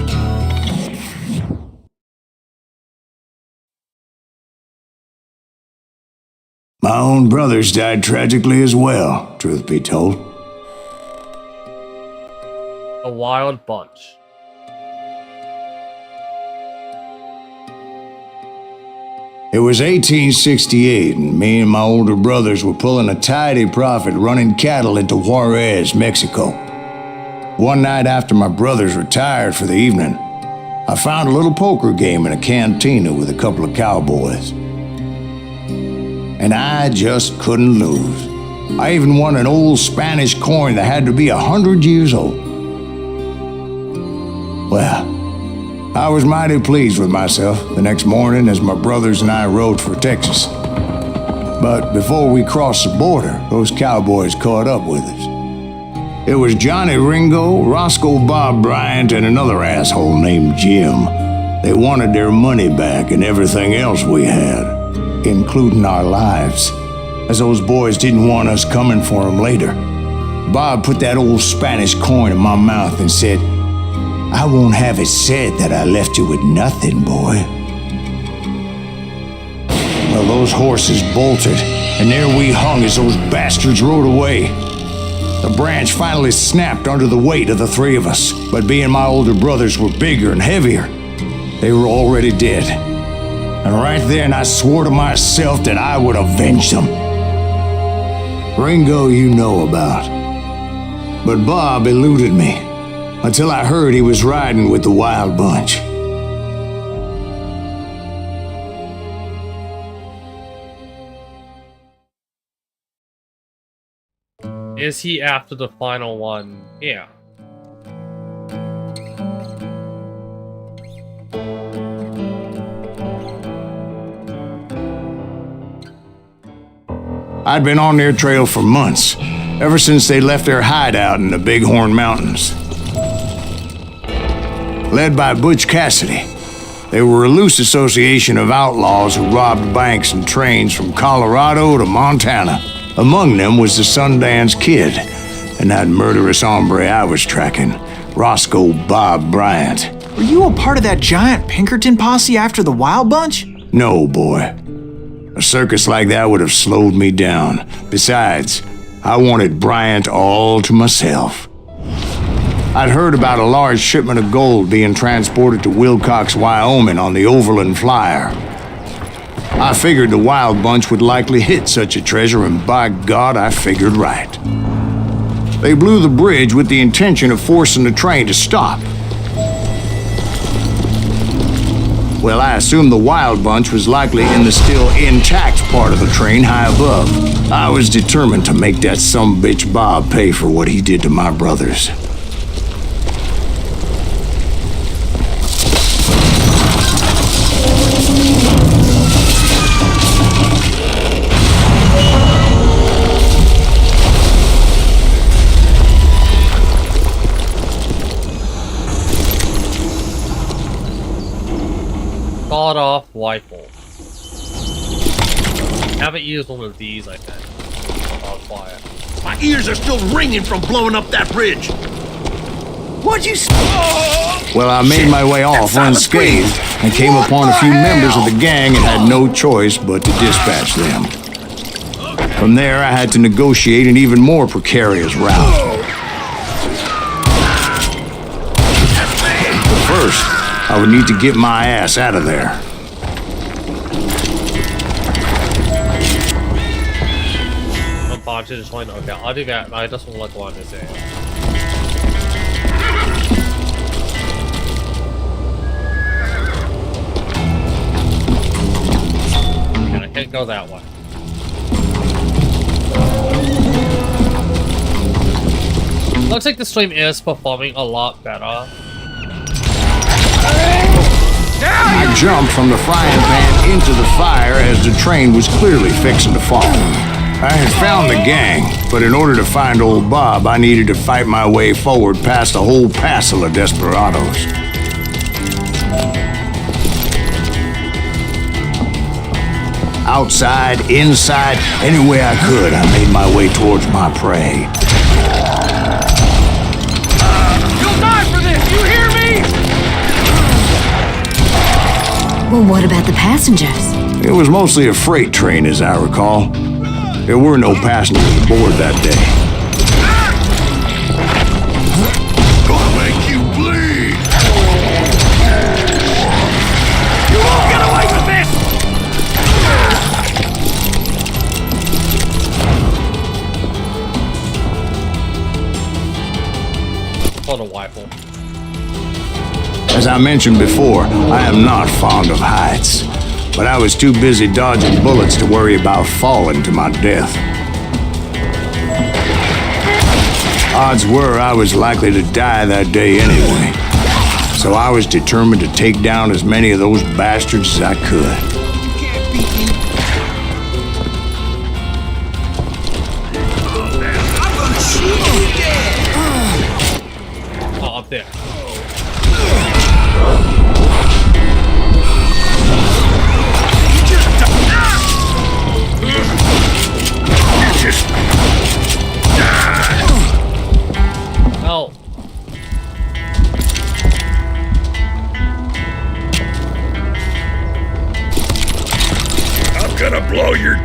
S2: My own brothers died tragically as well, truth be told.
S1: A wild bunch.
S2: It was 1868, and me and my older brothers were pulling a tidy profit running cattle into Juarez, Mexico. One night after my brothers retired for the evening, I found a little poker game in a cantina with a couple of cowboys. And I just couldn't lose. I even won an old Spanish coin that had to be 100 years old. Well, I was mighty pleased with myself the next morning as my brothers and I rode for Texas. But before we crossed the border, those cowboys caught up with us. It was Johnny Ringo, Roscoe Bob Bryant, and another asshole named Jim. They wanted their money back and everything else we had, including our lives, as those boys didn't want us coming for them later. Bob put that old Spanish coin in my mouth and said, "I won't have it said that I left you with nothing, boy." Well, those horses bolted, and there we hung as those bastards rode away. The branch finally snapped under the weight of the three of us, but being my older brothers were bigger and heavier, they were already dead. And right then I swore to myself that I would avenge them. Ringo you know about. But Bob eluded me until I heard he was riding with the wild bunch.
S1: is he after the final one? Yeah.
S2: I'd been on their trail for months, ever since they left their hideout in the Bighorn Mountains. Led by Butch Cassidy, they were a loose association of outlaws who robbed banks and trains from Colorado to Montana. Among them was the Sundance Kid and that murderous hombre I was tracking, Roscoe Bob Bryant.
S4: Were you a part of that giant Pinkerton posse after the Wild Bunch?
S2: No, boy. A circus like that would have slowed me down. Besides, I wanted Bryant all to myself. I'd heard about a large shipment of gold being transported to Wilcox, Wyoming on the Overland Flyer. I figured the Wild Bunch would likely hit such a treasure, and by God, I figured right. They blew the bridge with the intention of forcing the train to stop. Well, I assumed the Wild Bunch was likely in the still intact part of the train high above. I was determined to make that sumbitch Bob pay for what he did to my brothers.
S1: Sawed-off rifle. Haven't used one of these, I think. Oh, quiet.
S7: My ears are still ringing from blowing up that bridge. What'd you say?
S2: Well, I made my way off unscathed and came upon a few members of the gang and had no choice but to dispatch them. From there, I had to negotiate an even more precarious route. But first, I would need to get my ass out of there.
S1: To join. Okay, I'll do that. I just want to look on this area. And I can't go that way. Looks like the stream is performing a lot better.
S2: I jumped from the frying pan into the fire as the train was clearly fixing to fall. I had found the gang, but in order to find old Bob, I needed to fight my way forward past a whole passel of desperados. Outside, inside, any way I could, I made my way towards my prey.
S7: You'll die for this! You hear me?
S11: Well, what about the passengers?
S2: It was mostly a freight train, as I recall. There were no passengers aboard that day.
S9: Gonna make you bleed!
S7: You won't get away with this!
S1: Hold a rifle.
S2: As I mentioned before, I am not fond of heights. But I was too busy dodging bullets to worry about falling to my death. Odds were I was likely to die that day anyway, so I was determined to take down as many of those bastards as I could.
S7: I'm gonna shoot you dead!
S1: Oh, up there. Oh.
S9: I'm gonna blow your...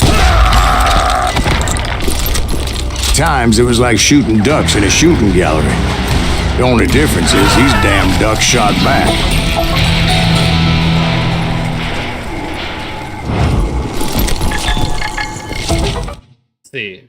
S2: Times it was like shooting ducks in a shooting gallery. The only difference is these damn ducks shot back.
S1: Let's see.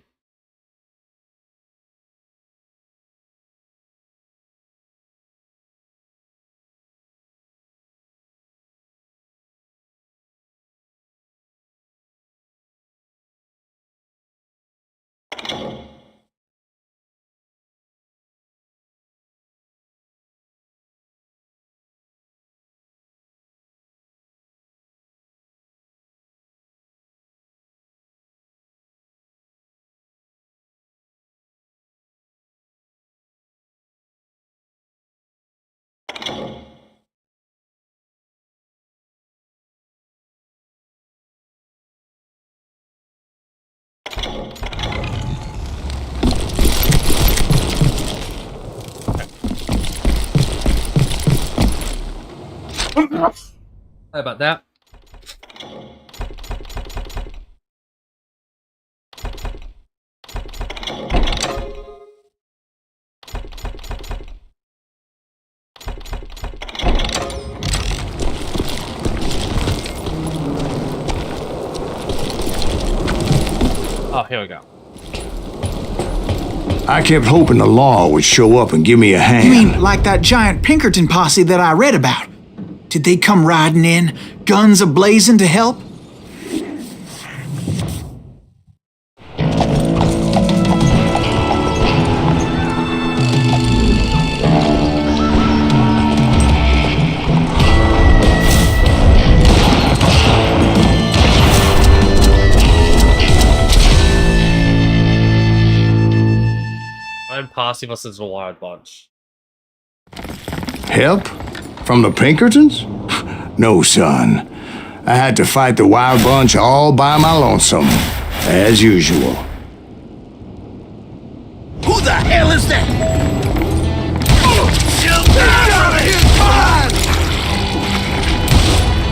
S1: Sorry about that. Oh, here we go.
S2: I kept hoping the law would show up and give me a hand.
S4: You mean like that giant Pinkerton posse that I read about? Did they come riding in, guns a-blazing to help?
S1: I'm Posse versus the Wild Bunch.
S2: Help? From the Pinkertons? No, son. I had to fight the Wild Bunch all by my lonesome, as usual.
S7: Who the hell is that?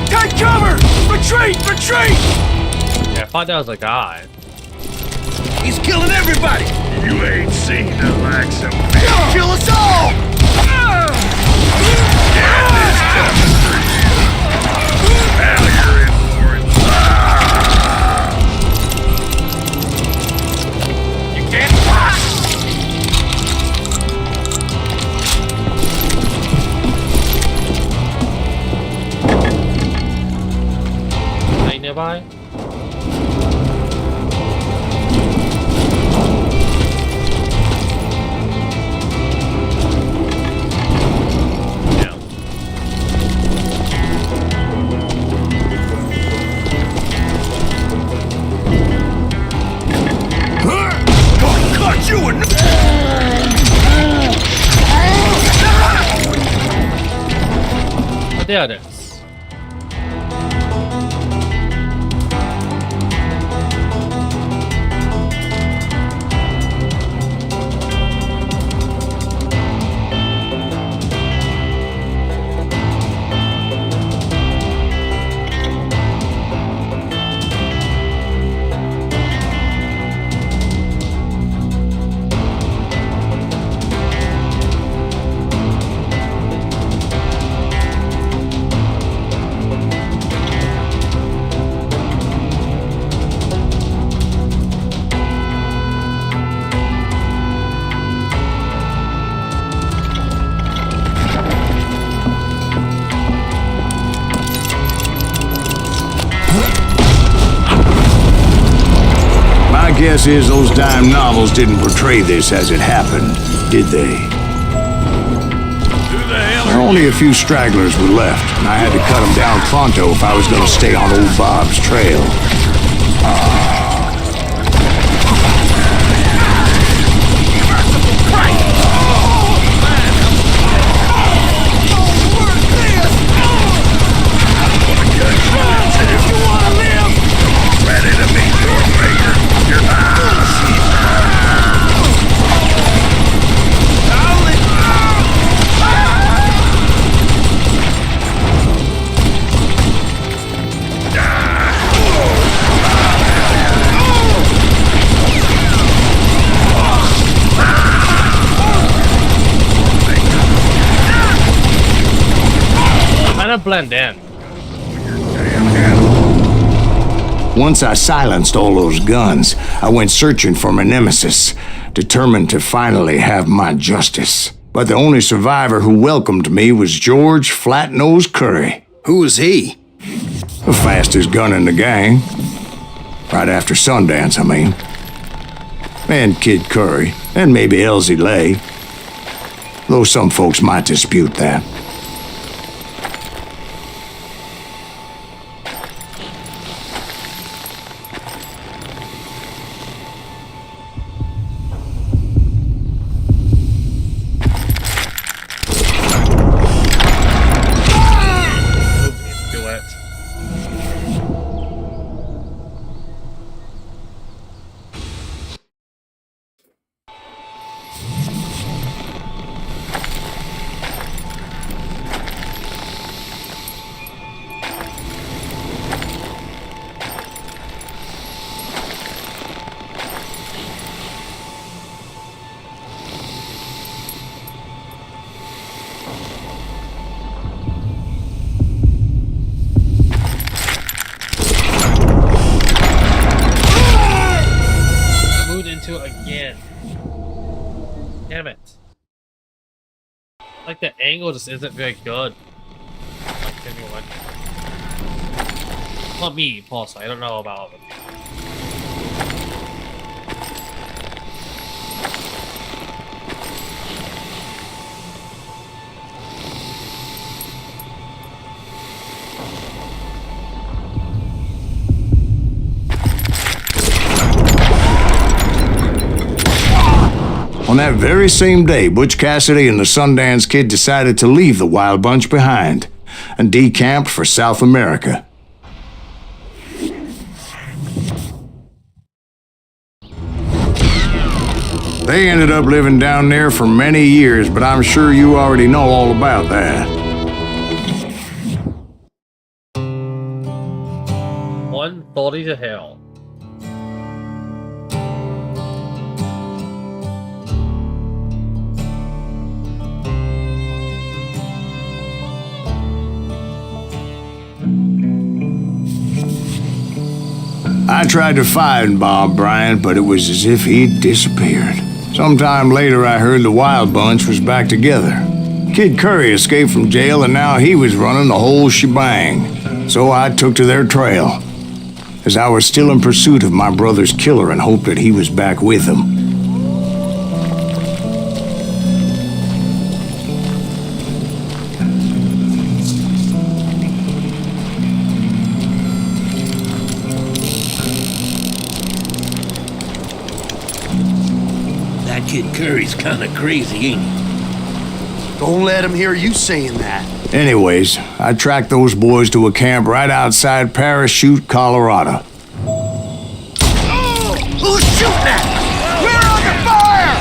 S7: Take cover! Retreat! Retreat!
S1: Yeah, I thought that was a guy.
S7: He's killing everybody! You ain't seen the likes of me. Kill us all! Yeah, this coming for you. Now you're in for it. You can't pass!
S1: Are you nearby? There it is.
S2: Guess is those dime novels didn't portray this as it happened, did they? Only a few stragglers were left, and I had to cut them down pronto if I was going to stay on old Bob's trail.
S1: Blend in.
S2: Once I silenced all those guns, I went searching for my nemesis, determined to finally have my justice. But the only survivor who welcomed me was George Flat-Nose Curry.
S8: Who was he?
S2: The fastest gun in the gang. Right after Sundance, I mean. And Kid Curry, and maybe Elsie Lay. Though some folks might dispute that.
S1: Like the angle just isn't very good. Like anyone. Not me, personally. I don't know about it.
S2: On that very same day, Butch Cassidy and the Sundance Kid decided to leave the Wild Bunch behind and decamped for South America. They ended up living down there for many years, but I'm sure you already know all about that.
S1: 1:30 to hell.
S2: I tried to find Bob Bryant, but it was as if he'd disappeared. Sometime later, I heard the Wild Bunch was back together. Kid Curry escaped from jail, and now he was running the whole shebang. So I took to their trail, as I was still in pursuit of my brother's killer and hoped that he was back with him.
S7: Kid Curry's kinda crazy, ain't he?
S9: Don't let him hear you saying that.
S2: Anyways, I tracked those boys to a camp right outside Parachute, Colorado.
S7: Oh! Who's shooting at us? We're under fire!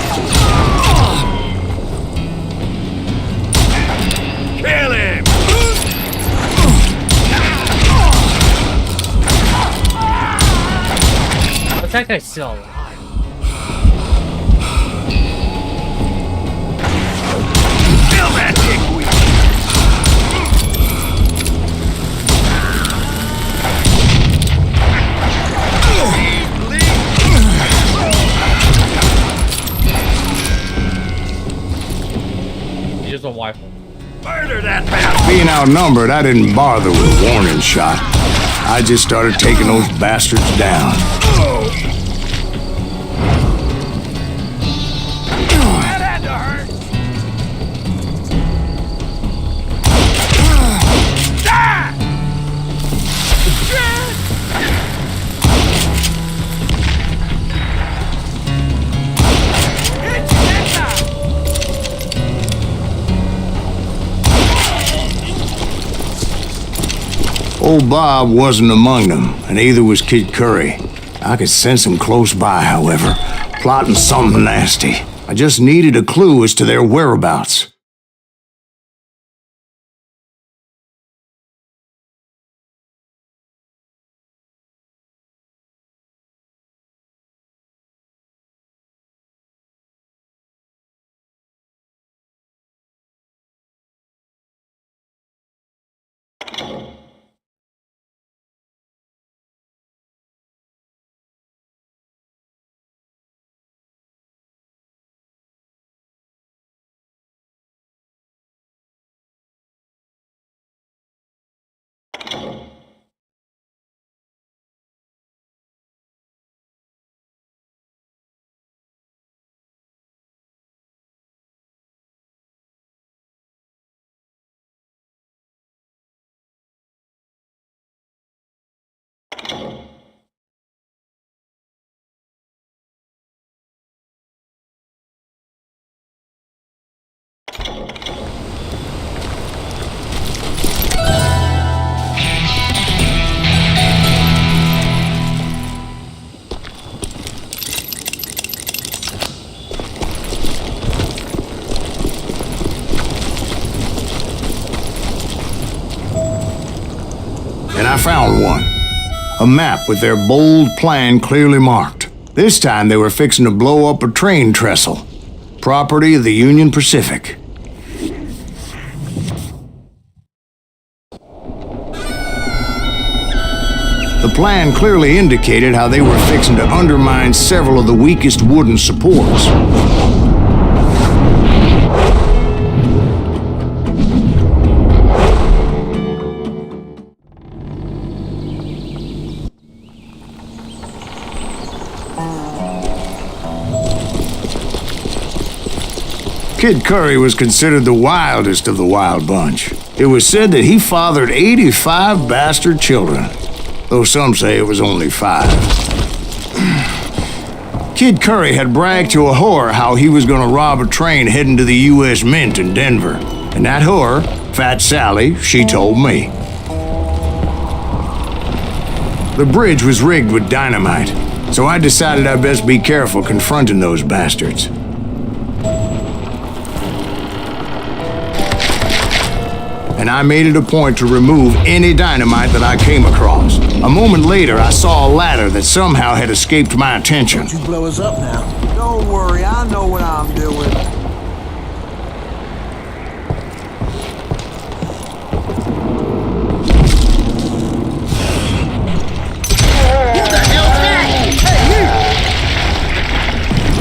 S7: Kill him!
S1: But that guy's still alive.
S2: Use
S1: a rifle.
S7: Murder that bastard!
S2: Being outnumbered, I didn't bother with a warning shot. I just started taking those bastards down.
S7: That had to hurt!
S2: Old Bob wasn't among them, and neither was Kid Curry. I could sense him close by, however, plotting something nasty. I just needed a clue as to their whereabouts. And I found one. A map with their bold plan clearly marked. This time they were fixing to blow up a train trestle. Property of the Union Pacific. The plan clearly indicated how they were fixing to undermine several of the weakest wooden supports. Kid Curry was considered the wildest of the wild bunch. It was said that he fathered 85 bastard children, though some say it was only 5. Kid Curry had bragged to a whore how he was going to rob a train heading to the U.S. Mint in Denver. And that whore, Fat Sally, she told me. The bridge was rigged with dynamite, so I decided I'd best be careful confronting those bastards. And I made it a point to remove any dynamite that I came across. A moment later, I saw a ladder that somehow had escaped my attention.
S7: Don't you blow us up now. Don't worry, I know what I'm doing.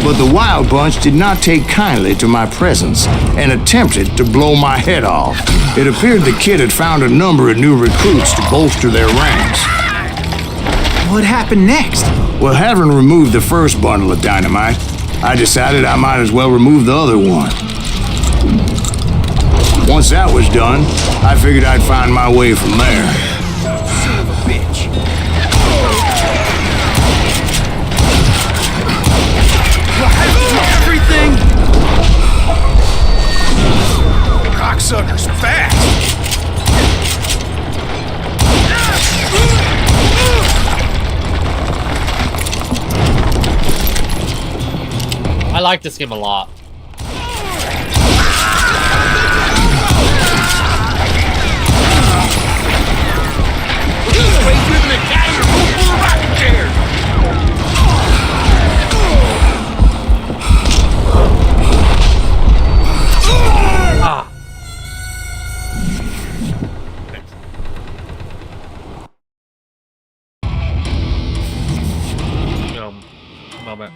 S2: But the Wild Bunch did not take kindly to my presence and attempted to blow my head off. It appeared the kid had found a number of new recruits to bolster their ranks.
S4: What happened next?
S2: Well, having removed the first bundle of dynamite, I decided I might as well remove the other one. Once that was done, I figured I'd find my way from there.
S7: Son of a bitch. Everything! Cocksucker's fast!
S1: I like this game a lot. Moment.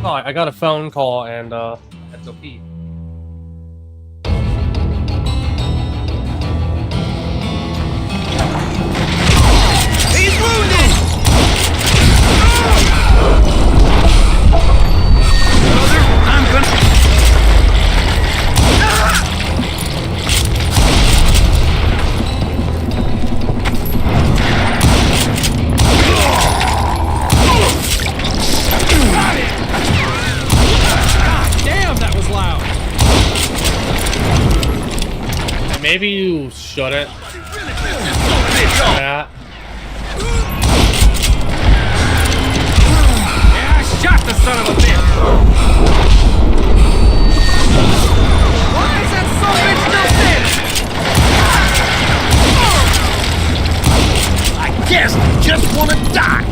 S1: Oh, I got a phone call and I had to go pee.
S7: He's wounded! Brother, I'm gonna...
S1: Maybe you shouldn't. Yeah.
S7: Yeah, I shot the son of a bitch! Why is that son of a bitch still dead? I guess you just want to die!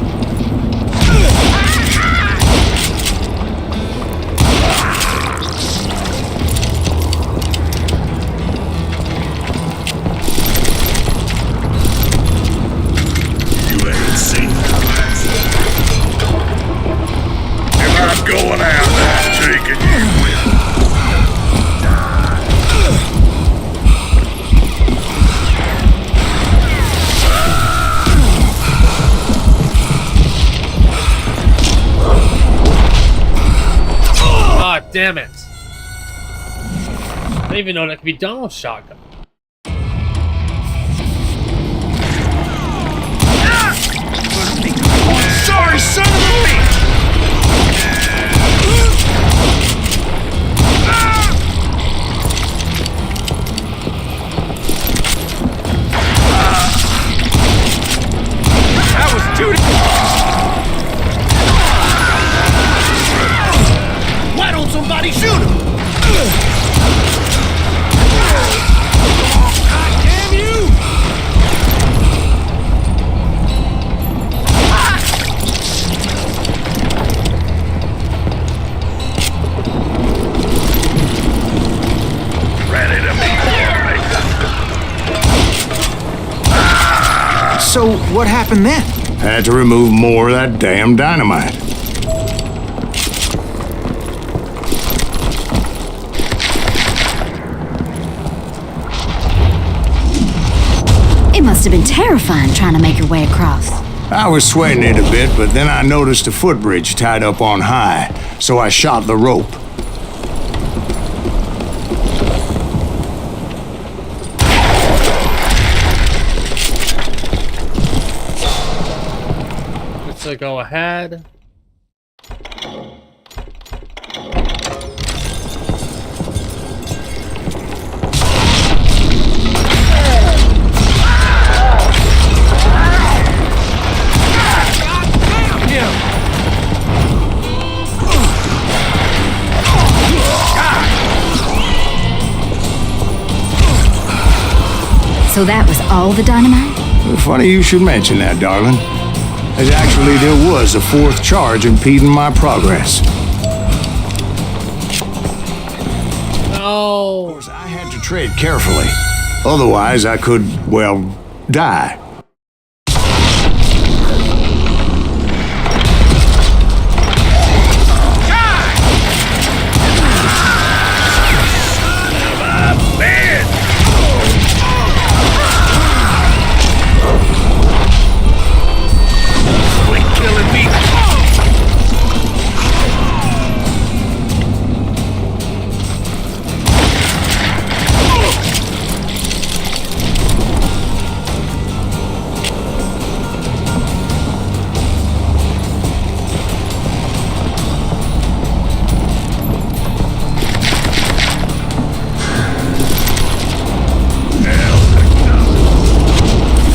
S1: damn it. I didn't even know that could be done with shotgun.
S7: Sorry, son of a bitch! That was too... Why don't somebody shoot him? God damn you! Ready to meet
S4: So what happened then?
S2: Had to remove more of that damn dynamite.
S11: It must have been terrifying trying to make your way across.
S2: I was sweating it a bit, but then I noticed a footbridge tied up on high, so I shot the rope.
S1: So go ahead.
S11: So that was all the dynamite?
S2: Funny you should mention that, darling. As actually there was a fourth charge impeding my progress.
S1: No.
S2: Of course, I had to tread carefully. Otherwise, I could, well, die.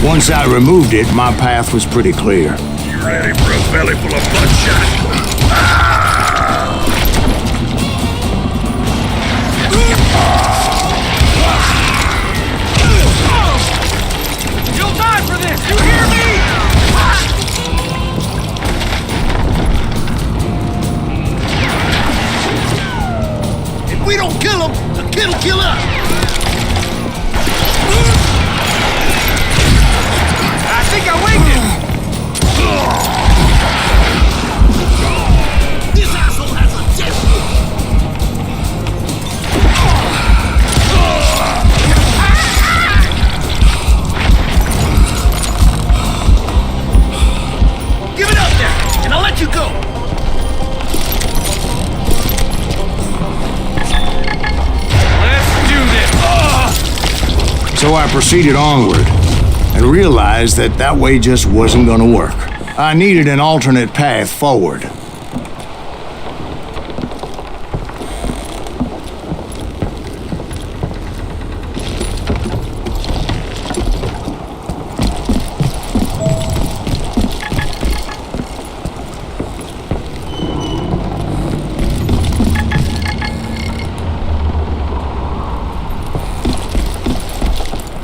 S2: Once I removed it, my path was pretty clear.
S7: You ready for a belly full of bloodshot? You'll die for this! You hear me? If we don't kill him, the kid'll kill us! I think I winged him! This asshole has a death! Give it up there, and I'll let you go! Let's do this!
S2: So I proceeded onward and realized that that way just wasn't gonna work. I needed an alternate path forward.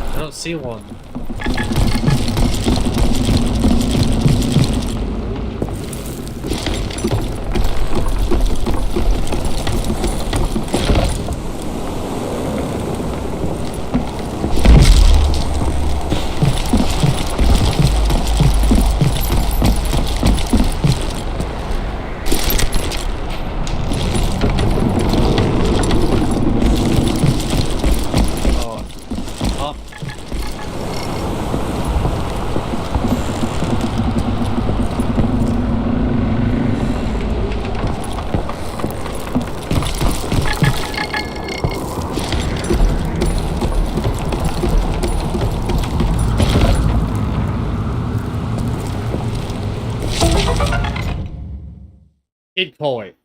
S1: I don't see one. Kid Koi.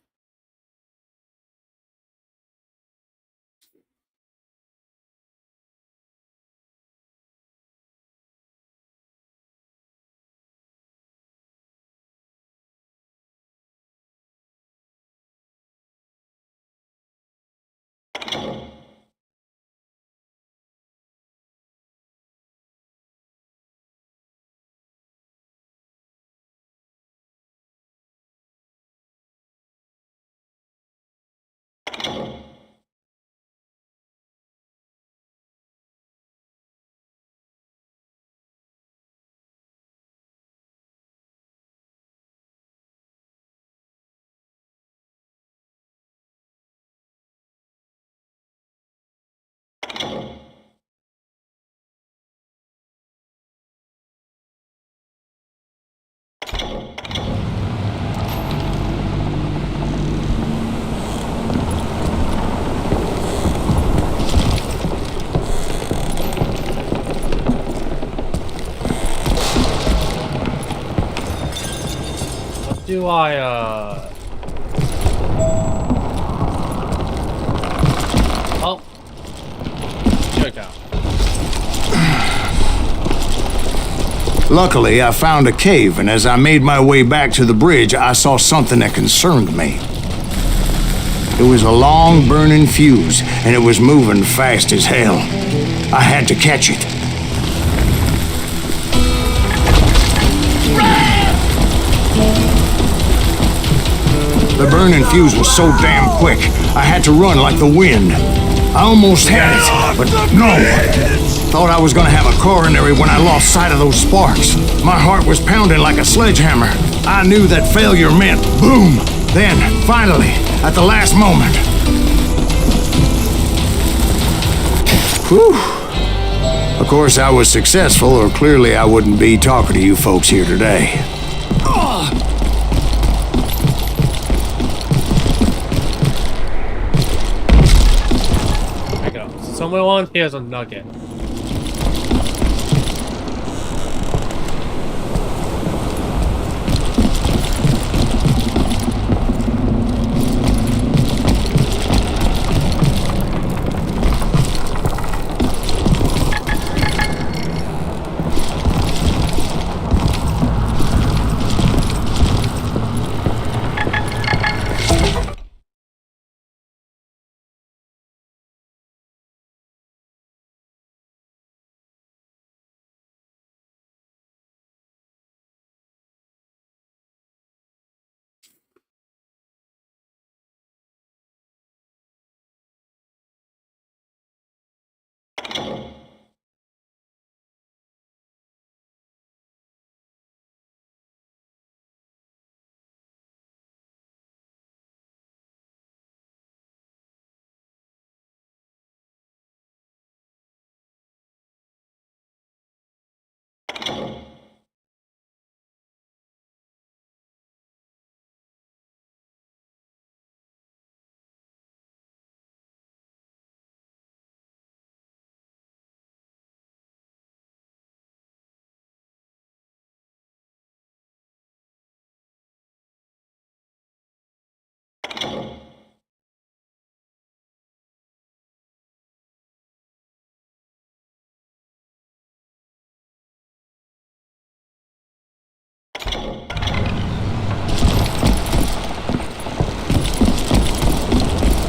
S1: Do I, Oh. Here we go.
S2: Luckily, I found a cave, and as I made my way back to the bridge, I saw something that concerned me. It was a long burning fuse, and it was moving fast as hell. I had to catch it. The burning fuse was so damn quick, I had to run like the wind. I almost had it, but no. Thought I was gonna have a coronary when I lost sight of those sparks. My heart was pounding like a sledgehammer. I knew that failure meant boom. Then, finally, at the last moment. Whew. Of course, I was successful, or clearly I wouldn't be talking to you folks here today.
S1: Someone wants here's a nugget.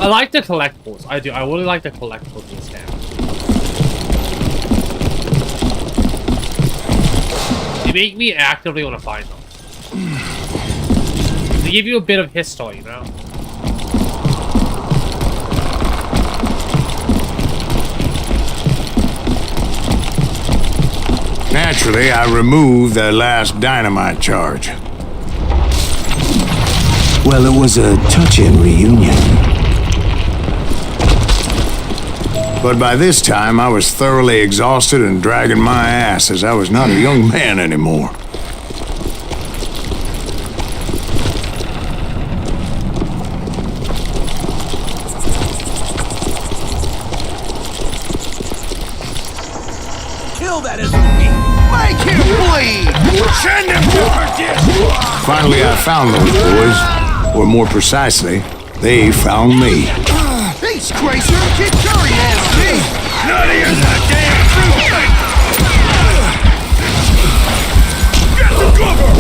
S1: I like the collectibles. I do. I really like the collectibles in this game. They make me actively want to find them. They give you a bit of history, you know?
S2: Naturally, I removed the last dynamite charge. Well, it was a touching reunion. But by this time, I was thoroughly exhausted and dragging my ass as I was not a young man anymore.
S7: Kill that SOB! Make him bleed! Send him to her death!
S2: Finally, I found those boys. Or more precisely, they found me.
S9: He's crazier than Kid Curry has me! Nuttier than a damn fruitcake! Get the cover!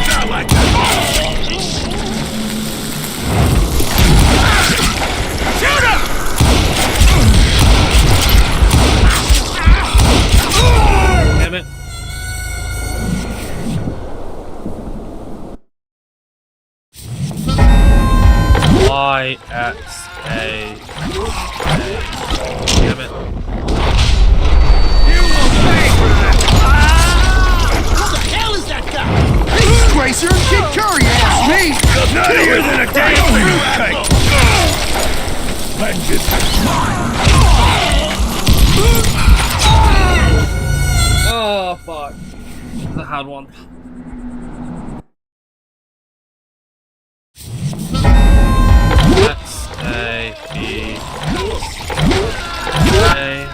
S9: Not like that! Shoot him!
S1: Damn it. YXA. Damn it.
S7: You will pay for that! What the hell is that guy?
S9: He's crazier than Kid Curry has me! Nuttier than a damn fruitcake! Vengeance is mine!
S1: Oh, fuck. That's a hard one. Let's A, B, A.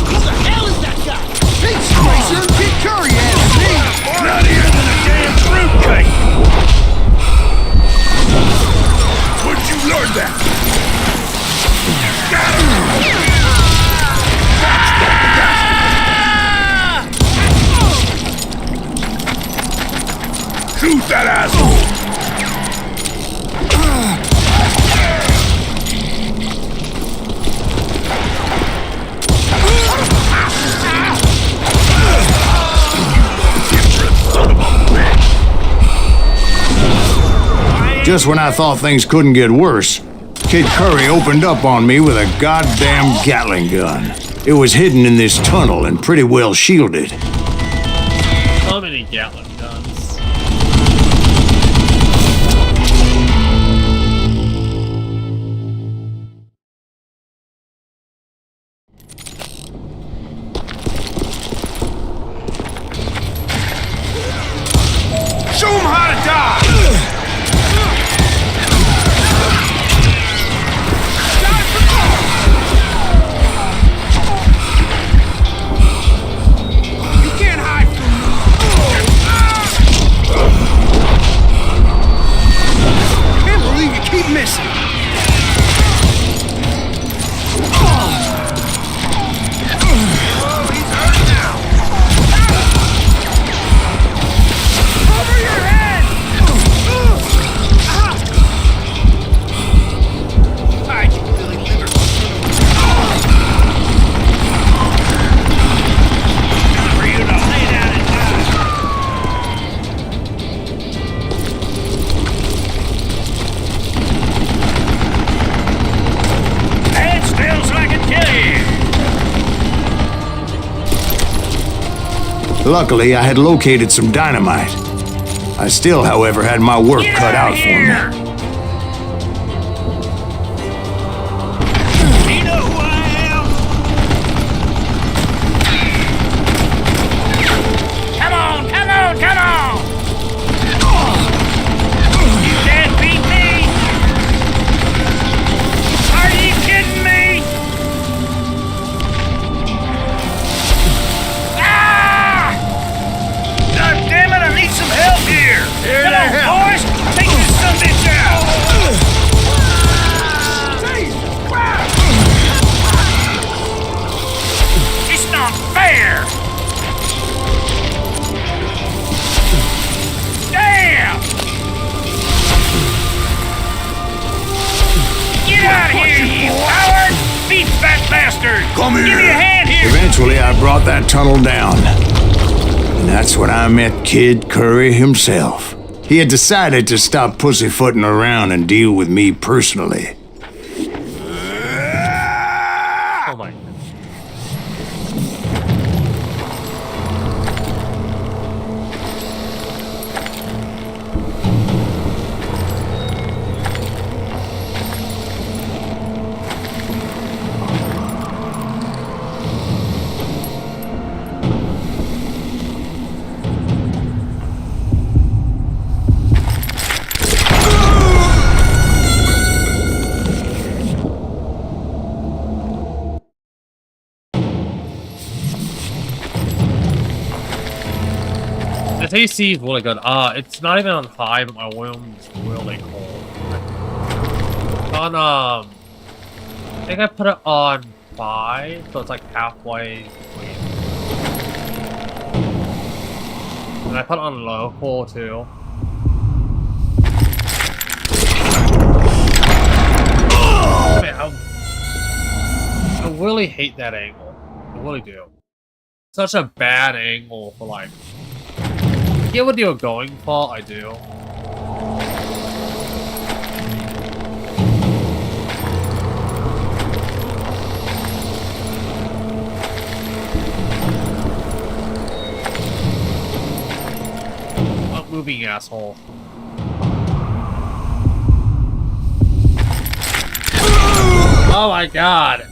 S7: What the hell is that guy?
S9: He's crazier than Kid Curry has me! Nuttier than a damn fruitcake! Where'd you learn that? Got him! Shoot that asshole!
S2: Just when I thought things couldn't get worse, Kid Curry opened up on me with a goddamn Gatling gun. It was hidden in this tunnel and pretty well shielded.
S1: So many Gatling guns.
S9: Show him how to die! You can't hide from me! Can't believe you keep missing! He's hurt now! Over your head! Hide, you Billy Liver. Time for you to lay down and die. Stand still so I can kill you.
S2: Luckily, I had located some dynamite. I still, however, had my work cut out for me.
S7: You know who I am? Come on, come on, come on! You can't beat me! Are you kidding me? Ah! God damn it, I need some help here! Come on, boys! Take this sumbitch out! It's not fair! Damn! Get out of here, you coward! Beat fat bastard!
S2: Come here.
S7: Give me a hand here!
S2: Eventually, I brought that tunnel down. And that's when I met Kid Curry himself. He had decided to stop pussyfooting around and deal with me personally.
S1: Oh my. The TC is really good. It's not even on high, but my wound's really cold. On I think I put it on 5, so it's like halfway between. And I put it on local too. Man, I really hate that angle. I really do. Such a bad angle for like. I get what you're going for, I do. Stop moving, asshole. Oh my god!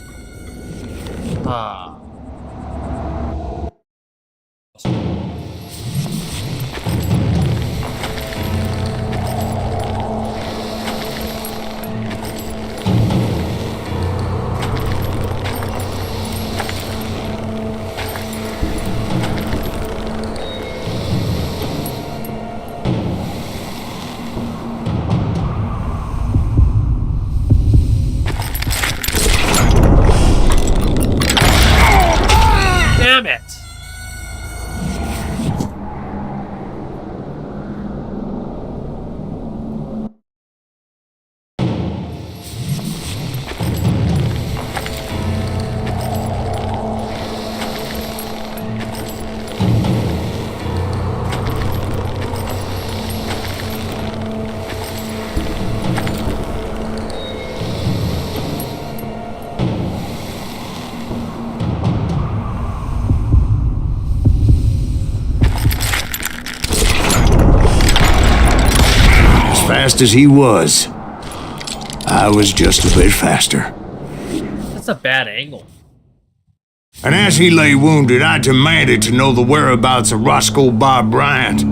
S1: Damn it!
S2: Fast as he was, I was just a bit faster.
S1: That's a bad angle.
S2: And as he lay wounded, I demanded to know the whereabouts of Roscoe Bob Bryant.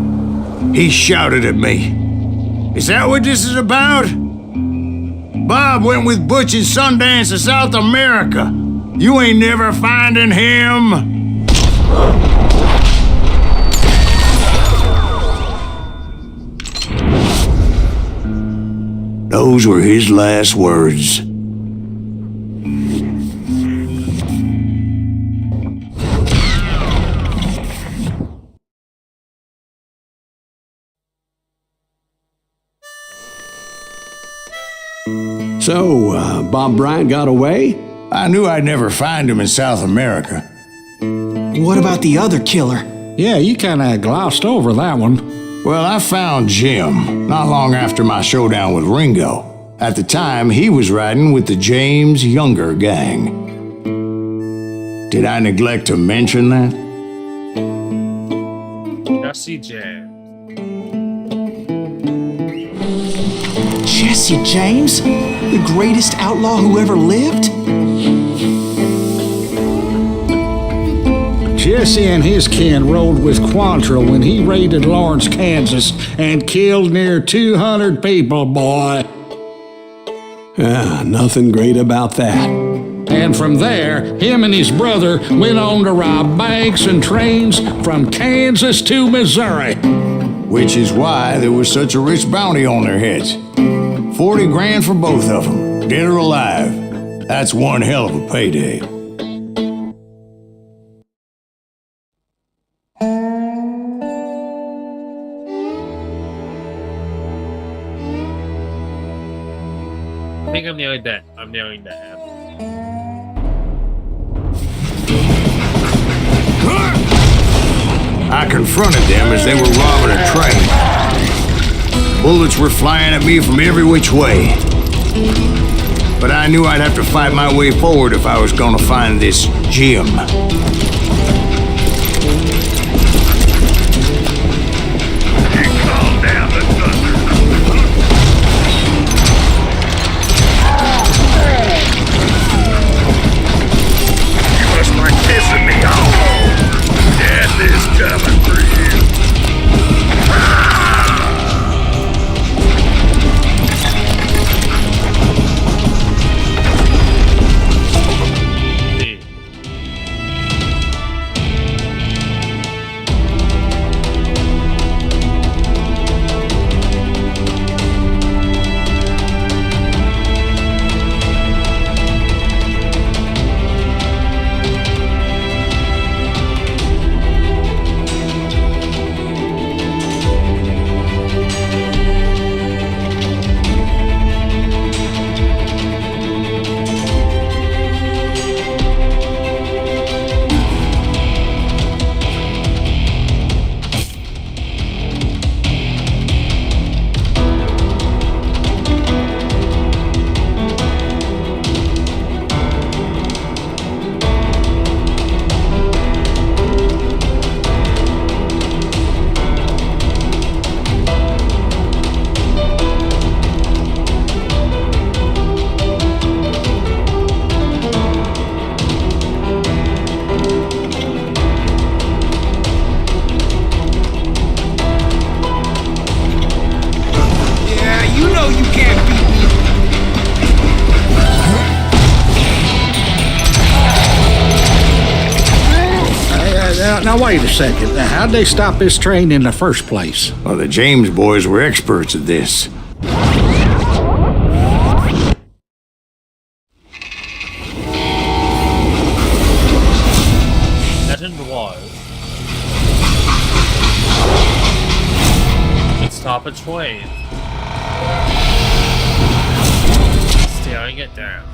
S2: He shouted at me, "Is that what this is about? Bob went with Butch and Sundance to South America. You ain't never finding him." Those were his last words.
S3: So, Bob Bryant got away?
S2: I knew I'd never find him in South America.
S4: What about the other killer?
S6: Yeah, you kind of glossed over that one.
S2: Well, I found Jim not long after my showdown with Ringo. At the time, he was riding with the James Younger gang. Did I neglect to mention that?
S1: Jesse James.
S4: Jesse James? The greatest outlaw who ever lived?
S6: Jesse and his kin rode with Quantrill when he raided Lawrence, Kansas, and killed near 200 people, boy.
S3: Nothing great about that.
S6: And from there, him and his brother went on to rob banks and trains from Kansas to Missouri.
S2: Which is why there was such a rich bounty on their heads. 40 grand for both of them, dead or alive. That's one hell of a payday.
S1: I think I'm nearly dead. I'm nearing the end.
S2: I confronted them as they were robbing a train. Bullets were flying at me from every which way. But I knew I'd have to fight my way forward if I was gonna find this Jim.
S7: Calm down the thunder. You must like pissing me off. Death is coming for you.
S6: Now, wait a second. How'd they stop this train in the first place?
S2: Well, the James boys were experts at this.
S1: Legend was. Could stop a train. Steering it down.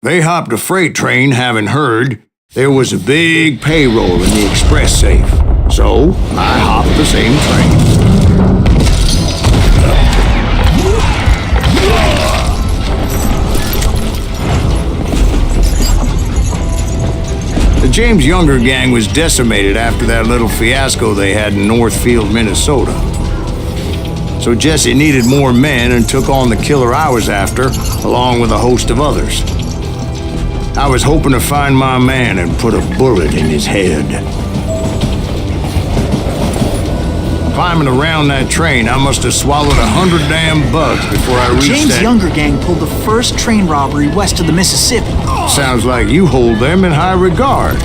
S2: They hopped a freight train having heard there was a big payroll in the express safe. So, I hopped the same train. The James Younger gang was decimated after that little fiasco they had in Northfield, Minnesota. So Jesse needed more men and took on the killer I was after, along with a host of others. I was hoping to find my man and put a bullet in his head. Climbing around that train, I must have swallowed 100 damn bugs before I reached
S4: James
S2: that...
S4: Younger gang pulled the first train robbery west of the Mississippi.
S2: Sounds like you hold them in high regard.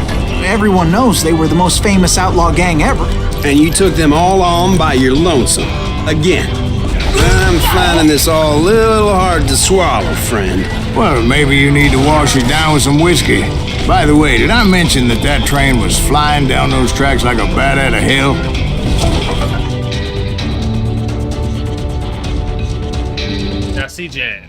S4: Everyone knows they were the most famous outlaw gang ever.
S8: And you took them all on by your lonesome. Again. I'm finding this all a little hard to swallow, friend.
S2: Well, maybe you need to wash it down with some whiskey. By the way, did I mention that that train was flying down those tracks like a bat out of hell?
S1: Jesse James.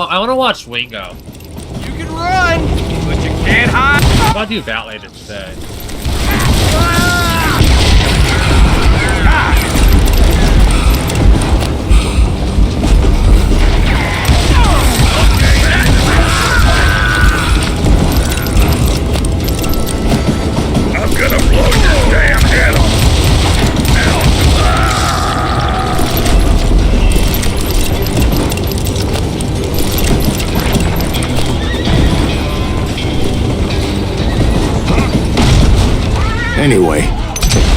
S1: I want to watch Wingo.
S7: You can run, but you can't hide.
S1: I'll do that later today.
S7: I'm gonna blow your damn head off.
S2: Anyway,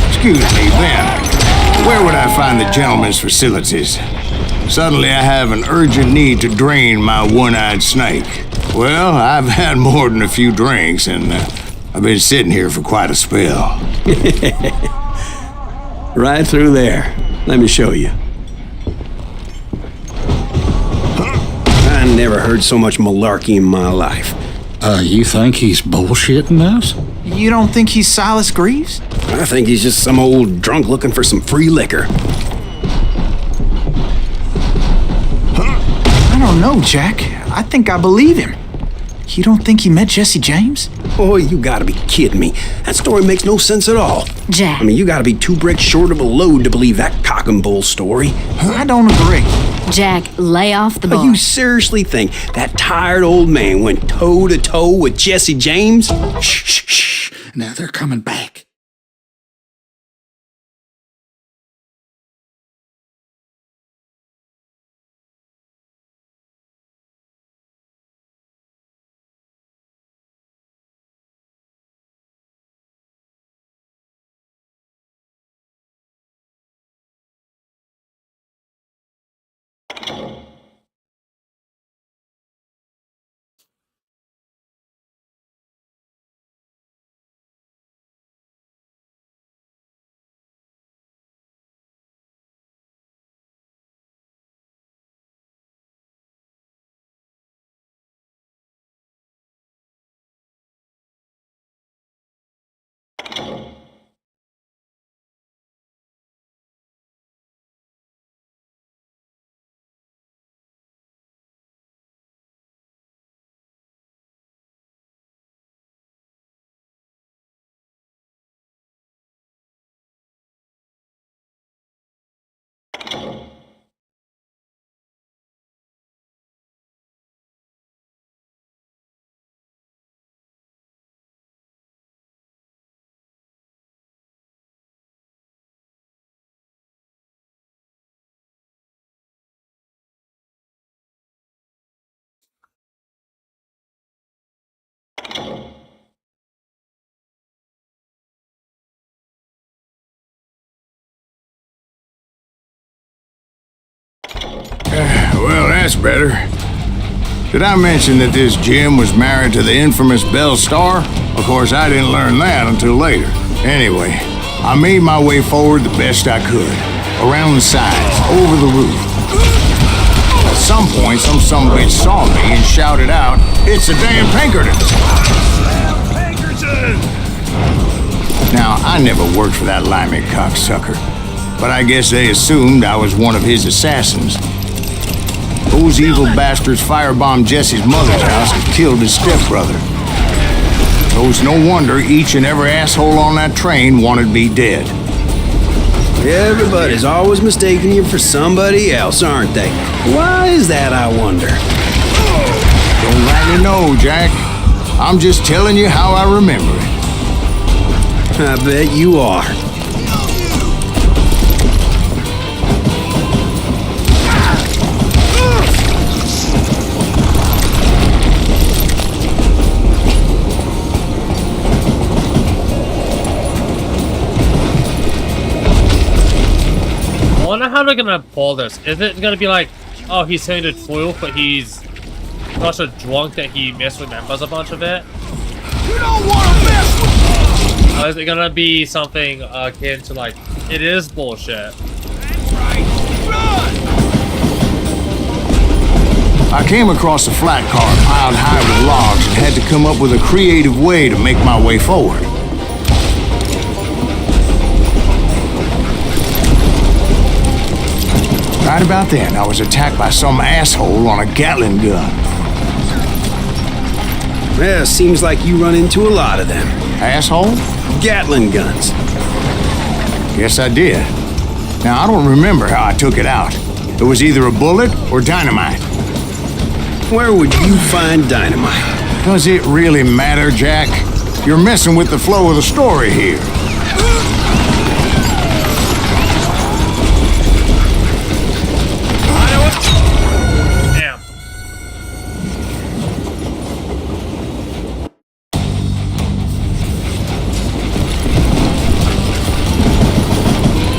S2: excuse me, Ben. Where would I find the gentleman's facilities? Suddenly I have an urgent need to drain my one-eyed snake. Well, I've had more than a few drinks, and I've been sitting here for quite a spell.
S3: Right through there. Let me show you. I never heard so much malarkey in my life.
S6: You think he's bullshitting us?
S4: You don't think he's Silas Greaves?
S3: I think he's just some old drunk looking for some free liquor.
S4: I don't know, Jack. I think I believe him. You don't think he met Jesse James?
S3: Oh, you gotta be kidding me. That story makes no sense at all.
S11: Jack.
S3: I mean, you gotta be 2 bricks short of a load to believe that cock and bull story.
S4: I don't agree.
S11: Jack, lay off the
S3: But
S11: bar.
S3: you seriously think that tired old man went toe-to-toe with Jesse James?
S6: Shh, shh, shh. Now they're coming back.
S2: Well, that's better. Did I mention that this Jim was married to the infamous Belle Starr? Of course, I didn't learn that until later. Anyway, I made my way forward the best I could. Around the sides, over the roof. At some point, some sumbitch saw me and shouted out, "It's the damn Pinkertons!" Now, I never worked for that limey cocksucker, but I guess they assumed I was one of his assassins. Those evil bastards firebombed Jesse's mother's house and killed his stepbrother. So it's no wonder each and every asshole on that train wanted me dead.
S3: Everybody's always mistaking you for somebody else, aren't they? Why is that, I wonder?
S2: Don't rightly know, Jack. I'm just telling you how I remember it.
S3: I bet you are.
S1: I wonder how they're gonna pull this. Is it gonna be like, oh, he's saying the truth, but he's such a drunk that he misremembers a bunch of it?
S7: You don't want to mess with me!
S1: Or is it gonna be something akin to like, it is bullshit?
S7: That's right. Run!
S2: I came across a flat car piled high with logs and had to come up with a creative way to make my way forward. Right about then, I was attacked by some asshole on a Gatling gun.
S3: Yeah, seems like you run into a lot of them.
S2: Asshole?
S3: Gatling guns.
S2: Yes, I did. Now, I don't remember how I took it out. It was either a bullet or dynamite.
S3: Where would you find dynamite?
S2: Does it really matter, Jack? You're messing with the flow of the story here.
S1: Damn.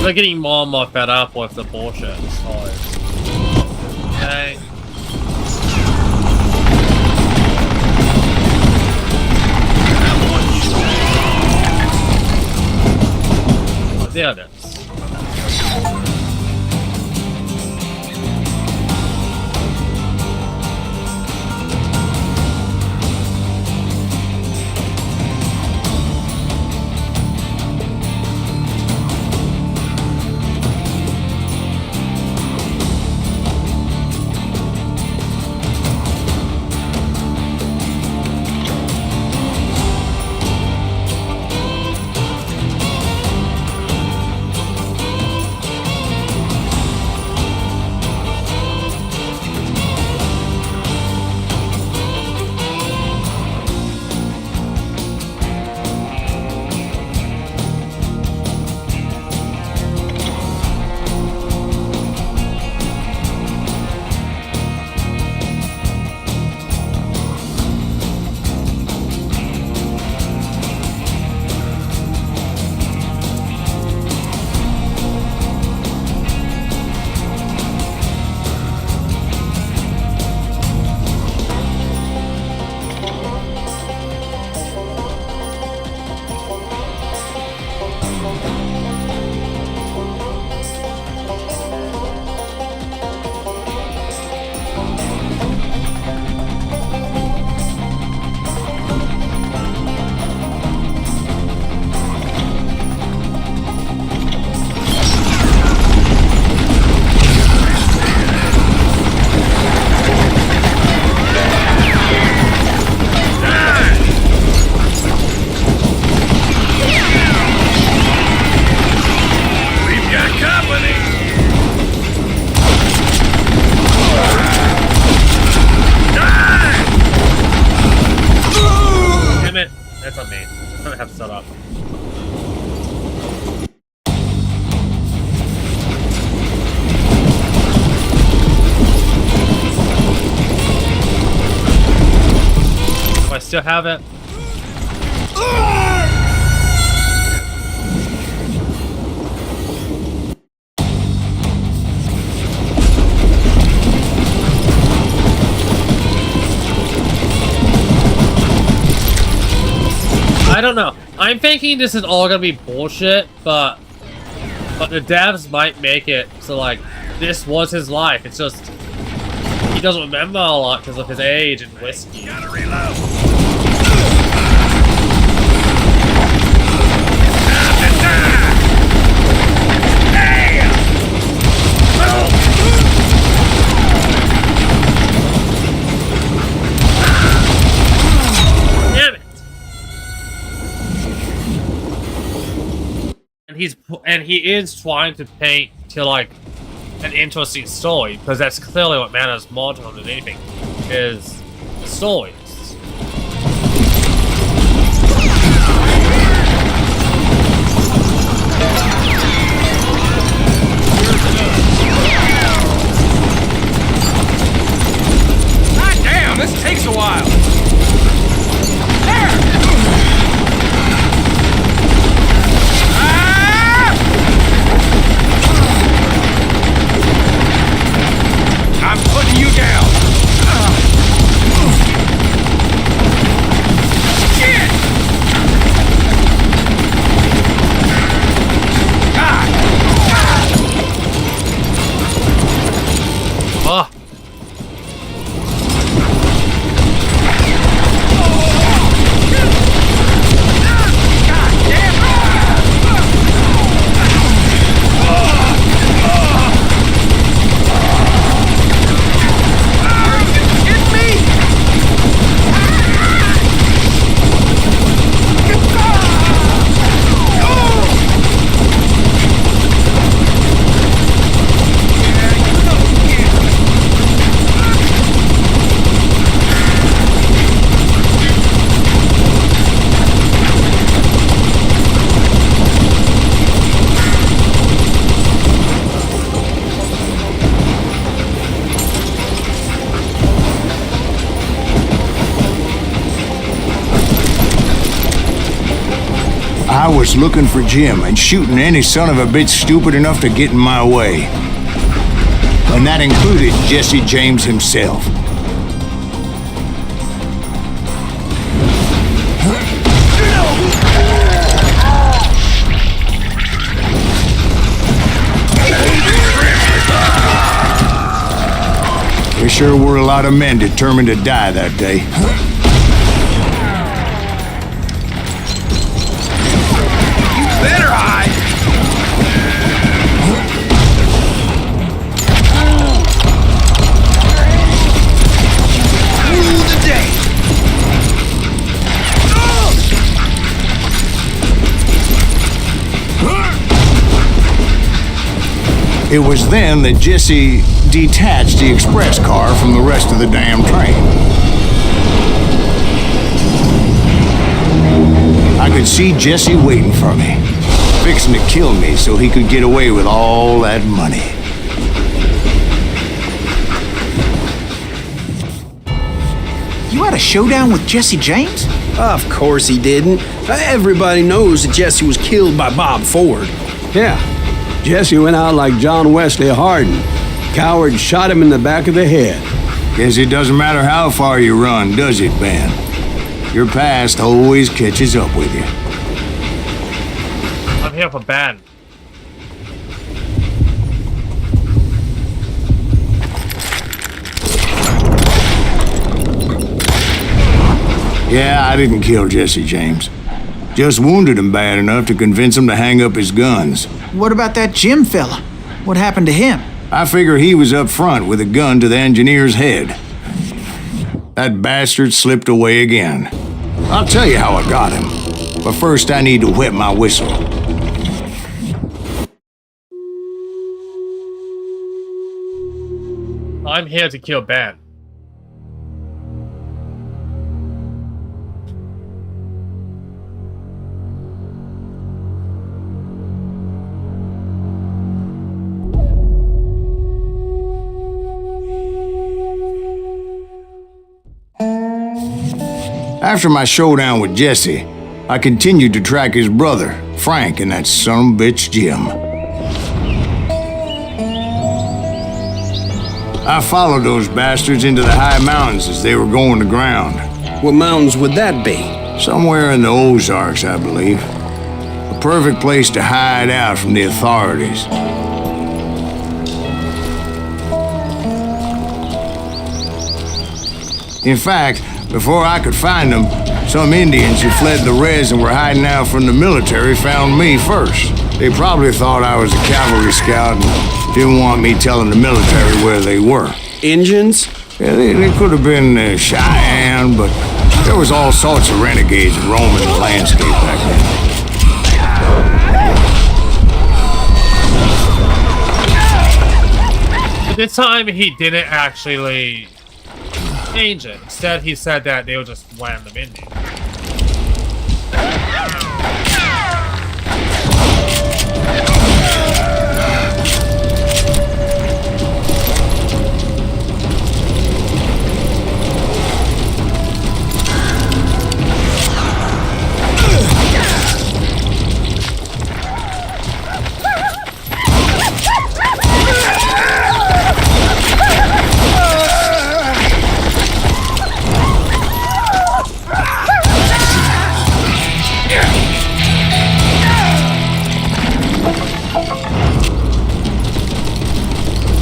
S1: They're getting more and more fed up with the bullshit. So, okay. Oh, there it is. have to set up. Do I still have it? I don't know. I'm thinking this is all gonna be bullshit, but the devs might make it so like this was his life. It's just he doesn't remember a lot because of his age and whiskey.
S7: Gotta reload.
S1: And he is trying to paint to like an interesting story because that's clearly what matters more to him than anything is the stories.
S7: God damn, this takes a while. I'm putting you down. Shit!
S1: Ah.
S2: I was looking for Jim and shooting any son of a bitch stupid enough to get in my way. And that included Jesse James himself. There sure were a lot of men determined to die that day.
S7: Better hide. Rule the day.
S2: It was then that Jesse detached the express car from the rest of the damn train. I could see Jesse waiting for me, fixing to kill me so he could get away with all that money.
S4: You had a showdown with Jesse James?
S8: Of course he didn't. Everybody knows that Jesse was killed by Bob Ford.
S3: Yeah, Jesse went out like John Wesley Hardin. Coward shot him in the back of the head.
S2: Guess it doesn't matter how far you run, does it, Ben? Your past always catches up with you.
S1: I'm here for Ben.
S2: Yeah, I didn't kill Jesse James. Just wounded him bad enough to convince him to hang up his guns.
S4: What about that Jim fella? What happened to him?
S2: I figure he was up front with a gun to the engineer's head. That bastard slipped away again. I'll tell you how I got him. But first I need to wet my whistle.
S1: I'm here to kill Ben.
S2: After my showdown with Jesse, I continued to track his brother, Frank, and that sumbitch Jim. I followed those bastards into the high mountains as they were going to ground.
S8: What mountains would that be?
S2: Somewhere in the Ozarks, I believe. A perfect place to hide out from the authorities. In fact, before I could find them, some Indians who fled the res and were hiding out from the military found me first. They probably thought I was a cavalry scout and didn't want me telling the military where they were.
S8: Indians?
S2: Yeah, they could have been Cheyenne, but there was all sorts of renegades roaming the landscape back then.
S1: At this time, he didn't actually change it. Instead, he said that they were just random Indians.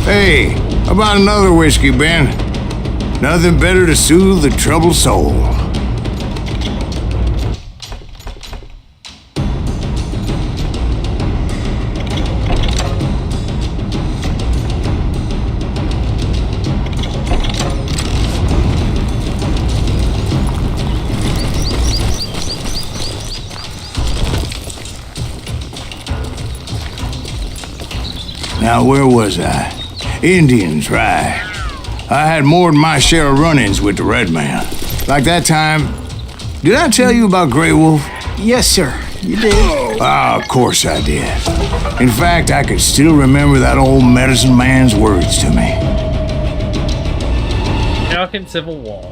S2: Hey, how about another whiskey, Ben? Nothing better to soothe the troubled soul. Now, where was I? Indians, right. I had more than my share of run-ins with the Red Man. Like that time... Did I tell you about Grey Wolf?
S4: Yes, sir. You did.
S2: Ah, of course I did. In fact, I could still remember that old medicine man's words to me.
S1: American Civil War.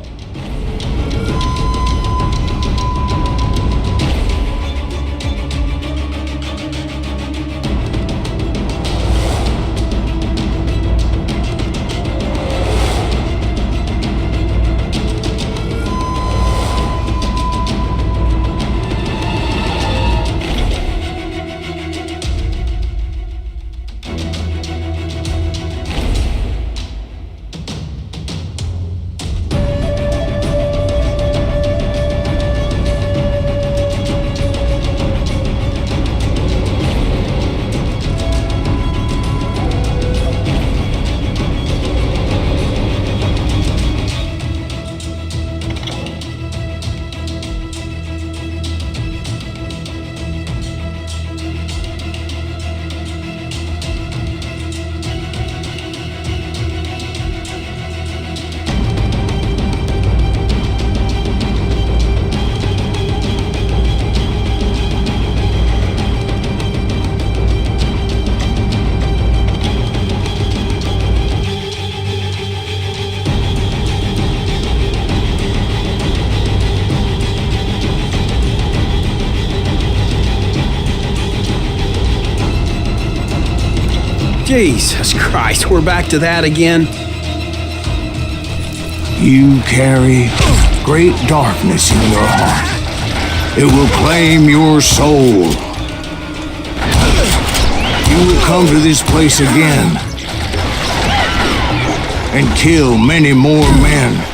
S8: Jesus Christ, we're back to that again.
S2: You carry great darkness in your heart. It will claim your soul. You will come to this place again and kill many more men.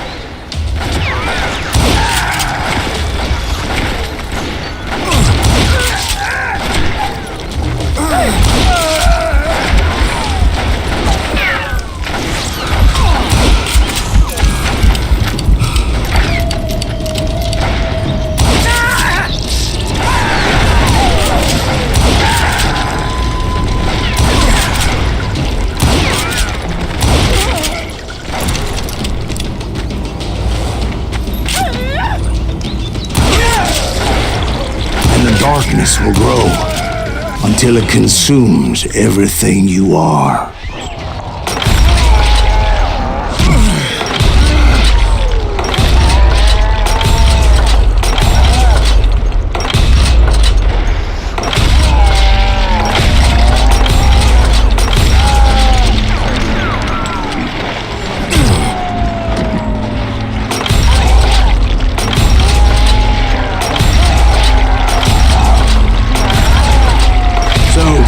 S2: Darkness will grow until it consumes everything you are.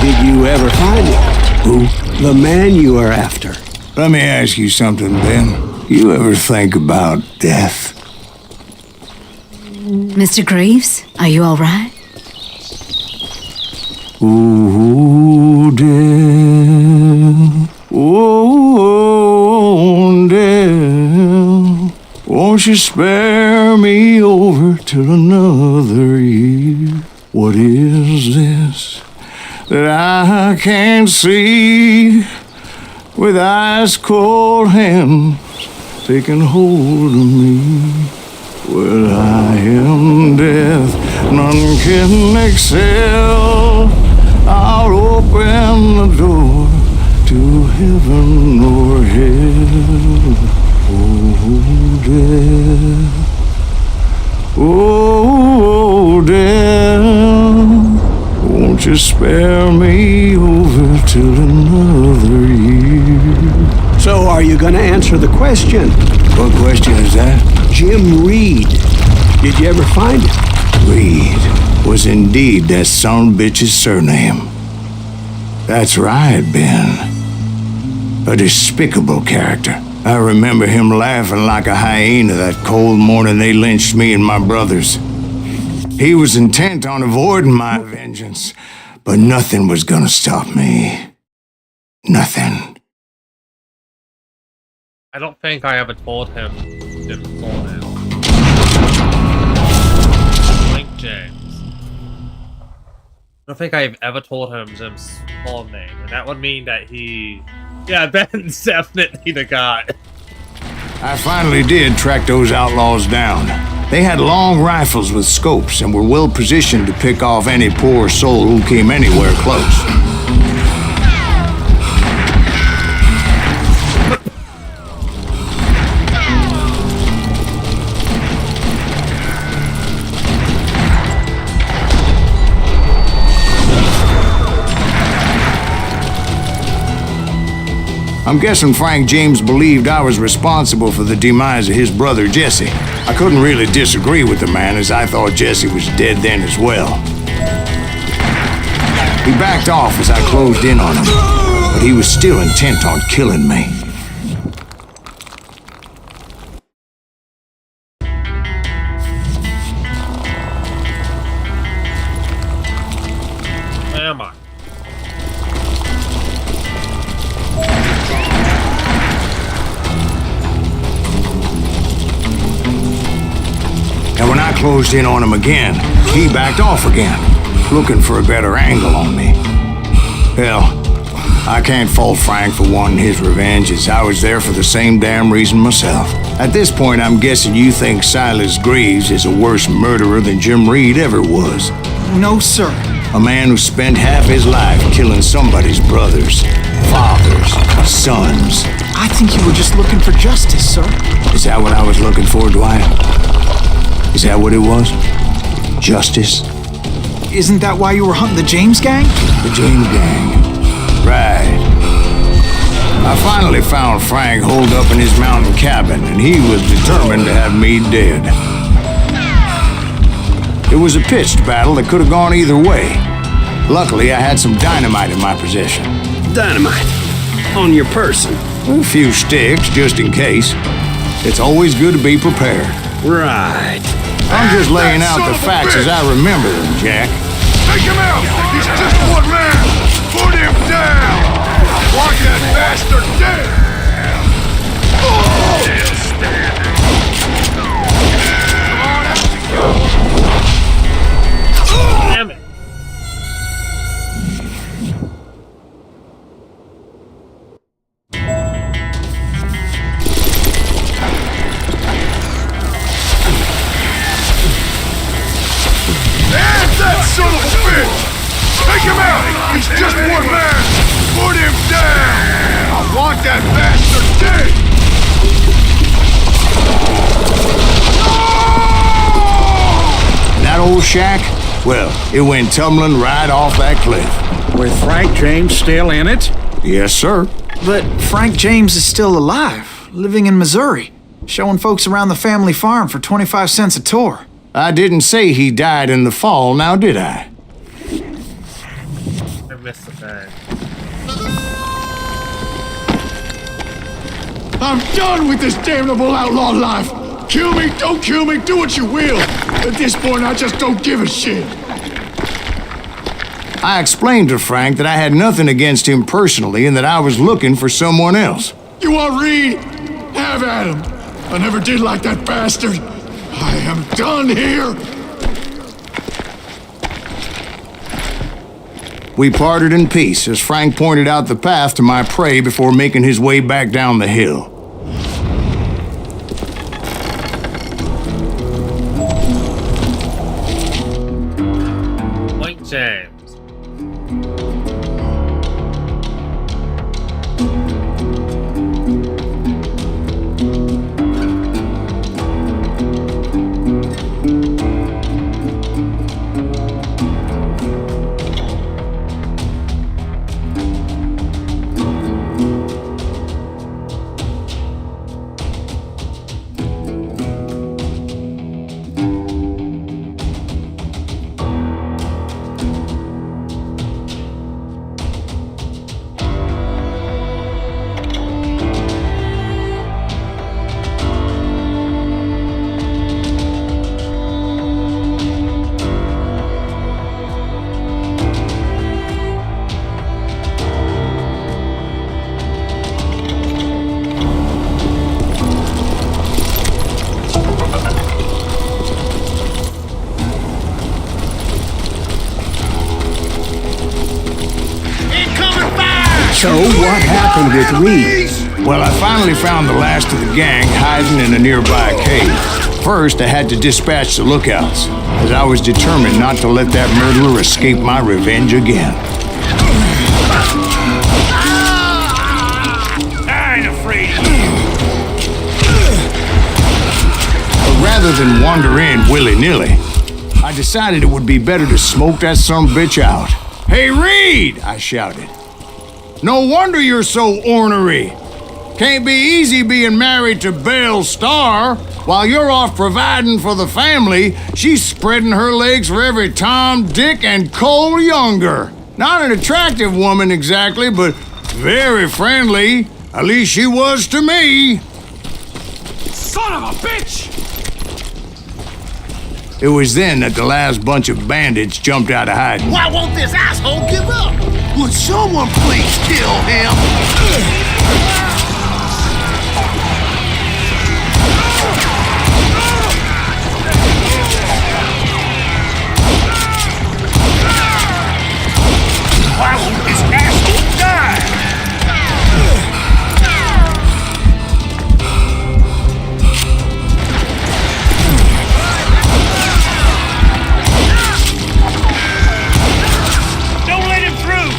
S3: did you ever find him?
S2: Who?
S3: The man you are after.
S2: Let me ask you something, Ben. You ever think about death?
S11: Mr. Greaves, are you all right?
S2: Ooh, death. Oh, death. Won't you spare me over till another year? What is this that I can't see with ice cold hands taking hold of me? Well, I am death, none can excel. I'll open the door to heaven or hell. Oh, death. Oh, death. Won't you spare me over till another year?
S3: So are you going to answer the question?
S2: What question is that?
S3: Jim Reed. Did you ever find him?
S2: Reed was indeed that son of a bitch's surname. That's right, Ben. A despicable character. I remember him laughing like a hyena that cold morning they lynched me and my brothers. He was intent on avoiding my vengeance, but nothing was gonna stop me. Nothing.
S1: I don't think I ever told him Jim's full name. Frank James. I don't think I've ever told him Jim's full name, and that would mean that he... Yeah, Ben's definitely the guy.
S2: I finally did track those outlaws down. They had long rifles with scopes and were well positioned to pick off any poor soul who came anywhere close. I'm guessing Frank James believed I was responsible for the demise of his brother Jesse. I couldn't really disagree with the man, as I thought Jesse was dead then as well. He backed off as I closed in on him, but he was still intent on killing me.
S1: Where am I?
S2: And when I closed in on him again, he backed off again, looking for a better angle on me. Hell, I can't fault Frank for wanting his revenge, as I was there for the same damn reason myself. At this point, I'm guessing you think Silas Greaves is a worse murderer than Jim Reed ever was.
S4: No, sir.
S2: A man who spent half his life killing somebody's brothers, fathers, sons.
S4: I think you were just looking for justice, sir.
S2: Is that what I was looking for, Dwight? Is that what it was? Justice?
S4: Isn't that why you were hunting the James gang?
S2: The James gang. Right. I finally found Frank holed up in his mountain cabin, and he was determined to have me dead. It was a pitched battle that could have gone either way. Luckily, I had some dynamite in my possession.
S8: Dynamite? On your person?
S2: A few sticks, just in case. It's always good to be prepared.
S8: Right.
S2: I'm just laying out the facts as I remember them, Jack.
S7: Take him out! He's just one man! Put him down! Want that bastard dead! Still standing.
S1: Damn it.
S7: That son of a bitch! Take him out! He's just one man! Put him down! I want that bastard dead!
S2: That old shack? Well, it went tumbling right off that cliff.
S6: With Frank James still in it?
S2: Yes, sir.
S4: But Frank James is still alive, living in Missouri, showing folks around the family farm for 25 cents a tour.
S2: I didn't say he died in the fall, now did I?
S1: missed the thing.
S2: I'm done with this damnable outlaw life. Kill me, don't kill me, do what you will. At this point, I just don't give a shit. I explained to Frank that I had nothing against him personally and that I was looking for someone else. You want Reed? Have at him. I never did like that bastard. I am done here. We parted in peace as Frank pointed out the path to my prey before making his way back down the hill.
S1: Point James.
S3: So what happened with Reed?
S2: Well, I finally found the last of the gang hiding in a nearby cave. First, I had to dispatch the lookouts, as I was determined not to let that murderer escape my revenge again.
S7: I ain't afraid of you.
S2: But rather than wander in willy-nilly, I decided it would be better to smoke that sumbitch out. Hey, Reed! I shouted. No wonder you're so ornery. Can't be easy being married to Belle Starr. While you're off providing for the family, she's spreading her legs for every Tom, Dick, and Cole Younger. Not an attractive woman exactly, but very friendly. At least she was to me.
S7: Son of a bitch!
S2: It was then that the last bunch of bandits jumped out of hiding.
S7: Why won't this asshole give up? Would someone please kill him? Why won't this asshole die? Don't let him through!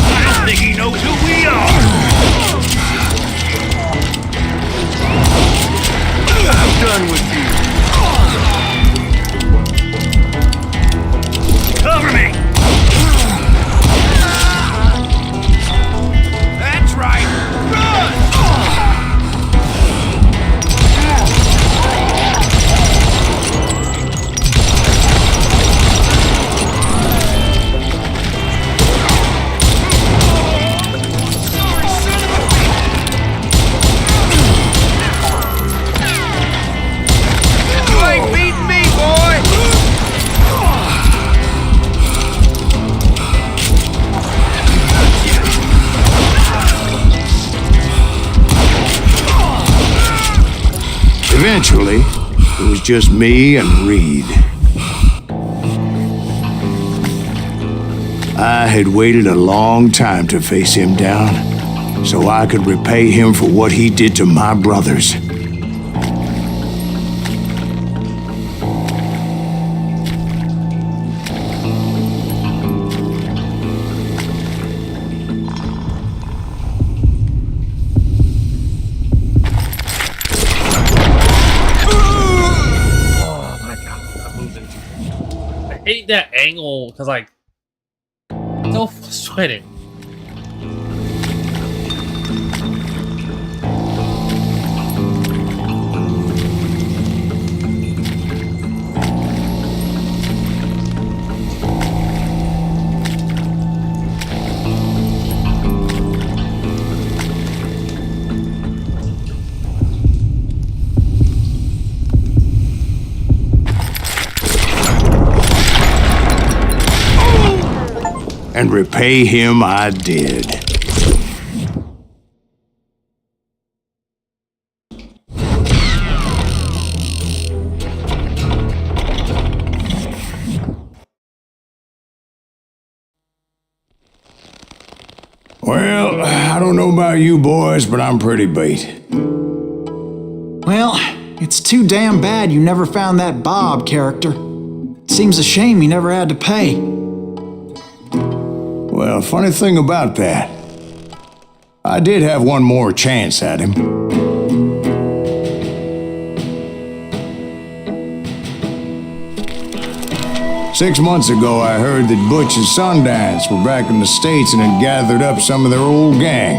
S7: I don't think he knows who we are! I'm done with you. Cover me! That's right! Run! You ain't beating me, boy!
S2: Eventually, it was just me and Reed. I had waited a long time to face him down, so I could repay him for what he did to my brothers.
S1: Oh my god, I'm moving. hate that angle because, like, it's so frustrating.
S2: And repay him I did. Well, I don't know about you boys, but I'm pretty beat.
S4: Well, it's too damn bad you never found that Bob character. Seems a shame you never had to pay.
S2: Well, funny thing about that, I did have one more chance at him. Six months ago, I heard that Butch and Sundance were back in the States and had gathered up some of their old gang.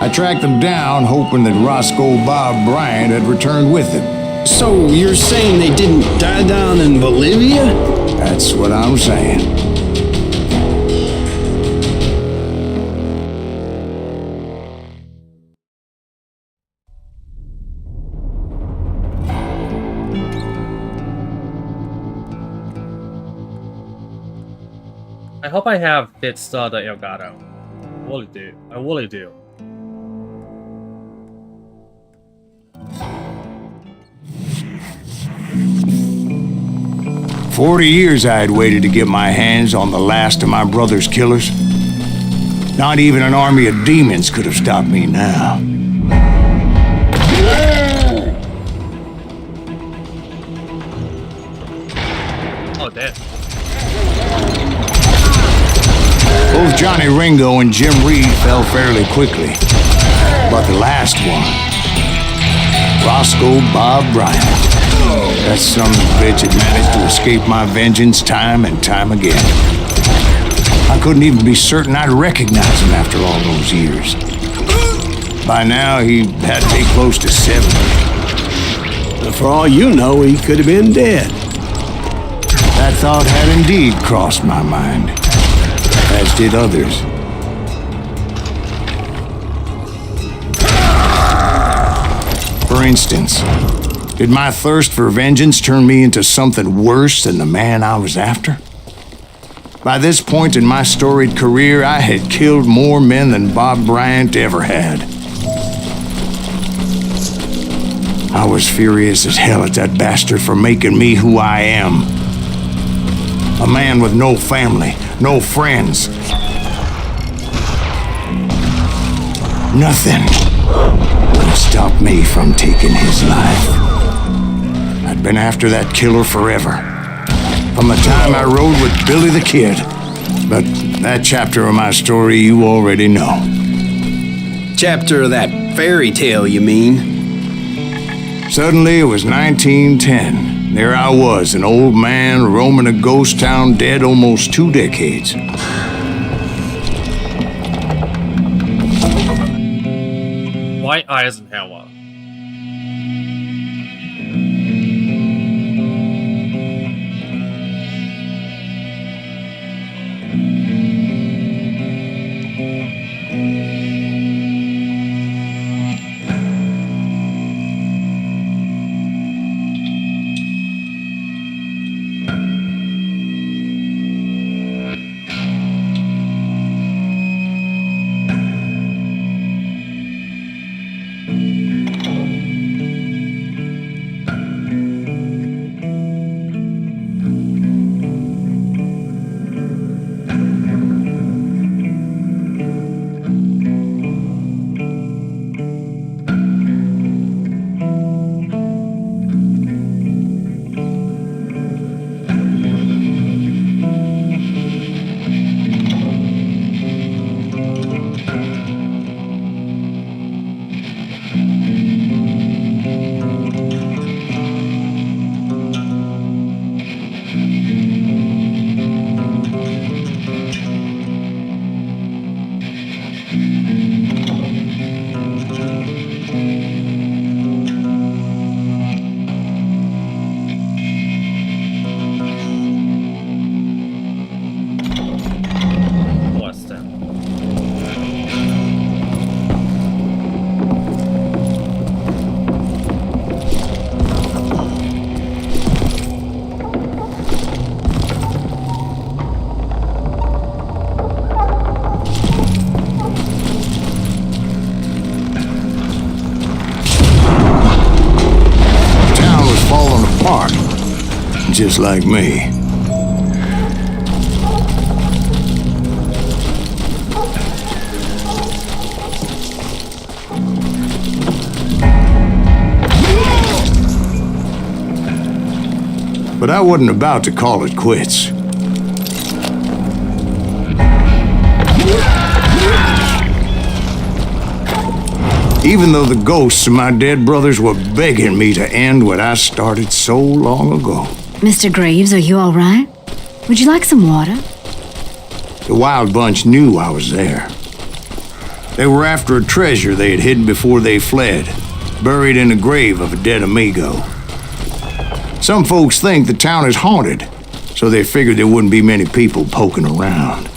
S2: I tracked them down, hoping that Roscoe Bob Bryant had returned with them.
S8: So you're saying they didn't die down in Bolivia?
S2: That's what I'm saying.
S1: I hope I have Fitz the Elgato. I really do. I really do.
S2: "40 years I had waited to get my hands on the last of my brother's killers. Not even an army of demons could have stopped me now.
S1: Oh, damn.
S2: Both Johnny Ringo and Jim Reed fell fairly quickly. But the last one, Roscoe Bob Bryant, that son of a bitch had managed to escape my vengeance time and time again. I couldn't even be certain I'd recognize him after all those years. By now, he had to be close to 70.
S3: For all you know, he could have been dead.
S2: That thought had indeed crossed my mind, as did others. For instance, did my thirst for vengeance turn me into something worse than the man I was after? By this point in my storied career, I had killed more men than Bob Bryant ever had. I was furious as hell at that bastard for making me who I am. A man with no family, no friends. Nothing could stop me from taking his life. I'd been after that killer forever. From the time I rode with Billy the Kid. But that chapter of my story you already know.
S8: Chapter of that fairy tale, you mean?
S2: Suddenly it was 1910. There I was, an old man roaming a ghost town dead almost 2 decades.
S1: White Eisenhower.
S2: just like me. But I wasn't about to call it quits. Even though the ghosts of my dead brothers were begging me to end what I started so long ago.
S11: Mr. Graves, are you all right? Would you like some water?
S2: The Wild Bunch knew I was there. They were after a treasure they had hidden before they fled, buried in the grave of a dead amigo. Some folks think the town is haunted, so they figured there wouldn't be many people poking around.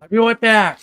S1: I'll be right back.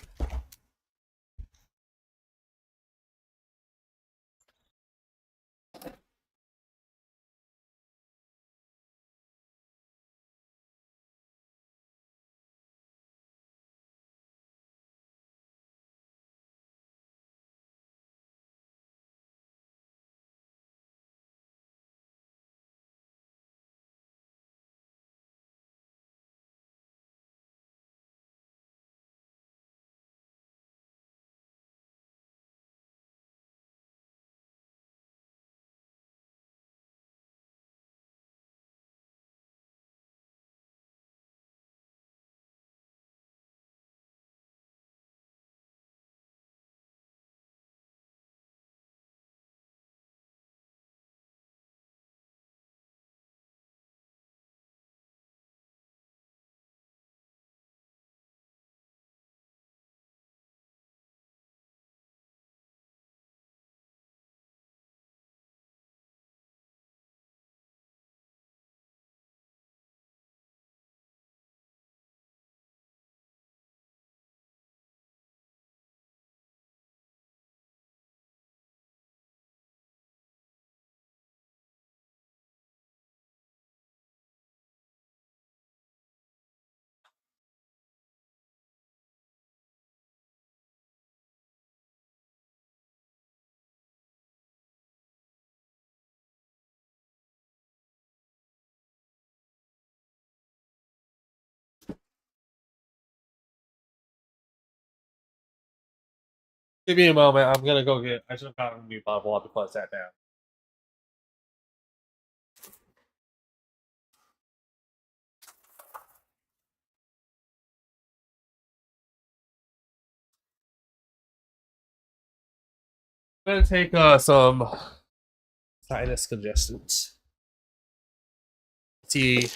S1: Give me a moment. I'm gonna go get. I should have gotten a new bottle of water before I sat down. I'm gonna take some sinus congestants. Tea.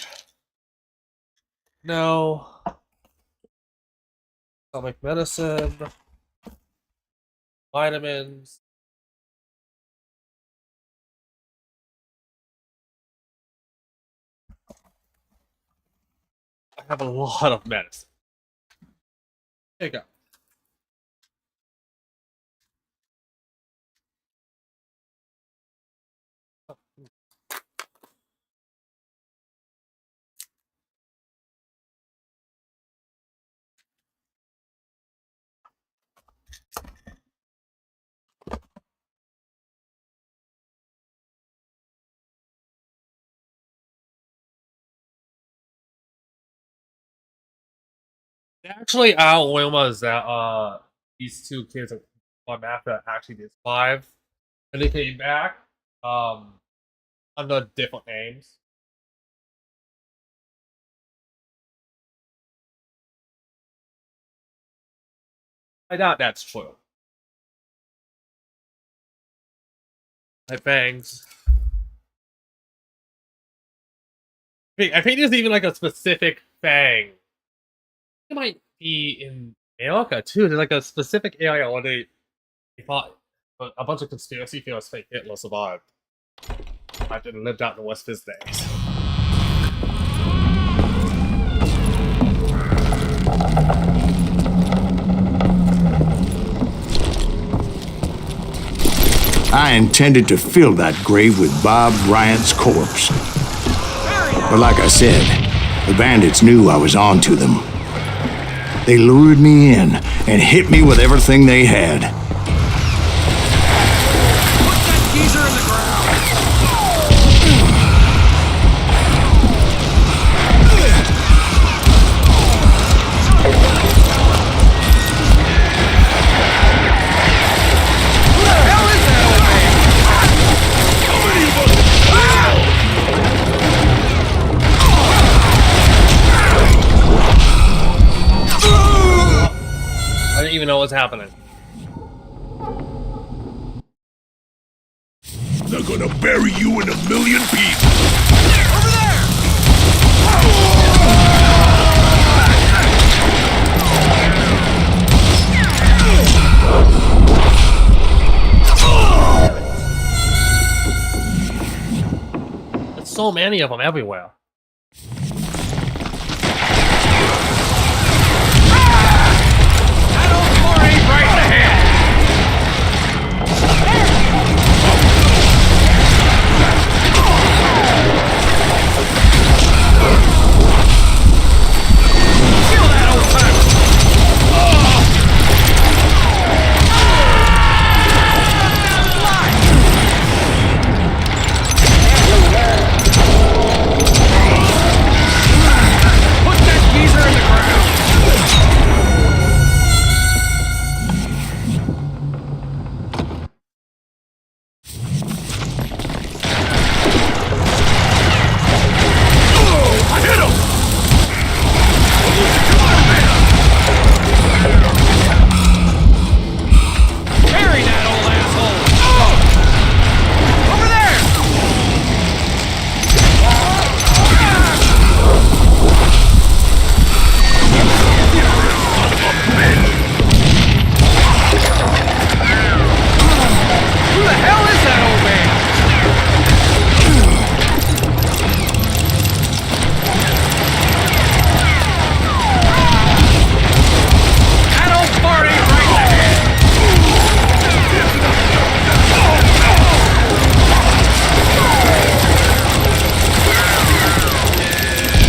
S1: No. Stomach medicine. Vitamins. I have a lot of medicine. There you go. Actually, our rumors that these two kids on after actually did survive, and they came back under different names. I doubt that's true. My fangs. I think there's even like a specific fang. It might be in America too. There's like a specific area where they thought a bunch of conspiracy theorists think Hitler survived. I didn't live out in the West his days.
S2: I intended to fill that grave with Bob Bryant's corpse. But like I said, the bandits knew I was on to them. They lured me in and hit me with everything they had.
S7: Put that geezer in the ground! Who the hell is that old man?
S1: I didn't even know what was happening.
S9: They're gonna bury you in a million pieces.
S7: Over there!
S1: There's so many of them everywhere.
S7: That old floor ain't right in the head! Kill that old timer! Put that geezer in the ground! I hit him! Bury that old asshole! Over there! Who the hell is that old man? That old fart ain't right in the head!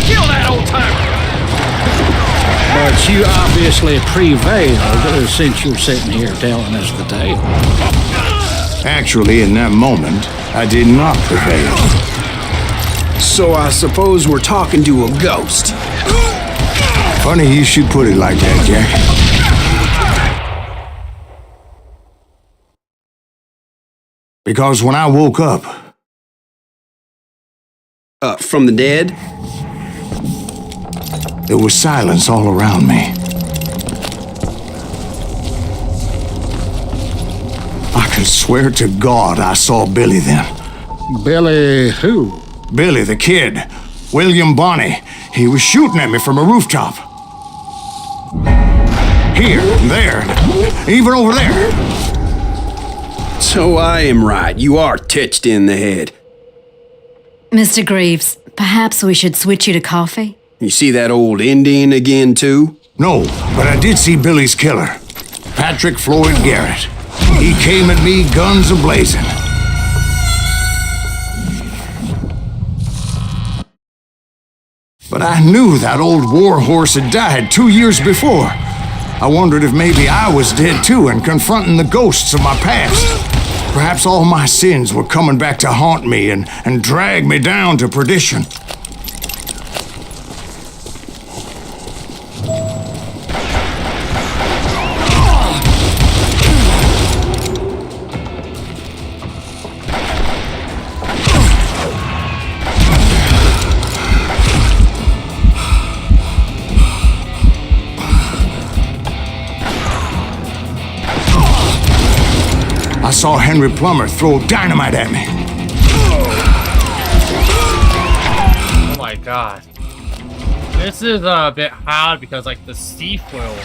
S7: Kill that old timer!
S6: But you obviously prevailed since you're sitting here telling us the tale.
S2: Actually, in that moment, I did not prevail.
S8: So I suppose we're talking to a ghost.
S2: Funny you should put it like that, Jack. Because when I woke up,
S8: From the dead?
S2: there was silence all around me. I could swear to God I saw Billy then.
S6: Billy who?
S2: Billy, the kid. William Bonney. He was shooting at me from a rooftop. Here, and there, and even over there.
S8: So I am right. You are touched in the head.
S11: Mr. Greaves, perhaps we should switch you to coffee?
S8: You see that old Indian again, too?
S2: No, but I did see Billy's killer. Patrick Floyd Garrett. He came at me guns a-blazing. But I knew that old war horse had died 2 years before. I wondered if maybe I was dead too and confronting the ghosts of my past. Perhaps all my sins were coming back to haunt me and drag me down to perdition. saw Henry Plummer throw dynamite at me.
S1: Oh my god. This is a bit hard because, like, the seafoil.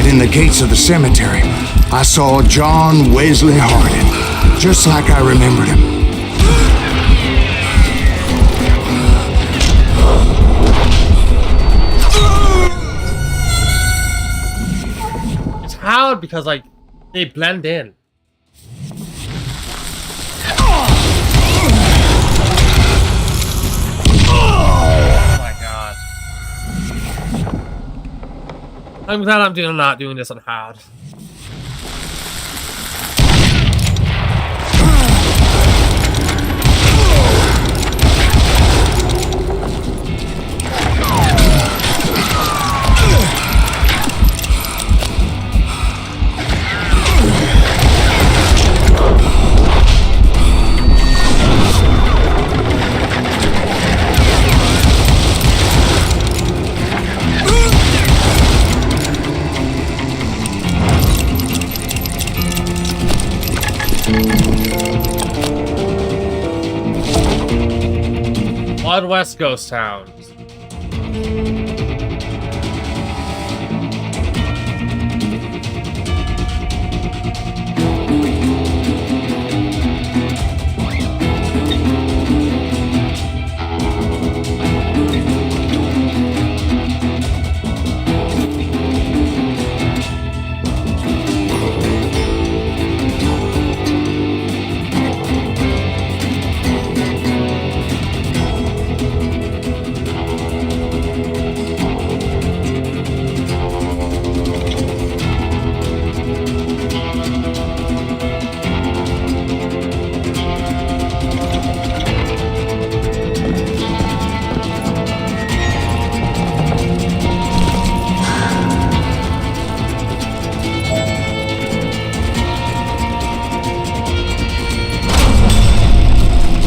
S2: In the gates of the cemetery, I saw John Wesley Hardin, just like I remembered him.
S1: It's hard because, like, they blend in. Oh my god. I'm glad I'm not doing this on hard. Wild West ghost towns.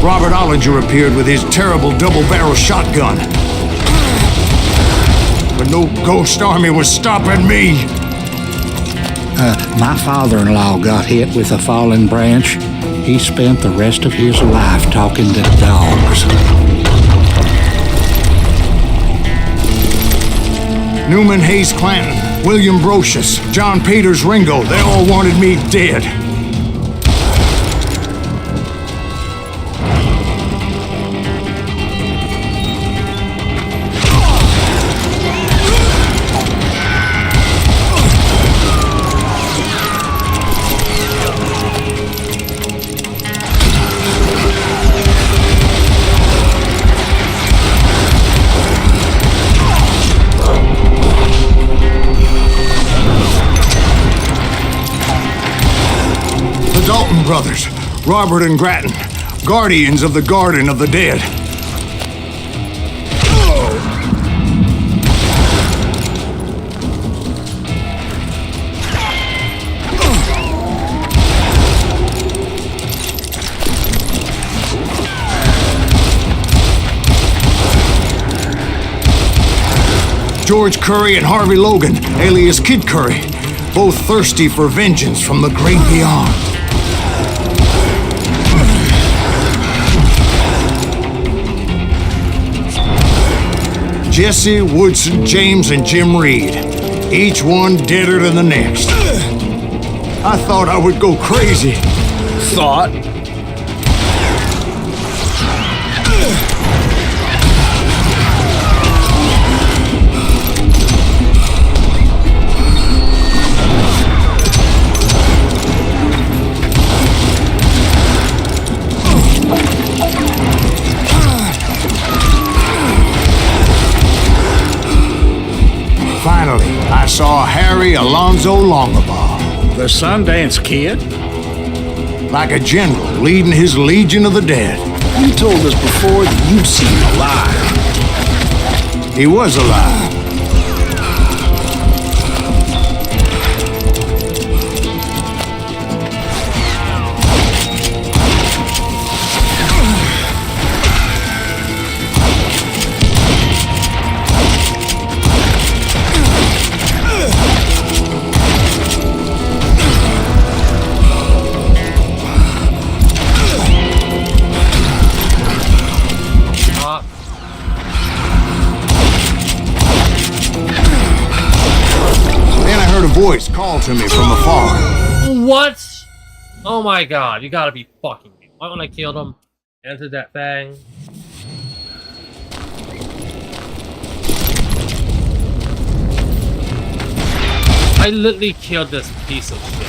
S2: Robert Ollinger appeared with his terrible double-barrel shotgun. But no ghost army was stopping me.
S6: My father-in-law got hit with a fallen branch. He spent the rest of his life talking to dogs.
S2: Newman Hayes Clanton, William Brocious, John Peters Ringo, they all wanted me dead. Brothers, Robert and Grattan, guardians of the Garden of the Dead. George Curry and Harvey Logan, alias Kid Curry, both thirsty for vengeance from the great beyond. Jesse, Woodson, James, and Jim Reed. Each one deader than the next. I thought I would go crazy.
S8: Thought?
S2: Finally, I saw Harry Alonzo Longabaugh.
S6: The Sundance Kid?
S2: Like a general leading his legion of the dead.
S3: You told us before that you'd seen him alive.
S2: He was alive. Voice called to me from afar.
S1: What? Oh my god, you gotta be fucking me. Right when I killed him, entered that thing. I literally killed this piece of shit.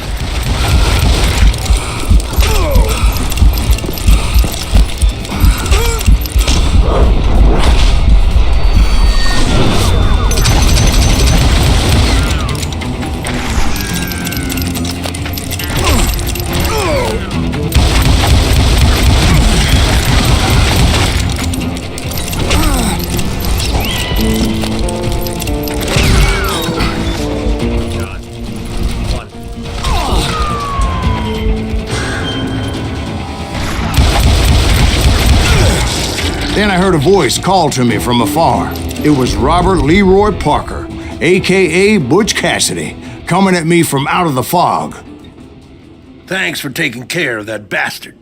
S2: Then I heard a voice call to me from afar. It was Robert Leroy Parker, a.k.a. Butch Cassidy, coming at me from out of the fog.
S9: Thanks for taking care of that bastard.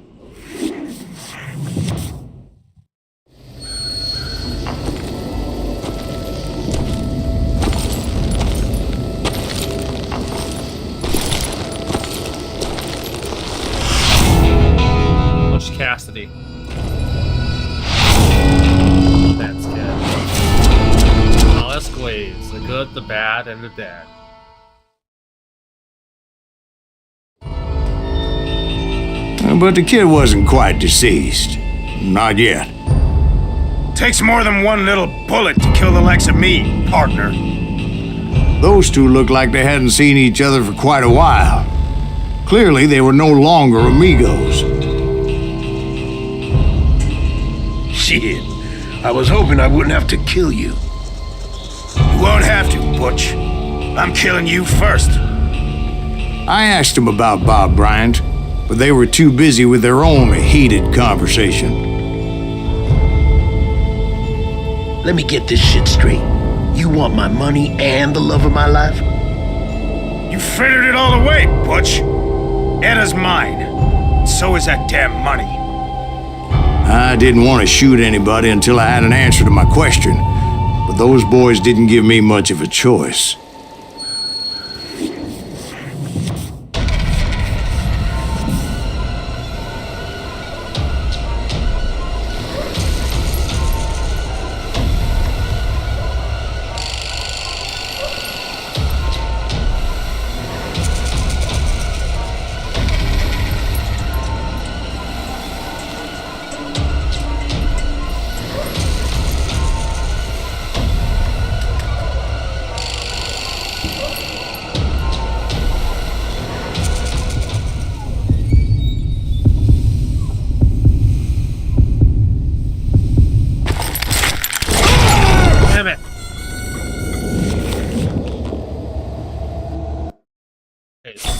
S1: Butch Cassidy. That's good. All Esquades, the good, the bad, and the dead.
S2: But the kid wasn't quite deceased. Not yet.
S7: Takes more than one little bullet to kill the likes of me, partner.
S2: Those two looked like they hadn't seen each other for quite a while. Clearly, they were no longer amigos.
S9: Shit. I was hoping I wouldn't have to kill you.
S7: You won't have to, Butch. I'm killing you first.
S2: I asked them about Bob Bryant, but they were too busy with their own heated conversation.
S9: Let me get this shit straight. You want my money and the love of my life?
S7: You frittered it all away, Butch. Edda's mine. So is that damn money.
S2: I didn't want to shoot anybody until I had an answer to my question, but those boys didn't give me much of a choice.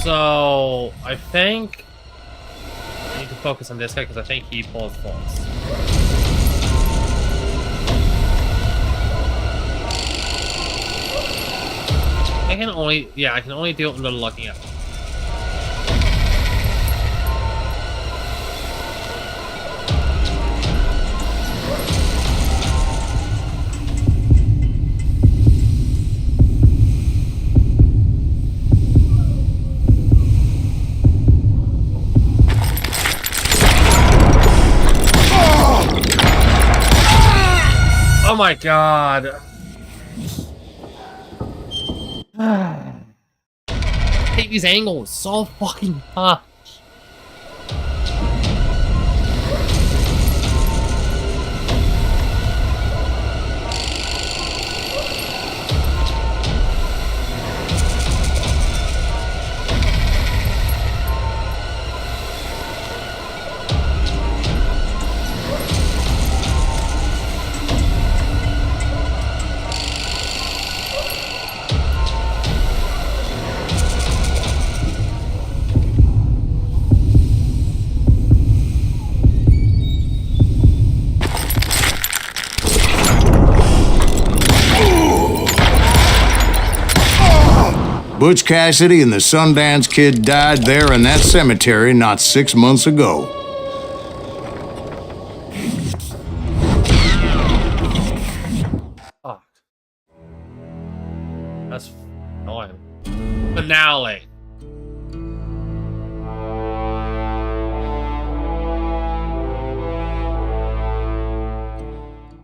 S1: So, I think I need to focus on this guy because I think he pulls false. I can only do it when they're looking at me. Oh my god. I hate these angles so fucking much.
S2: Butch Cassidy and the Sundance Kid died there in that cemetery not 6 months ago.
S1: Fuck. That's annoying. Finale.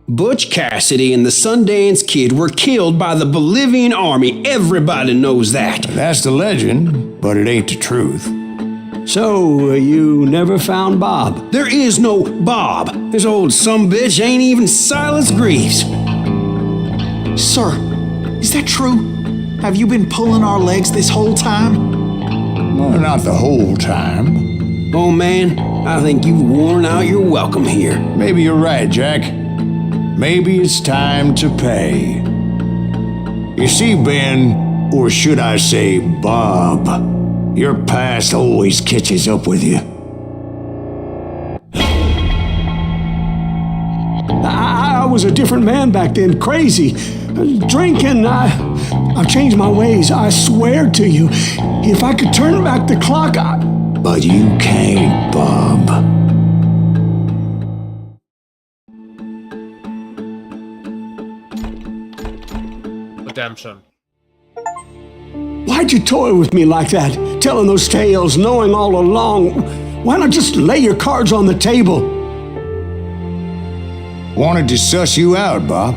S8: Butch Cassidy and the Sundance Kid were killed by the Bolivian army. Everybody knows that.
S2: That's the legend, but it ain't the truth.
S3: So, you never found Bob?
S8: There is no Bob. This old sumbitch ain't even Silas Greaves.
S4: Sir, is that true? Have you been pulling our legs this whole time?
S2: Well, not the whole time.
S8: Oh man, I think you've worn out your welcome here.
S2: Maybe you're right, Jack. Maybe it's time to pay. You see, Ben, or should I say Bob, your past always catches up with you.
S3: I was a different man back then, crazy. Drinking, I've changed my ways, I swear to you. If I could turn back the clock,
S2: But you can't, Bob.
S1: Redemption.
S3: Why'd you toy with me like that? Telling those tales, knowing all along. Why not just lay your cards on the table?
S2: Wanted to suss you out, Bob.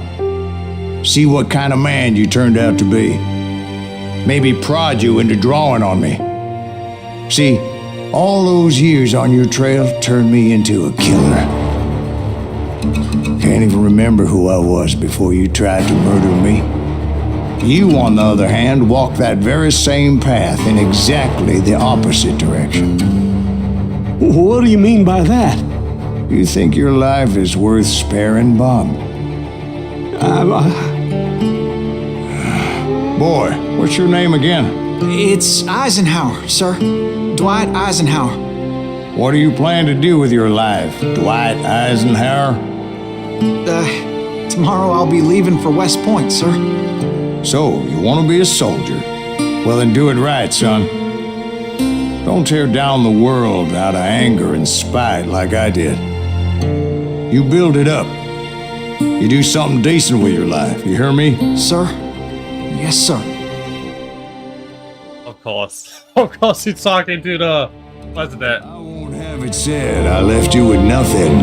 S2: See what kind of man you turned out to be. Maybe prod you into drawing on me. See, all those years on your trail turned me into a killer. Can't even remember who I was before you tried to murder me. You, on the other hand, walked that very same path in exactly the opposite direction.
S3: What do you mean by that?
S2: You think your life is worth sparing, Bob? Boy, what's your name again?
S4: It's Eisenhower, sir. Dwight Eisenhower.
S2: What do you plan to do with your life, Dwight Eisenhower?
S4: Tomorrow I'll be leaving for West Point, sir.
S2: So, you want to be a soldier? Well, then do it right, son. Don't tear down the world out of anger and spite like I did. You build it up. You do something decent with your life, you hear me?
S4: Sir? Yes, sir.
S1: Of course. Of course he's talking to the president.
S2: I won't have it said I left you with nothing,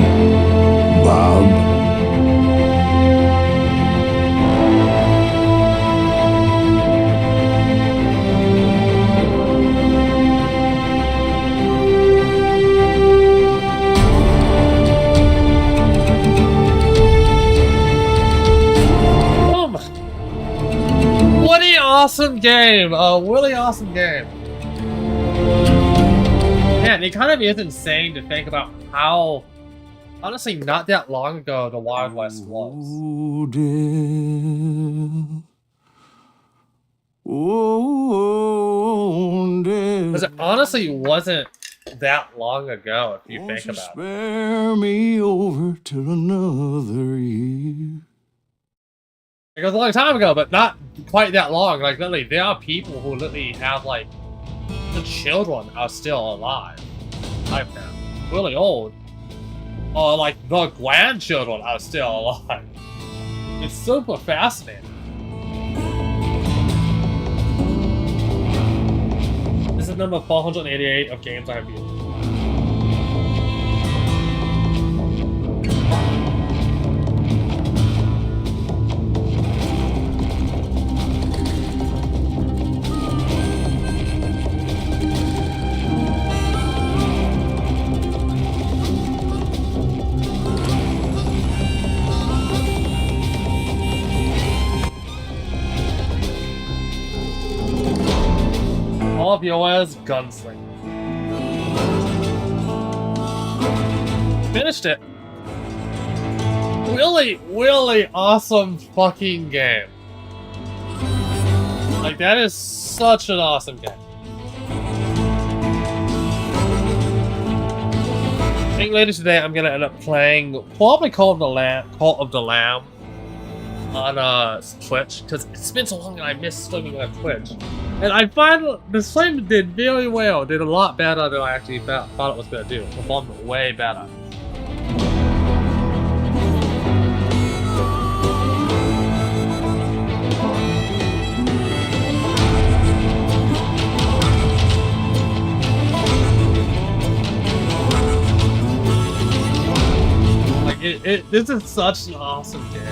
S2: Bob.
S1: Awesome game, a really awesome game. Man, it kind of is insane to think about how, honestly, not that long ago the Wild West was. Because it honestly wasn't that long ago if you think about it.
S2: Spare me over till another year.
S1: It was a long time ago, but not quite that long. Like, literally, there are people who literally have, like, the children are still alive. Right now. Really old. Or, like, the grandchildren are still alive. It's super fascinating. This is number 488 of games I have beaten. Juarez Gunslinger. Finished it. Really, really awesome fucking game. Like, that is such an awesome game. I think later today I'm gonna end up playing probably Cult of the Lamb. on Twitch because it's been so long and I missed streaming on Twitch. And I find the stream did very well, did a lot better than I actually thought it was gonna do. Performed way better. Like this is such an awesome game.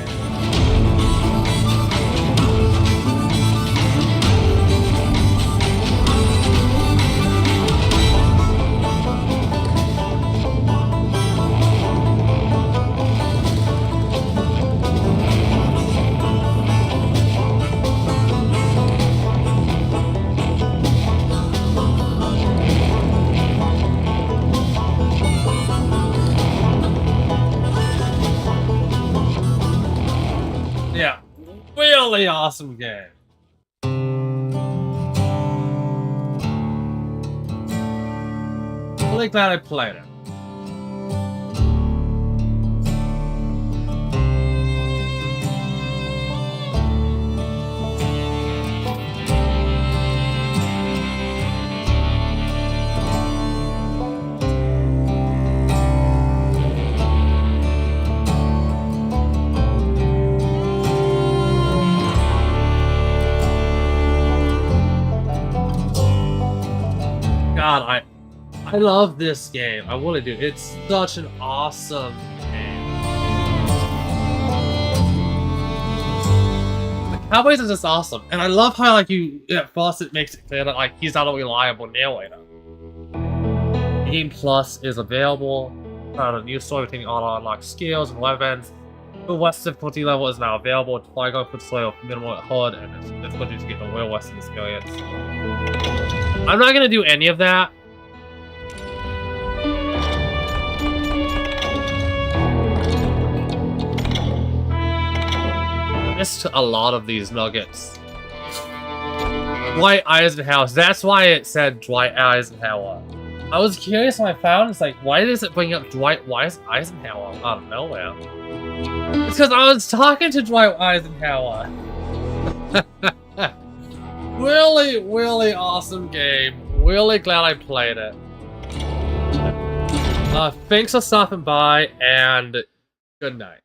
S1: Yeah, really awesome game. Really glad I played it. God, I love this game. I really do. It's such an awesome game. The Cowboys are just awesome, and I love how like at first it makes it clear that like he's not a reliable narrator. Game Plus is available. A new story containing all unlocked skills and weapons. The West difficulty level is now available. Try going for the story of minimal HUD and it's difficulty to get the real Western experience. I'm not gonna do any of that. I missed a lot of these nuggets. Dwight Eisenhower. That's why it said Dwight Eisenhower. I was curious when I found it's like, why does it bring up Dwight Eisenhower out of nowhere? It's because I was talking to Dwight Eisenhower. Really, really awesome game. Really glad I played it. Thanks for stopping by, and good night.